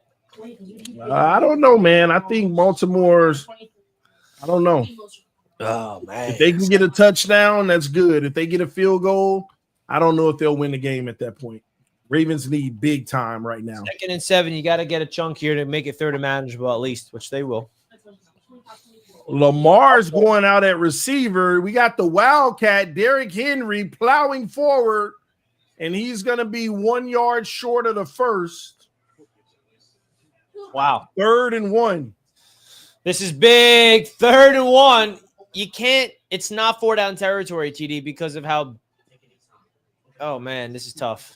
I don't know, man. I think Baltimore's, I don't know. Oh, man. If they can get a touchdown, that's good. If they get a field goal, I don't know if they'll win the game at that point. Ravens need big time right now. 2nd and 7, you got to get a chunk here to make it 3rd and manageable at least, which they will. Lamar's going out at receiver. We got the Wildcat, Derrick Henry, plowing forward, and he's going to be 1 yard short of the first. Wow. 3rd and 1. This is big. 3rd and 1. You can't – it's not 4-down territory, TD, because of how – oh, man, this is tough.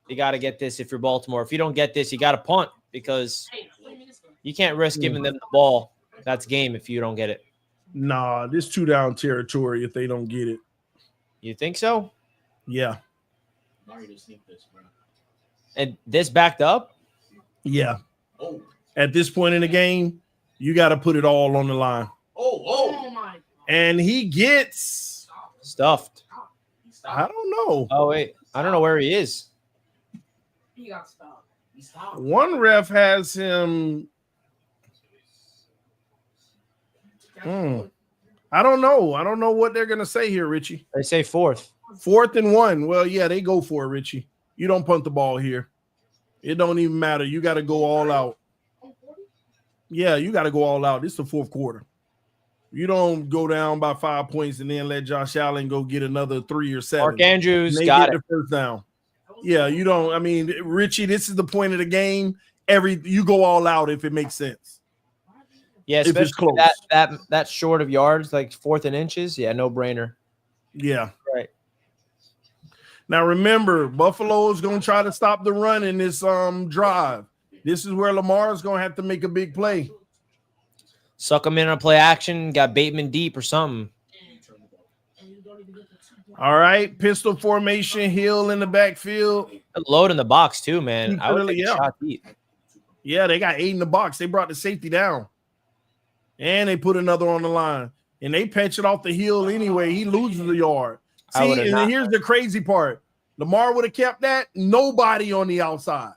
You got to get this if you're Baltimore. If you don't get this, you got to punt because you can't risk giving them the ball. That's game if you don't get it. Nah, this 2-down territory if they don't get it. You think so? Yeah. And this backed up? Yeah. At this point in the game, you got to put it all on the line. And he gets Stuffed. I don't know. Oh, wait. I don't know where he is. He got stopped. One ref has him. I don't know. I don't know what they're going to say here, Richie. They say 4th. 4th and 1. Well, yeah, they go for it, Richie. You don't punt the ball here. It don't even matter. You got to go all out. Yeah, you got to go all out. This is the 4th quarter. You don't go down by 5 points and then let Josh Allen go get another 3 or 7. Mark Andrews they got get it. the first down. Yeah, you don't. I mean, Richie, this is the point of the game. You go all out if it makes sense. Yeah, if it's especially close. that short of yards, like 4th and inches. Yeah, no brainer. Yeah. Right. Now remember, Buffalo's going to try to stop the run in this drive. This is where Lamar's going to have to make a big play. Suck him in on play action. Got Bateman deep or something. All right, pistol formation, Hill in the backfield. Load in the box too, man. I would take a Yeah. shot deep. Yeah, they got 8 in the box. They brought the safety down. And they put another on the line. And they patch it off the heel anyway. He loses a yard. See, and then here's the crazy part. Lamar would have kept that. Nobody on the outside.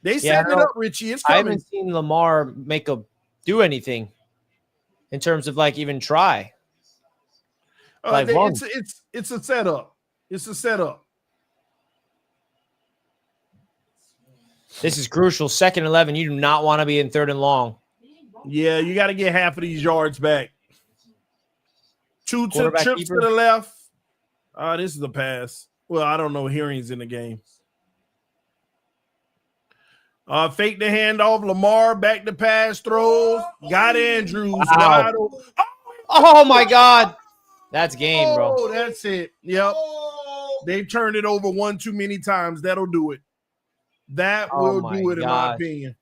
They set it up, Richie. It's coming. I haven't seen Lamar do anything in terms of like even try. It's a setup. It's a setup. This is crucial. 2nd and 11. You do not want to be in 3rd and long. Yeah, you got to get half of these yards back. 2 trips to the left. This is a pass. Well, I don't know. Hearing's in the game. Fake the handoff. Lamar back to pass throws. Got Andrews. Wow. Oh my God. That's game, bro. Oh, that's it. Yep. They've turned it over one too many times. That'll do it. That will do it, in my opinion.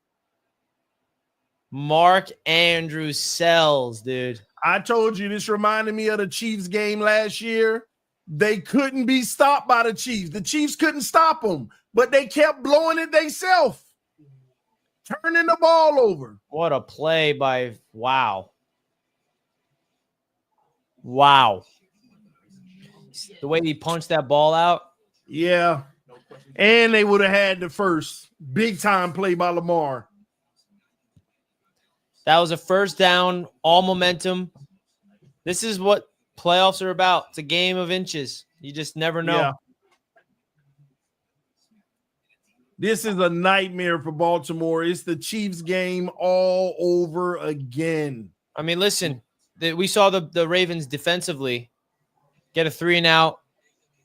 Mark Andrews sells, dude. I told you this reminded me of the Chiefs game last year. They couldn't be stopped by the Chiefs. The Chiefs couldn't stop them, but they kept blowing it themselves, turning the ball over. What a play by Wow. Wow. The way he punched that ball out. Yeah. And they would have had the first big time play by Lamar. That was a first down, all momentum. This is what playoffs are about. It's a game of inches. You just never know. This is a nightmare for Baltimore. It's the Chiefs game all over again. I mean, listen, we saw the Ravens defensively get a 3-and-out,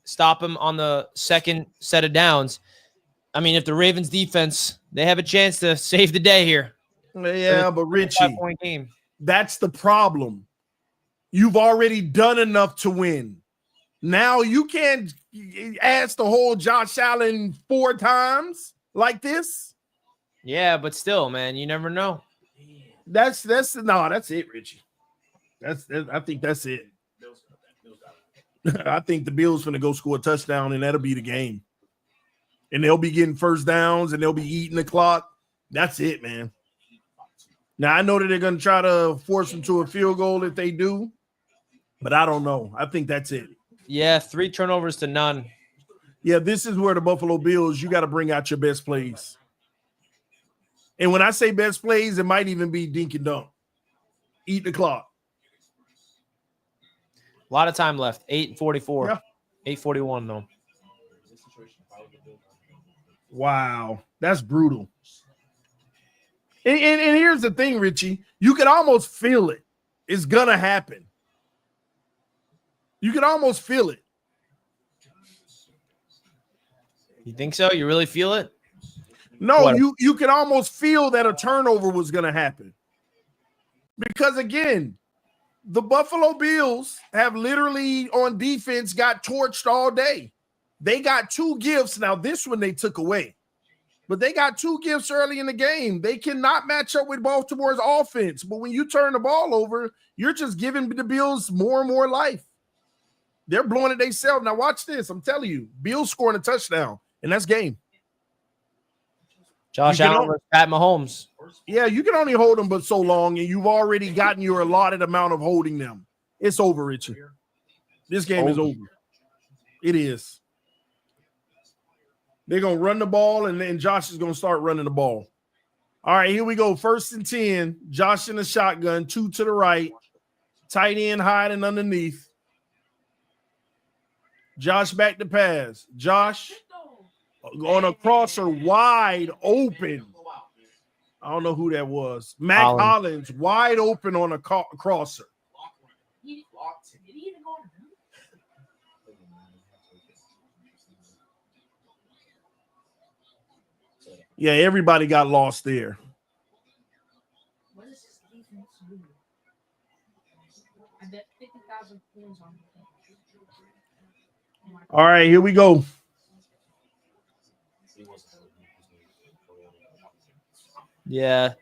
stop them on the second set of downs. I mean, if the Ravens defense, they have a chance to save the day here. Yeah, but Richie, 5-point game. that's the problem. You've already done enough to win. Now you can't ask to hold Josh Allen 4 times like this. Yeah, but still, man, you never know. That's it, Richie. I think that's it. I think the Bills finna go score a touchdown, and that'll be the game. And they'll be getting first downs, and they'll be eating the clock. That's it, man. Now, I know that they're going to try to force them to a field goal if they do, but I don't know. I think that's it. Yeah, 3 turnovers to none. Yeah, this is where the Buffalo Bills, you got to bring out your best plays. And when I say best plays, it might even be dink and dunk. Eat the clock. A lot of time left. 8:44. Yeah. 8:41, though. Wow, that's brutal. And here's the thing, Richie. You can almost feel it. It's going to happen. You can almost feel it. You think so? You really feel it? No, What? you can almost feel that a turnover was going to happen. Because, again, the Buffalo Bills have literally, on defense, got torched all day. They got 2 gifts. Now, this one they took away. But they got 2 gifts early in the game. They cannot match up with Baltimore's offense. But when you turn the ball over, you're just giving the Bills more and more life. They're blowing it themselves. Now, watch this. I'm telling you, Bills scoring a touchdown, and that's game. Josh Allen versus Pat Mahomes. Yeah, you can only hold them but so long, and you've already gotten your allotted amount of holding them. It's over, Richie. This game is over. It is. They're going to run the ball, and then Josh is going to start running the ball. All right, here we go. 1st and 10. Josh in the shotgun, 2 to the right. Tight end hiding underneath. Josh back to pass. Josh on a crosser wide open. I don't know who that was. Mac Hollins wide open on a crosser. Yeah, everybody got lost there. All right, here we go. Yeah,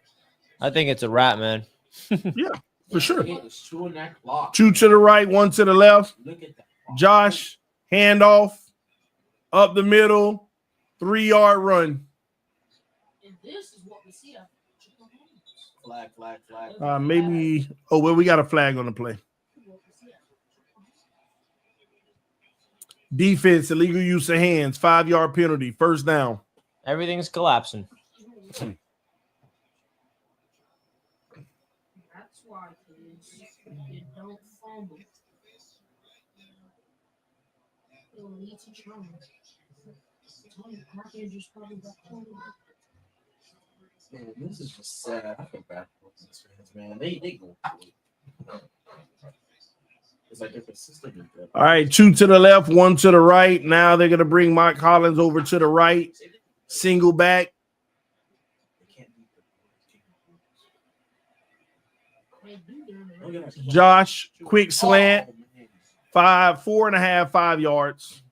I think it's a wrap, man. Yeah, for sure. 2 to the right, 1 to the left. Josh, handoff, up the middle, 3-yard run. This is what we see. Flag. Maybe. Oh, well, we got a flag on the play. Defense, illegal use of hands, 5-yard penalty, 1st down. Everything's collapsing. That's why kids, you don't fumble. It'll lead to trauma. Tony Parker just probably got 20. Man, this is just sad. I feel bad for these fans, man. They go through it. It's like they're consistent with that. All right, 2 to the left, 1 to the right. Now they're going to bring Mike Collins over to the right. Single back. Josh, quick slant. 4.5, 5 yards.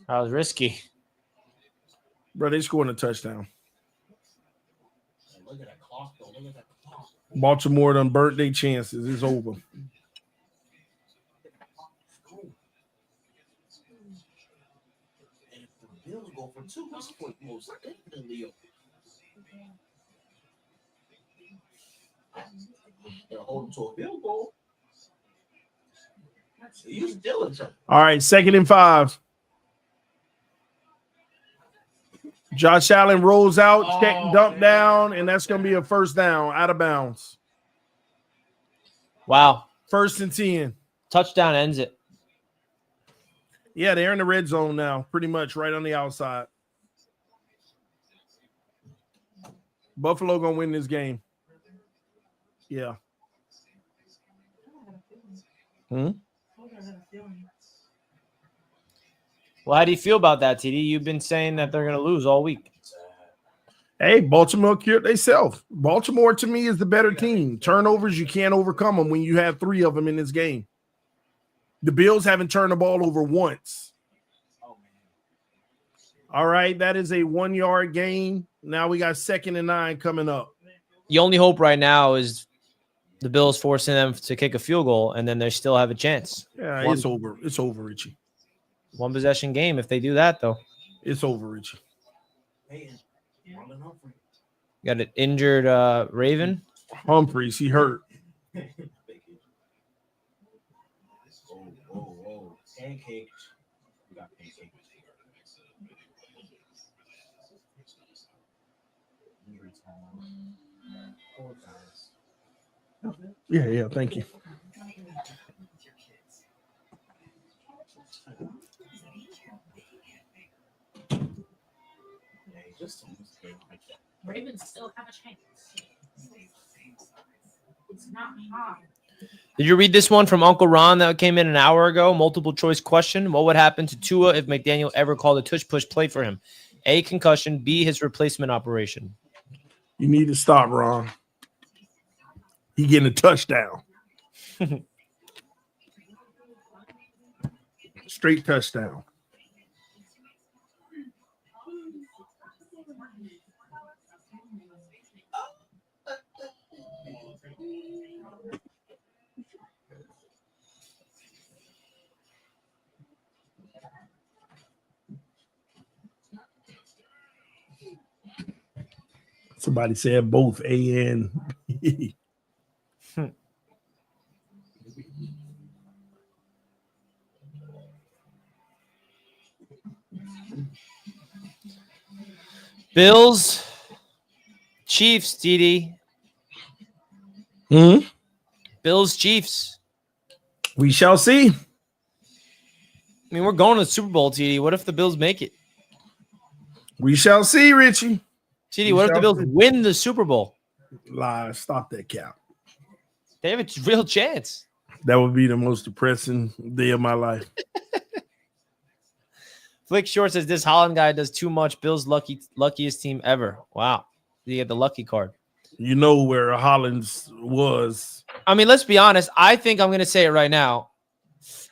That was risky. Bro, they scoring a touchdown. Look at that clock, though. Look at that clock. Baltimore done burnt their chances. It's over. And if the Bills go for 2, what's the point? Most definitely. They're holding to a field goal. You still in trouble. All right, 2nd and 5. Josh Allen rolls out, check, dump down, and that's going to be a 1st down, out of bounds. Wow. 1st and 10. Touchdown ends it. Yeah, they're in the red zone now, pretty much right on the outside. Buffalo gonna win this game. Yeah. Hmm? Well, how do you feel about that, TD? You've been saying that they're going to lose all week. Hey, Baltimore cured themselves. Baltimore, to me, is the better team. Turnovers, you can't overcome them when you have 3 of them in this game. The Bills haven't turned the ball over once. All right, that is a 1-yard gain. Now we got 2nd and 9 coming up. The only hope right now is the Bills forcing them to kick a field goal, and then they still have a chance. Yeah, it's over. It's over, Richie. One possession game. If they do that, though, it's over, Richie. Got an injured Raven. Humphreys, he hurt. Pancake. We got pancake. Yeah, thank you. Ravens still have a chance. It's not hard. Did you read this one from Uncle Ron that came in an hour ago? Multiple choice question. What would happen to Tua if McDaniel ever called a tush-push play for him? A, concussion. B, his replacement operation. You need to stop, Ron. He getting a touchdown. Straight touchdown. Somebody said both A and B. Bills, Chiefs, TD. Bills, Chiefs. We shall see. I mean, we're going to the Super Bowl, TD. What if the Bills make it? We shall see, Richie. TD, what if the Bills win the Super Bowl? Lie, stop that cap. They have a real chance. That would be the most depressing day of my life. Flick Short says this Holland guy does too much. Bills luckiest team ever. Wow. You get the lucky card. You know where Hollins was. I mean, let's be honest. I think I'm going to say it right now.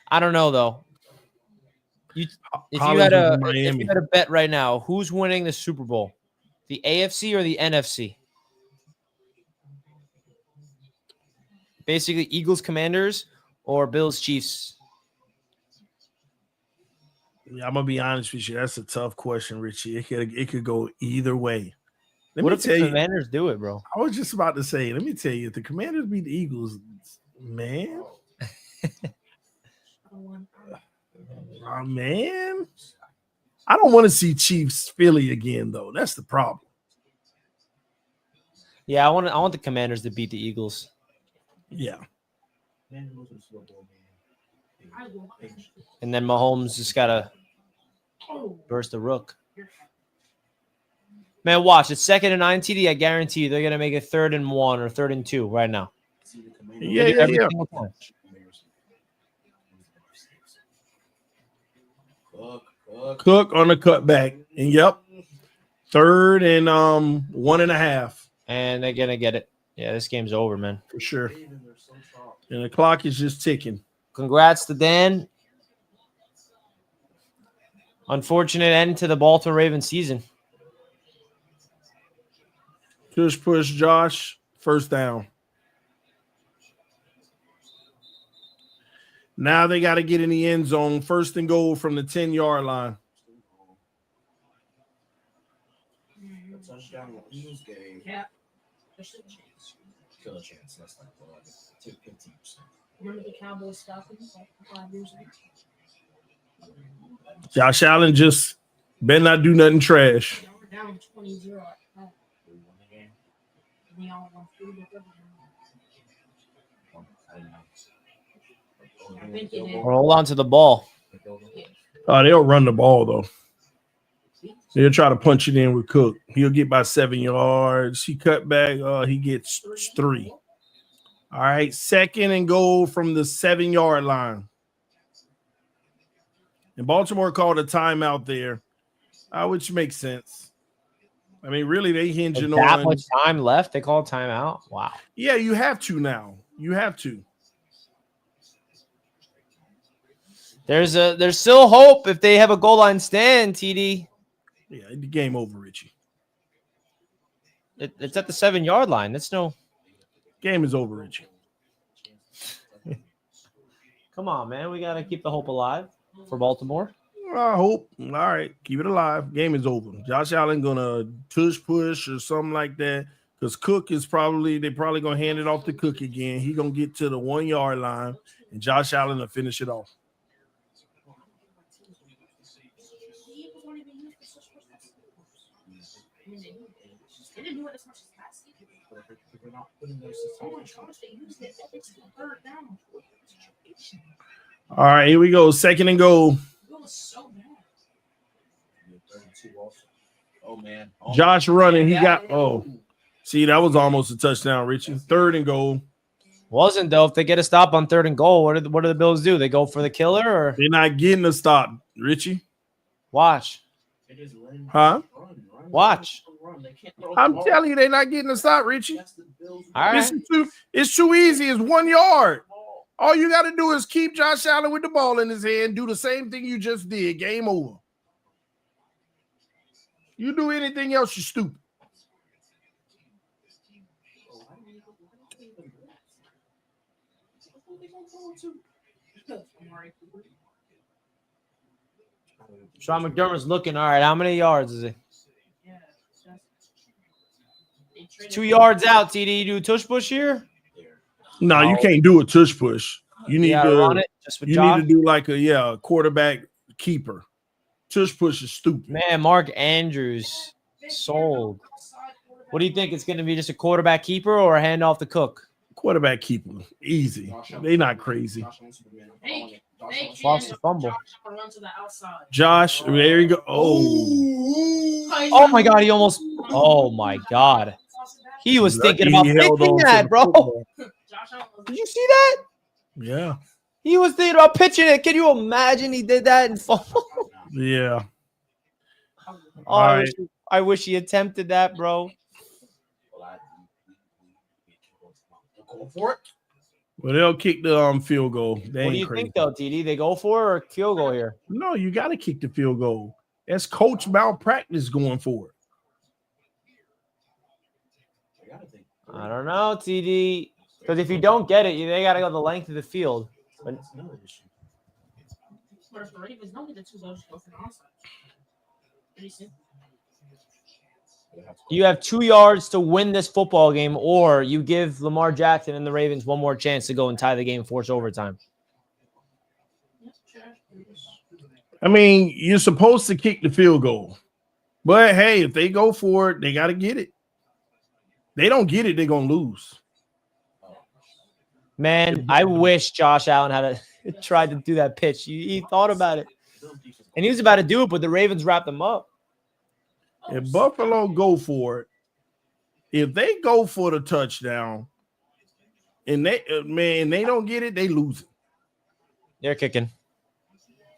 I don't know, though. If you had a bet right now, who's winning the Super Bowl? The AFC or the NFC? Basically, Eagles, Commanders, or Bills, Chiefs? Yeah, I'm gonna be honest with you. That's a tough question, Richie. It could go either way. What if the Commanders do it, bro? I was just about to say. Let me tell you, if the Commanders beat the Eagles, man. Man, I don't want to see Chiefs Philly again, though. That's the problem. Yeah, I want the Commanders to beat the Eagles. Yeah. And then Mahomes just gotta burst the rook. Man, watch. It's 2nd and 9, TD. I guarantee you they're gonna make it 3rd and 1 or 3rd and 2 right now. Yeah. Cook on the cutback. And yep. 3rd and 1.5. And they're gonna get it. Yeah, this game's over, man. For sure. And the clock is just ticking. Congrats to Dan. Unfortunate end to the Baltimore Ravens season. Push, Josh. 1st down. Now they got to get in the end zone. 1st and goal from the 10-yard line. Touchdown Eagles game. Yeah. Kill a chance. That's like 15%. Remember the Cowboys Falcons like 5 years ago? Josh Allen just better not do nothing trash. They were down 20-0 at home. And they all won 3-0. I think it is. Hold on to the ball. They'll run the ball, though. They'll try to punch it in with Cook. He'll get by 7 yards. He cut back. He gets 3. All right, 2nd and goal from the 7-yard line. And Baltimore called a timeout there, which makes sense. I mean, really, they hinging That on much time left. They call timeout. Wow. Yeah, you have to now. You have to. There's still hope if they have a goal line stand, TD. Yeah, the game over, Richie. It's at the 7-yard line. That's no. Game is over, Richie. Come on, man. We got to keep the hope alive for Baltimore. I hope. All right, keep it alive. Game is over. Josh Allen gonna tush push or something like that because Cook is they're probably gonna hand it off to Cook again. He gonna get to the 1-yard line and Josh Allen will finish it off. They didn't do it as much as last season. We're not putting those Oh my gosh, they used it. It's the third down. All right, here we go. 2nd and goal. It was so bad. 32 also. Oh man. Josh running. He got see, that was almost a touchdown, Richie. 3rd and goal. Wasn't though. If they get a stop on 3rd and goal, what do the Bills do? They go for the killer or They're not getting a stop, Richie. Watch. Huh? Watch. I'm telling you, they're not getting a stop, Richie. All right. It's too easy. It's 1 yard. All you got to do is keep Josh Allen with the ball in his hand, do the same thing you just did. Game over. You do anything else, you're stupid. Sean McDermott's looking. All right. How many yards is it? 2 yards out, TD. You do a tush push here? No, you can't do a tush push. You need to run it just with you Josh. need to do like a quarterback keeper. Tush push is stupid. Man, Mark Andrews sold. What do you think? It's going to be just a quarterback keeper or a handoff to Cook? Quarterback keeper. Easy. They not crazy. Lost the fumble. Josh, there you go. Oh. Oh, my God. He almost – oh, my God. He was thinking about pitching that, bro. Did you see that? Yeah. He was thinking about pitching it. Can you imagine he did that and fumble? Yeah. Oh, I wish he attempted that, bro. Go for it. Well, they'll kick the field goal. What do you think, though, TD? They go for it or field goal here? No, you got to kick the field goal. That's coach malpractice going for it. I don't know, TD. Because if you don't get it, they got to go the length of the field. But you have 2 yards to win this football game, or you give Lamar Jackson and the Ravens one more chance to go and tie the game, force overtime. I mean, you're supposed to kick the field goal. But, hey, if they go for it, they got to get it. They don't get it, they're going to lose. Man, I wish Josh Allen had tried to do that pitch. He thought about it. And he was about to do it, but the Ravens wrapped him up. If Buffalo go for it, if they go for the touchdown and they don't get it, they lose it. They're kicking.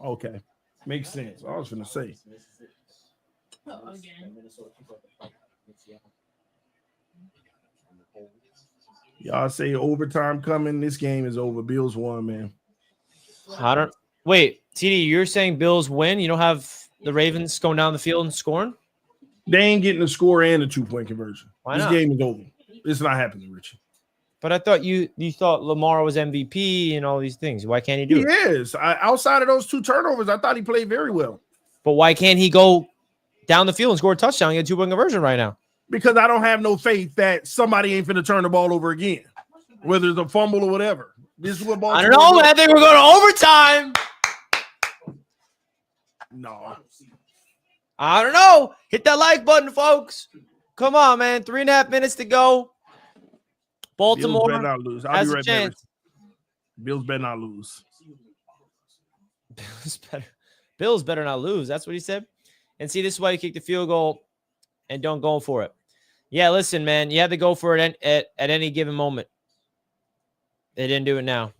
Okay. Makes sense. I was going to say. Y'all say overtime coming. This game is over. Bills won, man. Wait, TD, you're saying Bills win? You don't have the Ravens going down the field and scoring? They ain't getting the score and the 2-point conversion. Why this not? game is over. It's not happening, Richie. But I thought you thought Lamar was MVP and all these things. Why can't he do it? He is. Outside of those 2 turnovers, I thought he played very well. But why can't he go down the field and score a touchdown and get a 2-point conversion right now? Because I don't have no faith that somebody ain't finna turn the ball over again, whether it's a fumble or whatever. This is what Baltimore I don't know, man. I think we're going to overtime. No. I don't know. Hit that like button, folks. Come on, man. 3.5 minutes to go. Baltimore Bills better not lose. I'll has be a right back. chance. Bills better not lose. Bills better not lose. That's what he said. And see, this is why you kick the field goal and don't go for it. Yeah, listen, man, you have to go for it at any given moment. They didn't do it now.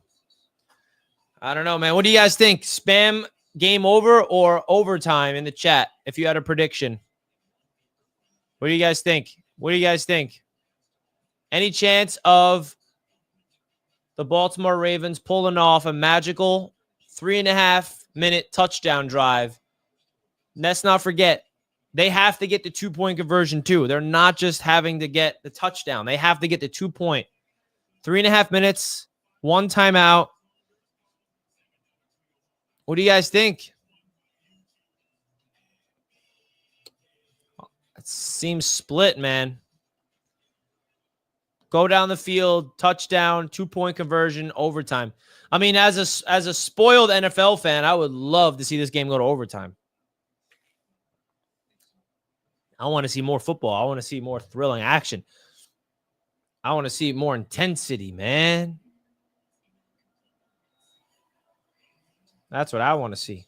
I don't know, man. What do you guys think? Spam game over or overtime in the chat if you had a prediction? What do you guys think? What do you guys think? Any chance of the Baltimore Ravens pulling off a magical 3.5-minute touchdown drive? Let's not forget, they have to get the 2-point conversion too. They're not just having to get the touchdown. They have to get the 2-point. 3.5 minutes, 1 timeout. What do you guys think? It seems split, man. Go down the field, touchdown, 2-point conversion, overtime. I mean, as a spoiled NFL fan, I would love to see this game go to overtime. I want to see more football. I want to see more thrilling action. I want to see more intensity, man. That's what I want to see.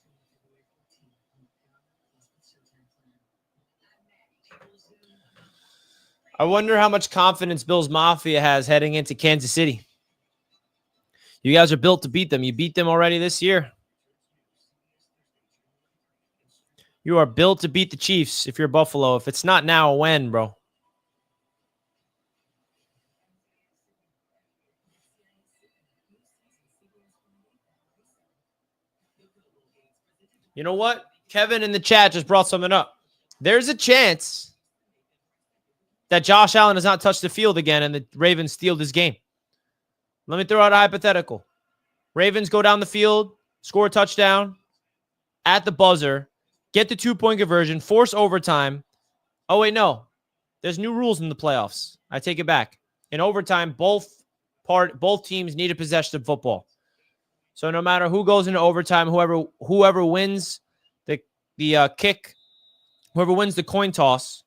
I wonder how much confidence Bills Mafia has heading into Kansas City. You guys are built to beat them. You beat them already this year. You are built to beat the Chiefs if you're Buffalo. If it's not now, when, bro? You know what? Kevin in the chat just brought something up. There's a chance that Josh Allen has not touched the field again and the Ravens steal this game. Let me throw out a hypothetical. Ravens go down the field, score a touchdown at the buzzer, get the 2-point conversion, force overtime. Oh, wait, no. There's new rules in the playoffs. I take it back. In overtime, both teams need a possession of football. So no matter who goes into overtime, whoever wins the kick, whoever wins the coin toss,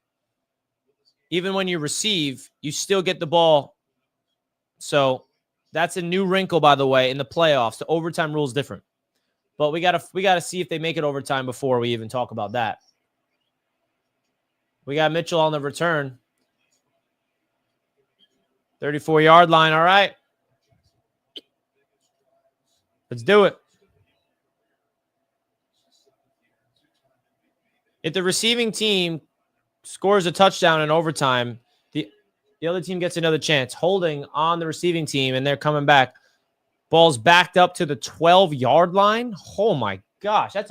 even when you receive, you still get the ball. So that's a new wrinkle, by the way, in the playoffs. The overtime rule is different. But we gotta see if they make it overtime before we even talk about that. We got Mitchell on the return. 34-yard line. All right. Let's do it. If the receiving team scores a touchdown in overtime, the other team gets another chance. Holding on the receiving team, and they're coming back. Ball's backed up to the 12-yard line. Oh, my gosh. That's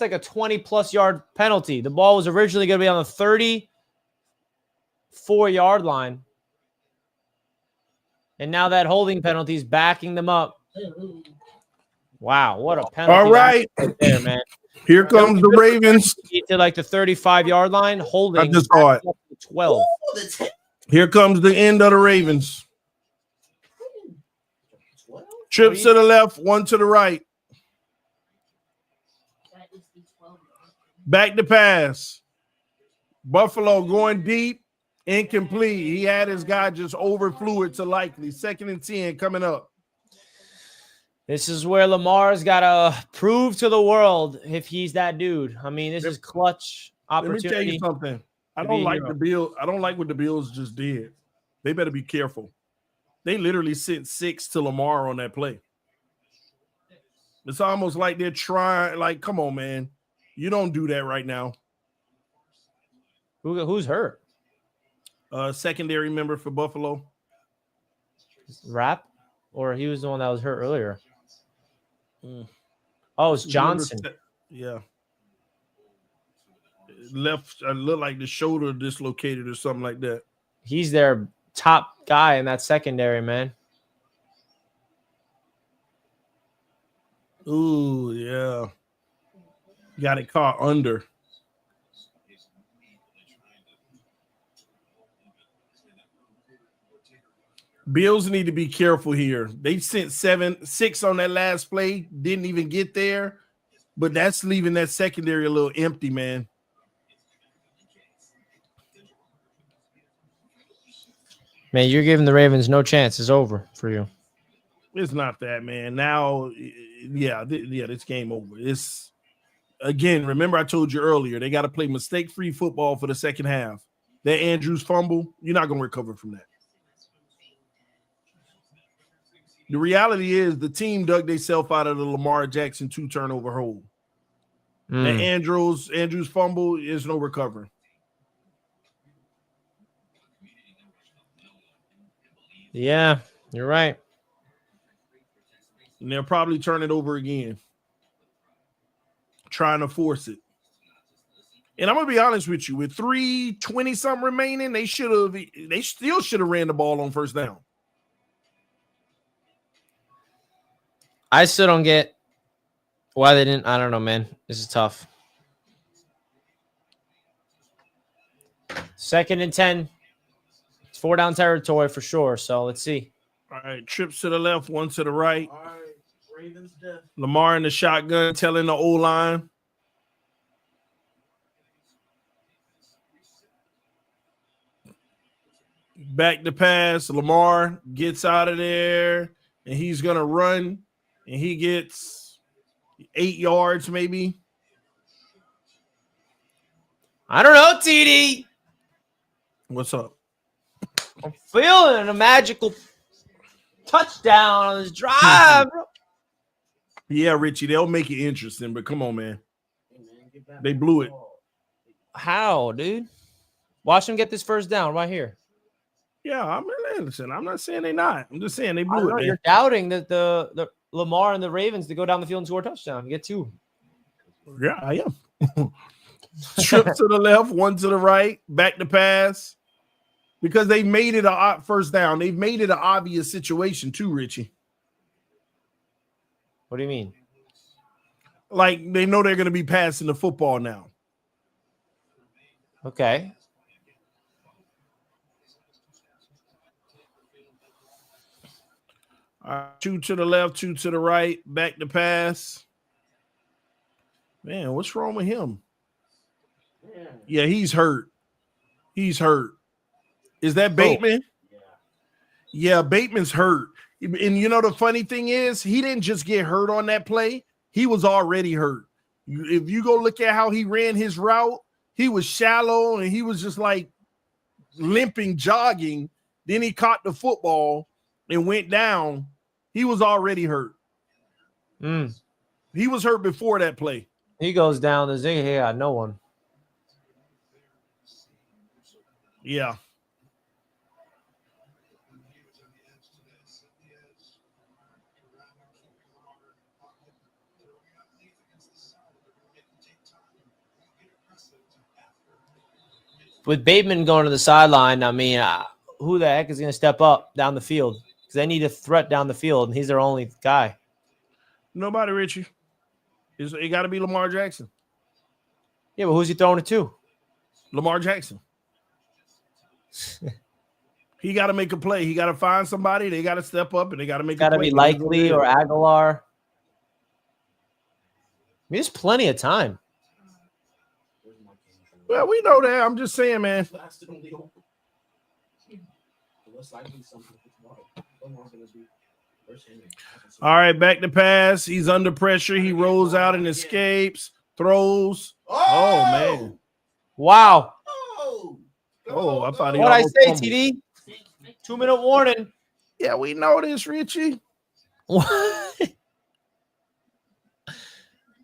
like a 20-plus yard penalty. The ball was originally going to be on the 34-yard line. And now that holding penalty is backing them up. Wow, what a penalty. All right. There, man. Here comes the Ravens. To like the 35-yard line, holding. I just saw it. 12. Here comes the end of the Ravens. Trips to the left, 1 to the right. Back to pass. Buffalo going deep, incomplete. He had his guy just overflew it to likely. 2nd and 10 coming up. This is where Lamar's got to prove to the world if he's that dude. I mean, this is clutch opportunity. Let me tell you something. I don't like the Bills. I don't like what the Bills just did. They better be careful. They literally sent 6 to Lamar on that play. It's almost like they're trying, like, come on, man. You don't do that right now. Who's hurt? Secondary member for Buffalo. Rapp? Or he was the one that was hurt earlier? Oh, it's Johnson. Yeah. Left, looked like the shoulder dislocated or something like that. He's their top guy in that secondary, man. Ooh, yeah. Got it caught under. Bills need to be careful here. They sent 6 on that last play, didn't even get there, but that's leaving that secondary a little empty, man. Man, you're giving the Ravens no chance. It's over for you. It's not that, man. Now, yeah, this game over. again, remember I told you earlier, they got to play mistake-free football for the second half. That Andrews fumble, you're not going to recover from that. The reality is the team dug themselves out of the Lamar Jackson 2-turnover hole. The Andrews fumble is no recovering. Yeah, you're right. And they'll probably turn it over again, trying to force it. And I'm gonna be honest with you, with 3:20 something remaining, they still should have ran the ball on first down. I still don't get why they didn't. I don't know, man. This is tough. 2nd and 10. It's 4-down territory for sure. So let's see. All right, trips to the left, one to the right. All right, Ravens death. Lamar in the shotgun, telling the O-line. Back to pass. Lamar gets out of there, and he's going to run, and he gets 8 yards maybe. I don't know, TD. What's up? I'm feeling a magical touchdown on this drive, bro. Yeah, Richie, they'll make it interesting, but come on, man. Hey, man, get back They on blew the it. ball. How, dude? Watch them get this first down right here. Yeah, I'm not saying they're not. I'm just saying they I blew don't it, know, man. you're doubting that the Lamar and the Ravens to go down the field and score a touchdown. You get 2. Yeah, I am. Trip to the left, one to the right, back to pass. Because they made it a first down. They've made it an obvious situation too, Richie. What do you mean? Like they know they're going to be passing the football now. Okay. Two to the left, two to the right, back to pass. Man, what's wrong with him? Yeah, he's hurt. He's hurt. Is that Bateman? Yeah, Bateman's hurt. And you know the funny thing is, he didn't just get hurt on that play. He was already hurt. If you go look at how he ran his route, he was shallow and he was just like limping, jogging. Then he caught the football and went down. He was already hurt. He was hurt before that play. He goes down. There's no one. Yeah. With Bateman going to the sideline, I mean, who the heck is going to step up down the field? Because they need a threat down the field, and he's their only guy. Nobody, Richie. It got to be Lamar Jackson. Yeah, but who's he throwing it to? Lamar Jackson. He got to make a play. He got to find somebody. They got to step up, and they got to make a play. Got to be Likely or Aguilar. I mean, there's plenty of time. Well, we know that. I'm just saying, man. All right, back to pass. He's under pressure. He rolls out and escapes, throws. Oh man. Wow. Oh, I thought he What'd I almost say, fumbled. TD? 2-minute warning. Yeah, we know this, Richie.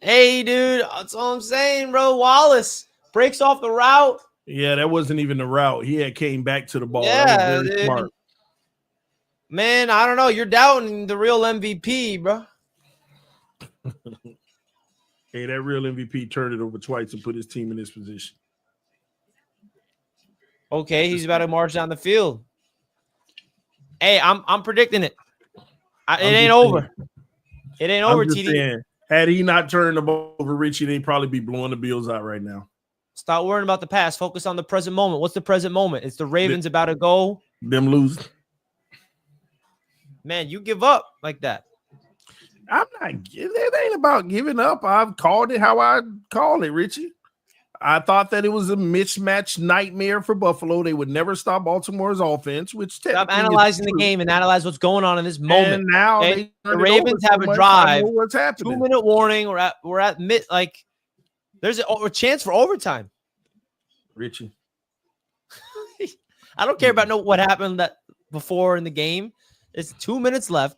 Hey, dude. That's all I'm saying, bro. Wallace breaks off the route. Yeah, that wasn't even the route. He had came back to the ball. Yeah, that was very dude. smart. Man, I don't know. You're doubting the real MVP, bro. Hey, that real MVP turned it over twice and put his team in this position. Okay, he's about to march down the field. Hey, I'm predicting it. It ain't over. It ain't over, TD. Saying, had he not turned the ball over, Richie, they'd probably be blowing the Bills out right now. Stop worrying about the past. Focus on the present moment. What's the present moment? It's the Ravens about to go. Them losing. Man, you give up like that. I'm not giving. It ain't about giving up. I've called it how I call it, Richie. I thought that it was a mismatch nightmare for Buffalo. They would never stop Baltimore's offense, which Stop analyzing the game and analyze what's going on in this moment. And now okay? the Ravens have a drive. What's happening? 2-minute warning. We're at mid, like There's a chance for overtime. Richie. I don't care about what happened that before in the game. It's 2 minutes left.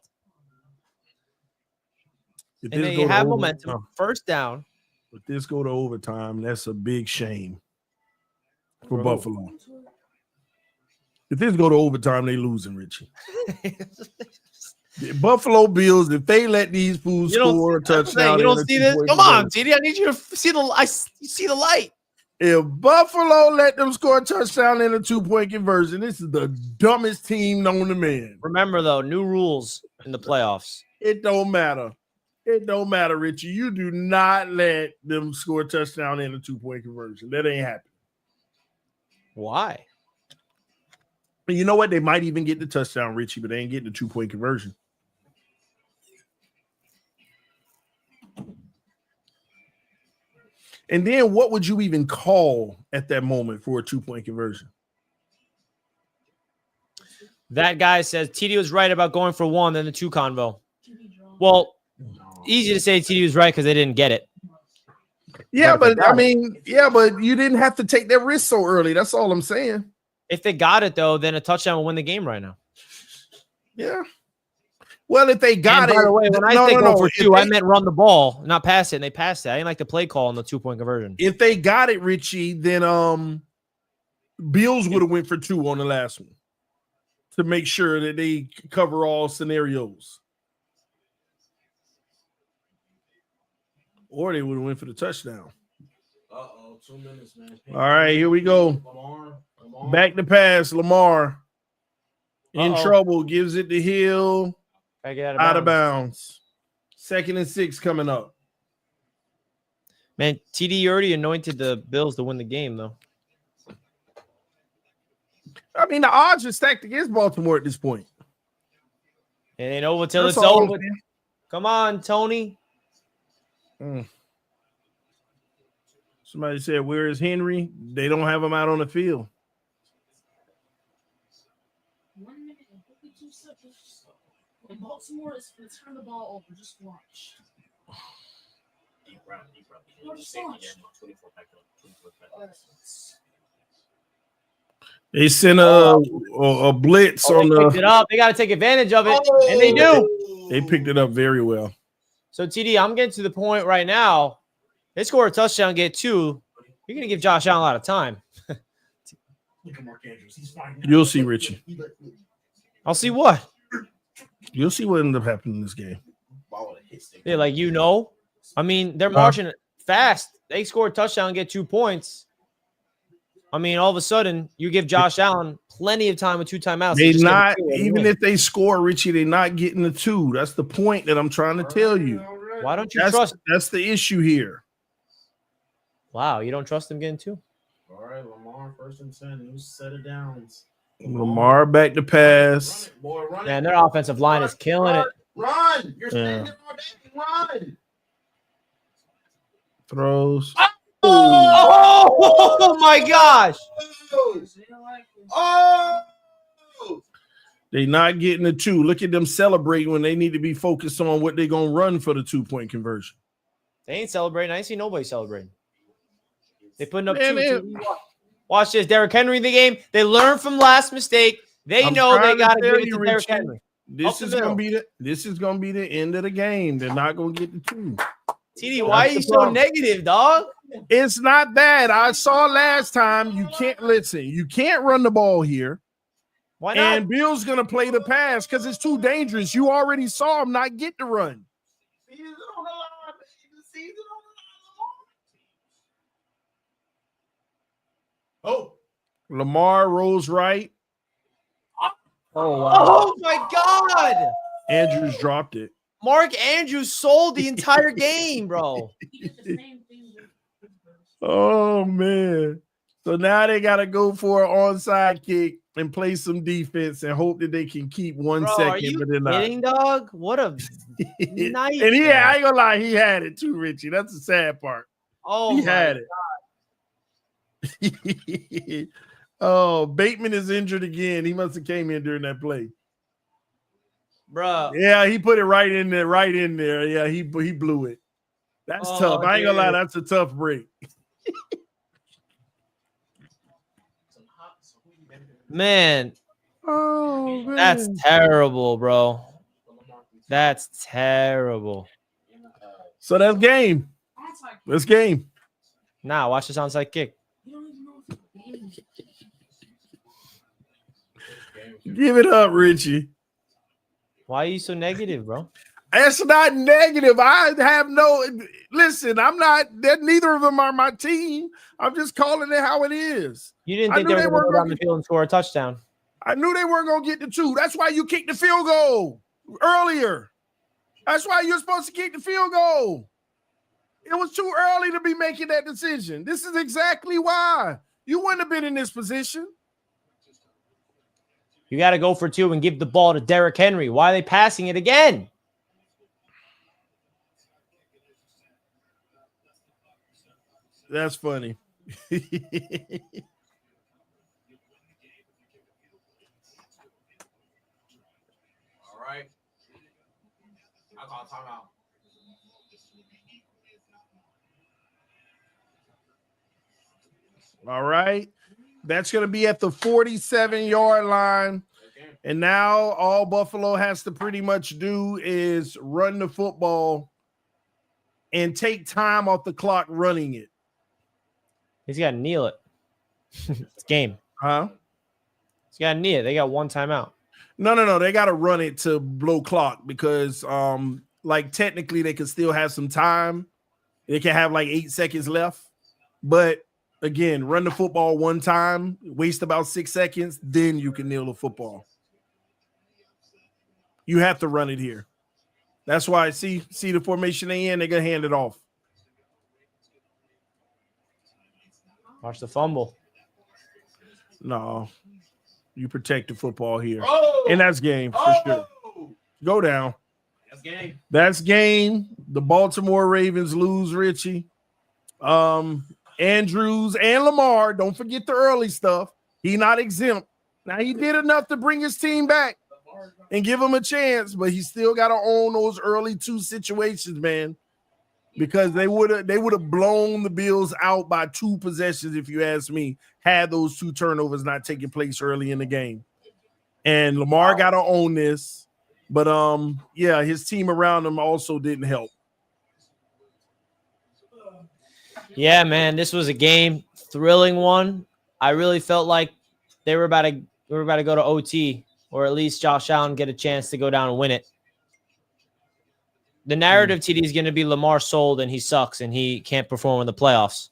If And this they go to have overtime- momentum. First down. If this go to overtime, that's a big shame for For who? Buffalo. If this go to overtime, they losing, Richie. The Buffalo Bills, if they let these fools You don't score a touchdown, You don't and a see this? two-point Come on, conversion. TD. I need you to see you see the light. If Buffalo let them score a touchdown and a 2-point conversion, this is the dumbest team known to man. Remember, though, new rules in the playoffs. It don't matter. It don't matter, Richie. You do not let them score a touchdown and a 2-point conversion. That ain't happening. Why? And you know what? They might even get the touchdown, Richie, but they ain't getting the 2-point conversion. And then what would you even call at that moment for a 2-point conversion? That guy says TD was right about going for one, then the 2 convo. Well, easy to say TD was right because they didn't get it. Yeah, But if they but I got mean, yeah, but you didn't have to take that risk so early. That's all I'm saying. If they got it, though, then a touchdown will win the game right now. Yeah. Well, if they got And it, by the way, when I no, say no, go no. for If 2, I they- meant run the ball, not pass it, and they passed it. I didn't like the play call on the 2-point conversion. If they got it, Richie, then Bills would have went for 2 on the last one to make sure that they cover all scenarios. Or they would have went for the touchdown. 2 minutes, man. All right, here we go. Lamar. Back to pass. Lamar in Uh-oh. trouble. Gives it to Hill. Gotta get Out of bounds. 2nd and 6 coming up. Man, TD already anointed the Bills to win the game, though. I mean, the odds are stacked against Baltimore at this point. It ain't over till That's it's all I'm over. saying. Come on, Tony. Somebody said, "Where is Henry?" They don't have him out on the field. 1 minute and 52 seconds. And Baltimore is going to turn the ball over. Just watch. Deep route. Or just watch. 24 back up. 24 back up. They sent a blitz Oh, on they picked it the. up. They got to take advantage of it, and they do. They picked it up very well. So, TD, I'm getting to the point right now. They score a touchdown, get 2. You're going to give Josh Allen a lot of time. Look at Mark Andrews. He's fine. You'll see, Richie. I'll see what. You'll see what ended up happening in this game. Yeah, like I mean, they're marching fast. They score a touchdown, get 2 points. I mean, all of a sudden, you give Josh Allen plenty of time with 2 timeouts. They Just give it not to him and even win. if they score, Richie. They're not getting the 2. That's the point that I'm trying to tell you. Why don't you trust? That's the issue here. Wow, you don't trust them getting 2? All right, Lamar, 1st and 10. New set of downs. Lamar back to pass. Run it, boy, run Man, it. their offensive line is killing it. Run! You're Yeah. standing there all day. Run! Throws. Oh my gosh! Oh! They not getting the 2. Look at them celebrating when they need to be focused on what they're gonna run for the 2-point conversion. They ain't celebrating. I ain't see nobody celebrating. They putting up Man, 2. Watch this. Derrick Henry in the game. They learned from last mistake. They I'm know they trying to got to tell give it you, to Derrick Richie. Henry. This Up the is gonna middle. be the end of the game. They're not gonna get the 2. TD, why are you the so problem. negative, dog? It's not that. I saw last time. You can't listen. You can't run the ball here. Why not? And Bill's gonna play the pass because it's too dangerous. You already saw him not get the run. Season on the line, baby. Season on the line. Oh. Lamar rolls right. Oh my God! Andrews dropped it. Mark Andrews sold the entire game, bro. He did the same thing with Pittsburgh. Oh man. So now they gotta go for an onside kick and play some defense and hope that they can keep 1 Bro, second, are you but they're not. kidding, dog? What a night! And I ain't gonna lie, he had it too, Richie. That's the sad part. Oh, He my had it. Oh, Bateman is injured again. He must have came in during that play. bro. Yeah, he put it right in there. Yeah, he blew it. That's tough. I ain't gonna lie, that's a tough break. Man, Oh man, that's terrible, bro. That's terrible. so that's game. Onside. That's game. Nah, watch this onside kick. You don't even know if it's a game. Give it up, Richie. Why are you so negative, bro? It's not negative. I have no listen. I'm not that. Neither of them are my team. I'm just calling it how it is. You didn't I think knew they they were going to weren't go down gonna the field and score a touchdown. I knew they weren't gonna get the 2. That's why you kicked the field goal earlier. That's why you're supposed to kick the field goal. It was too early to be making that decision. This is exactly why you wouldn't have been in this position. You got to go for 2 and give the ball to Derrick Henry. Why are they passing it again? That's funny. All right. I call timeout. All right. That's going to be at the 47-yard line. And now all Buffalo has to pretty much do is run the football and take time off the clock running it. He's got to kneel it. It's game. Huh? He's got to kneel it. They got 1 timeout. No. They got to run it to blow clock because, like, technically they can still have some time. They can have like 8 seconds left. But again, run the football 1 time, waste about 6 seconds, then you can kneel the football. You have to run it here. That's why see the formation they in, they're going to hand it off. Watch the fumble. No, you protect the football here. And that's game for sure. Go down. That's game. That's game. The Baltimore Ravens lose, Richie. Andrews and Lamar, don't forget the early stuff. He not exempt. Now, he did enough to bring his team back and give him a chance, but he still got to own those early 2 situations, man, because they would have blown the Bills out by 2 possessions, if you ask me, had those 2 turnovers not taking place early in the game. And Lamar got to own this, but yeah, his team around him also didn't help. Yeah, man, this was a game, thrilling one. I really felt like we were about to go to OT, or at least Josh Allen get a chance to go down and win it. The narrative, TD, is going to be Lamar sold and he sucks and he can't perform in the playoffs.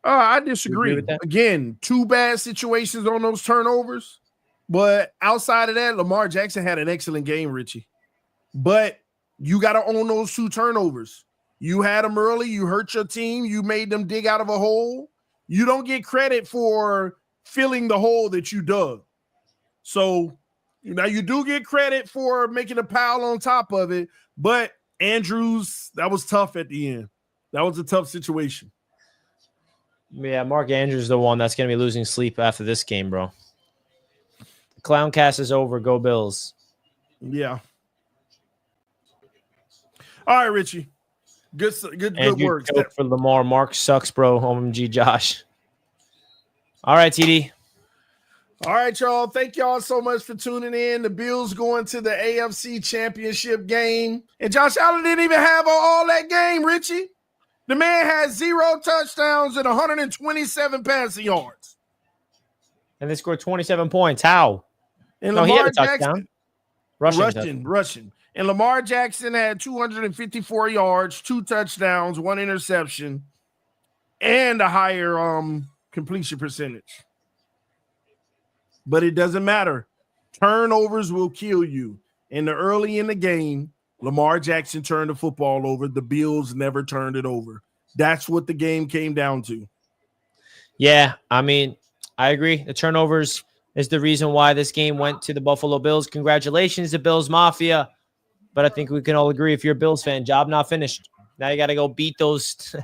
I You disagree. agree with that? Again, 2 bad situations on those turnovers, but outside of that, Lamar Jackson had an excellent game, Richie. But you got to own those 2 turnovers. You had them early. You hurt your team. You made them dig out of a hole. You don't get credit for filling the hole that you dug. So now you do get credit for making a pile on top of it. But Andrews, that was tough at the end. That was a tough situation. Yeah, Mark Andrews is the one that's going to be losing sleep after this game, bro. The clown cast is over. Go Bills. Yeah. All right, Richie. Good Andrew work. choked for Lamar. Mark sucks, bro. OMG, Josh. All right, TD. All right, y'all. Thank y'all so much for tuning in. The Bills going to the AFC Championship game. And Josh Allen didn't even have all that game, Richie. The man had 0 touchdowns and 127 passing yards. And they scored 27 points. How? And No, he had Lamar a touchdown. Jackson, rushing. And Lamar Jackson had 254 yards, 2 touchdowns, 1 interception, and a higher completion percentage. But it doesn't matter. Turnovers will kill you. And early in the game, Lamar Jackson turned the football over. The Bills never turned it over. That's what the game came down to. Yeah, I mean, I agree. The turnovers is the reason why this game went to the Buffalo Bills. Congratulations to Bills Mafia. But I think we can all agree, if you're a Bills fan, job not finished. Now you got to go beat those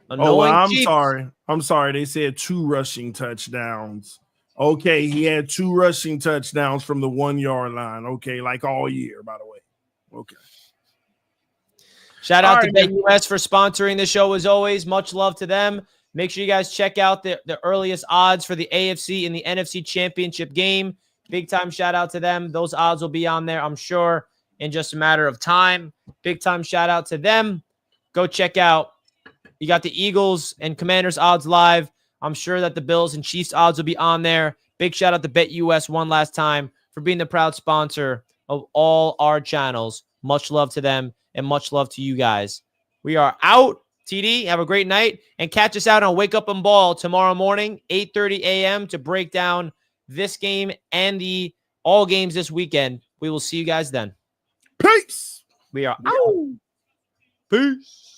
annoying I'm Chiefs. sorry. I'm sorry. They said 2 rushing touchdowns. Okay, he had 2 rushing touchdowns from the 1-yard line. Okay, like all year, by the way. Okay. Shout out All to right, BetUS for sponsoring the show as always. Much love to them. Make sure you guys check out the earliest odds for the AFC and the NFC championship game. Big time shout out to them. Those odds will be on there, I'm sure, in just a matter of time. Big time shout out to them. Go check out. You got the Eagles and Commanders odds live. I'm sure that the Bills and Chiefs odds will be on there. Big shout out to BetUS one last time for being the proud sponsor of all our channels. Much love to them and much love to you guys. We are out. TD, have a great night and catch us out on Wake Up and Ball tomorrow morning, 8:30 a.m. to break down this game and the all games this weekend. We will see you guys then. peace. We are out. Peace.